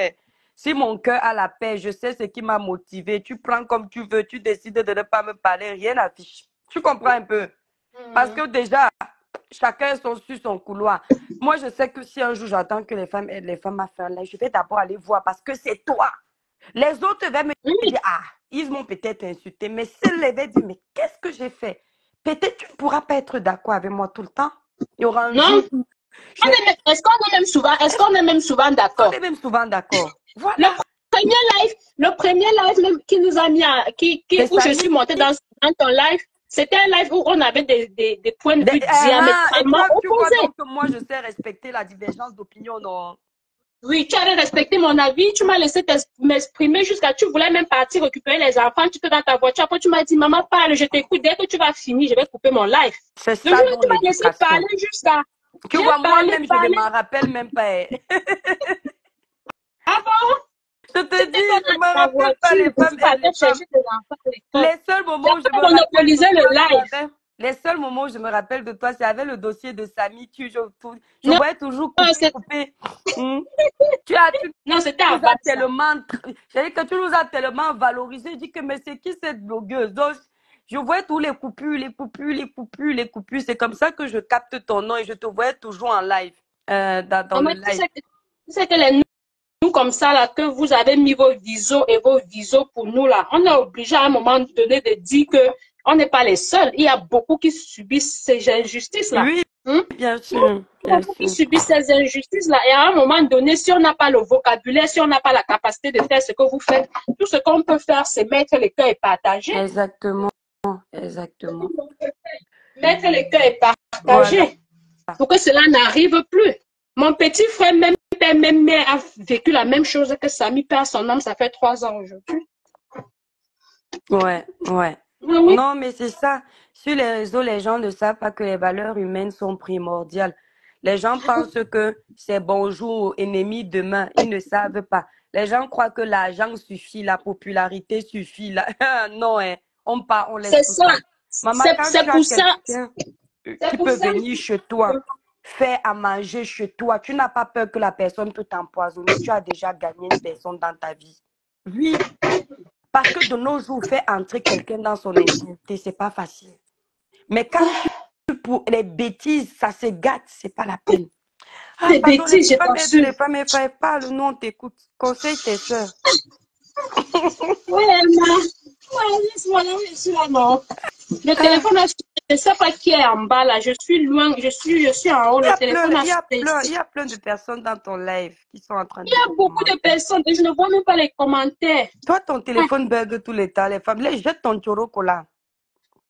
B: si mon cœur a la paix, je sais ce qui m'a motivé. Tu prends comme tu veux, tu décides de ne pas me parler, rien n'affiche. Tu comprends un peu? Parce que déjà, chacun sont sur son couloir. Moi, je sais que si un jour j'attends que les femmes aident les femmes à faire là, je vais d'abord aller voir parce que c'est toi. Les autres vont me dire, ah, ils m'ont peut-être insulté, mais s'ils les dire, mais qu'est-ce que j'ai fait? Peut-être tu ne pourras pas être d'accord avec moi tout le temps. Il y aura un jour.
C: Est-ce qu'on est même souvent d'accord?
B: On est même souvent d'accord. Voilà.
C: Le premier live qui nous a mis où je suis montée dans ton live, c'était un live où on avait des points de vue diamétralement opposés.
B: Tu vois donc que moi, je sais respecter la divergence d'opinion, non?
C: Oui, tu avais respecté mon avis, tu m'as laissé m'exprimer jusqu'à tu voulais même partir récupérer les enfants, tu étais dans ta voiture, après tu m'as dit maman parle, je t'écoute, dès que tu vas finir, je vais couper mon live.
B: C'est ça.
C: Le jour où tu m'as laissé parler jusqu'à.
B: Tu vois, moi-même, je ne m'en rappelle même pas.
C: Ah bon?
B: Je te dis, je ne me rappelle pas les femmes et les femmes. Les seuls moments où je me rappelle
C: le live.
B: Les seuls moments où je me rappelle de toi, c'est avec le dossier de Samy. Je voyais toujours couper. Tu
C: non, c'était
B: nous as tellement, que tu nous as tellement valorisé. Je dis que mais c'est qui cette blogueuse? Donc, je voyais tous les coupures. C'est comme ça que je capte ton nom et je te voyais toujours en live. Dans le live.
C: C'est que nous comme ça là, que vous avez mis vos visos et vos visos pour nous là, on est obligé à un moment donné de dire que on n'est pas les seuls. Il y a beaucoup qui subissent ces injustices-là.
B: Oui, bien sûr.
C: Beaucoup qui subissent ces injustices-là. Et à un moment donné, si on n'a pas le vocabulaire, si on n'a pas la capacité de faire ce que vous faites, tout ce qu'on peut faire, c'est mettre le cœur et partager.
B: Exactement.
C: Mettre le cœur et partager. Voilà. Pour que cela n'arrive plus. Mon petit frère, même père, même mère, a vécu la même chose que Samy perd son homme, ça fait 3 ans aujourd'hui.
B: Ouais.
C: Oui.
B: Non, mais c'est ça. Sur les réseaux, les gens ne savent pas que les valeurs humaines sont primordiales. Les gens pensent que c'est bonjour, ennemi demain. Ils ne savent pas. Les gens croient que l'argent suffit, la popularité suffit. Non, on laisse
C: c'est ça.
B: Maman, c'est pour ça. Qui peut venir chez toi, faire à manger chez toi, tu n'as pas peur que la personne peut t'empoisonner. Tu as déjà gagné une personne dans ta vie. Oui. Parce que de nos jours, faire entrer quelqu'un dans son intimité, c'est pas facile. Mais quand pour les bêtises, ça se gâte, c'est pas la peine.
C: Les bêtises, j'ai pas su.
B: Les femmes et frères, parle, nous on t'écoute. Conseille tes soeurs.
C: Oui, laisse-moi là, je suis là, non. Le téléphone, je ne sais pas qui est en bas là. Je suis loin, je suis en haut. Le téléphone
B: il y a plein de personnes dans ton live qui sont en train de.
C: Il y a beaucoup de personnes et je ne vois même pas les commentaires.
B: Toi, ton téléphone bug tous les temps. Les femmes, jette ton choroko là.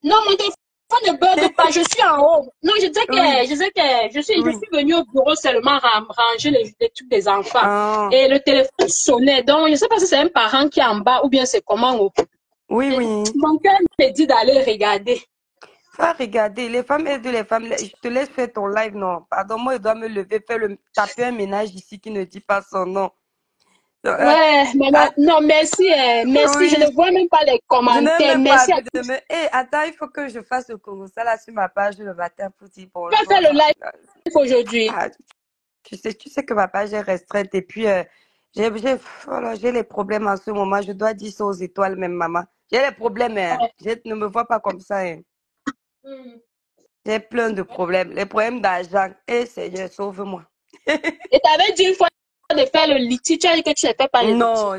C: Non, mon téléphone ne bug pas. Je suis en haut. Non, je disais que je suis venue au bureau seulement ranger les trucs des enfants. Et le téléphone sonnait. Donc, je ne sais pas si c'est un parent qui est en bas ou bien c'est comment.
B: Oui.
C: Mon cœur me dit d'aller regarder.
B: Va regarder. Les femmes aident les femmes. Je te laisse faire ton live, non. Pardon, moi, je dois me lever, taper un ménage ici qui ne dit pas son nom.
C: Ouais, non, merci. Merci. Je ne vois même pas les commentaires. Merci.
B: Attends, il faut que je fasse le Congo. Ça là sur ma page le matin pour dire bonjour.
C: Tu vas faire le live aujourd'hui.
B: Tu sais que ma page est restreinte et puis j'ai les problèmes en ce moment. Je dois dire ça aux étoiles même, maman. J'ai les problèmes. Ne me vois pas comme ça. J'ai plein de problèmes. Les problèmes d'argent. Seigneur, sauve-moi.
C: Et tu avais dit une fois de faire le litige, tu as dit que tu ne fais pas le litige.
B: Non,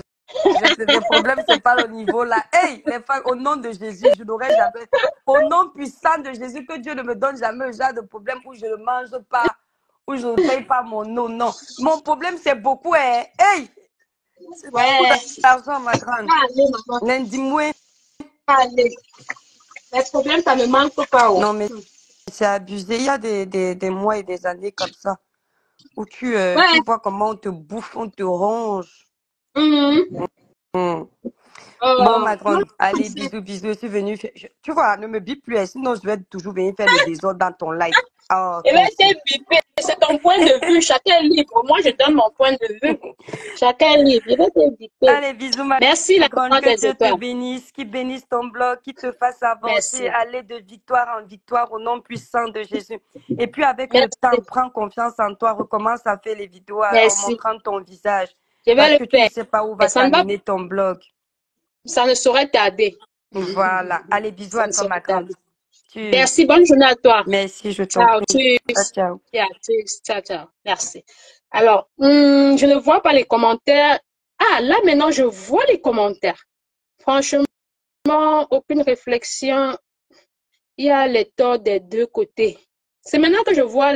B: Les problèmes, c'est pas le niveau là. Hey, les femmes, au nom de Jésus, je n'aurai jamais. Au nom puissant de Jésus, que Dieu ne me donne jamais le genre de problème où je ne mange pas, où je ne paye pas mon eau. Non. Mon problème, c'est beaucoup. Hein. Hey, c'est beaucoup
C: Ouais.
B: d'argent, ma grande.
C: Allez, maman.
B: Lundi, moi.
C: Allez. Les problèmes, ça ne manque pas. Oh.
B: Non, mais c'est abusé. Il y a des mois et des années comme ça où tu
C: Ouais.
B: vois comment on te bouffe, on te ronge.
C: Mhm.
B: Hmm. Bon,
C: Oh.
B: ma grande, allez, bisous, bisous. Je suis venue. Tu vois, ne me bip plus, hein, sinon je vais toujours venir faire le désordre dans ton live. Oh,
C: Et
B: toi
C: bien,
B: aussi.
C: t'es bipé. C'est ton point de vue. Chacun est libre. Moi, je donne mon point de vue. Chacun est libre. Je vais te bipé.
B: Allez, bisous, ma
C: Merci, la
B: grande.
C: maman
B: Que
C: des
B: Dieu te
C: étoiles.
B: bénisse, qu'il bénisse ton blog, qu'il te fasse avancer,
C: Merci.
B: aller de victoire en victoire au nom puissant de Jésus. Et puis, avec le
C: Merci.
B: temps, prends confiance en toi, recommence à faire les vidéos en
C: Merci.
B: montrant ton visage.
C: Je vais
B: Parce
C: le
B: que tu ne
C: faire.
B: sais pas où va
C: Ça ne va,
B: t'amener ton blog.
C: ça ne saurait tarder.
B: Voilà. Allez, bisous
C: Ça
B: à
C: ne
B: toi, ma
C: saurait
B: grande.
C: tarder. Merci. Bonne journée à toi.
B: Merci, je t'en
C: Ciao.
B: prie. Ciao,
C: Tschüss.
B: ciao.
C: Yeah, tschüss. Ciao, ciao. Merci. Alors, je ne vois pas les commentaires. Ah, là, maintenant, je vois les commentaires. Franchement, aucune réflexion. Il y a les torts des deux côtés. C'est maintenant que je vois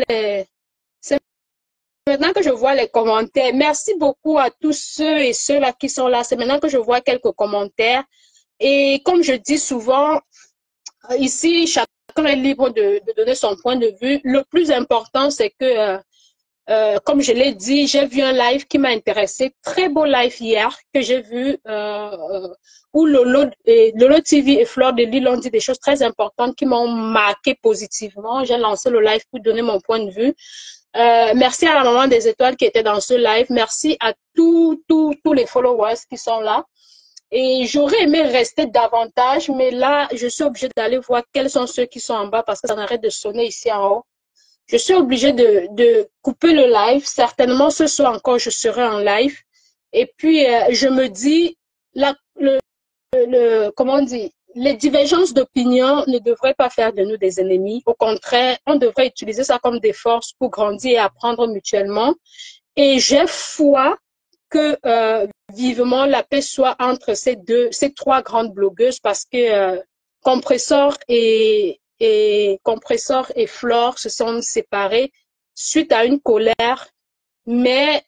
C: c'est maintenant que je vois les commentaires. Merci beaucoup à tous ceux et ceux-là qui sont là. C'est maintenant que je vois quelques commentaires. Et comme je dis souvent, ici, chacun est libre de donner son point de vue. Le plus important, c'est que comme je l'ai dit, j'ai vu un live qui m'a intéressé. Très beau live hier que j'ai vu où Lolo TV et Fleur de Lille ont dit des choses très importantes qui m'ont marqué positivement. J'ai lancé le live pour donner mon point de vue. Merci à la maman des étoiles qui était dans ce live. Merci à tous les followers qui sont là. Et j'aurais aimé rester davantage, mais là, je suis obligée d'aller voir quels sont ceux qui sont en bas parce que ça n'arrête de sonner ici en haut. Je suis obligée de couper le live. Certainement, ce soir encore, je serai en live. Et puis, je me dis, comment on dit, les divergences d'opinion ne devraient pas faire de nous des ennemis. Au contraire, on devrait utiliser ça comme des forces pour grandir et apprendre mutuellement. Et j'ai foi que vivement la paix soit entre ces trois grandes blogueuses parce que Compressor et Flore se sont séparés suite à une colère, mais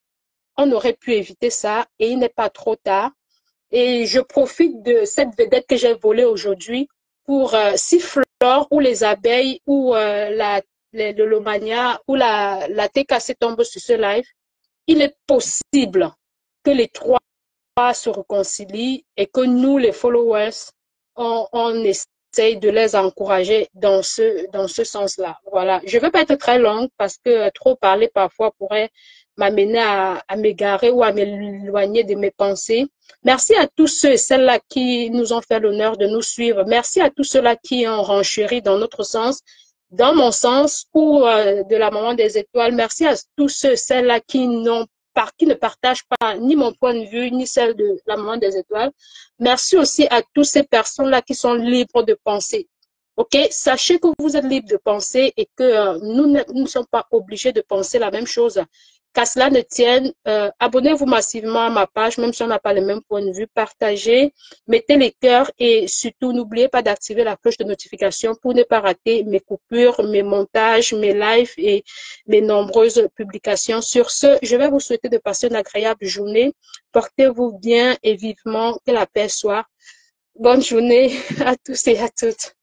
C: on aurait pu éviter ça et il n'est pas trop tard. Et je profite de cette vedette que j'ai volée aujourd'hui pour si Flore ou les abeilles ou le Lomania ou la TKC tombe sur ce live, il est possible que les trois se réconcilient et que nous, les followers, on essaye de les encourager dans ce sens-là. Voilà. Je ne vais pas être très longue parce que trop parler parfois pourrait m'amener à m'égarer ou à m'éloigner de mes pensées. Merci à tous ceux et celles-là qui nous ont fait l'honneur de nous suivre. Merci à tous ceux-là qui ont renchéri dans notre sens, dans mon sens ou de la maman des étoiles. Merci à tous ceux et celles-là qui ne partagent pas ni mon point de vue, ni celle de la maman des étoiles. Merci aussi à toutes ces personnes-là qui sont libres de penser. OK? Sachez que vous êtes libres de penser et que nous ne sommes pas obligés de penser la même chose. Qu'à cela ne tienne, abonnez-vous massivement à ma page, même si on n'a pas le même point de vue. Partagez, mettez les cœurs et surtout, n'oubliez pas d'activer la cloche de notification pour ne pas rater mes coupures, mes montages, mes lives et mes nombreuses publications. Sur ce, je vais vous souhaiter de passer une agréable journée. Portez-vous bien et vivement que la paix soit. Bonne journée à tous et à toutes.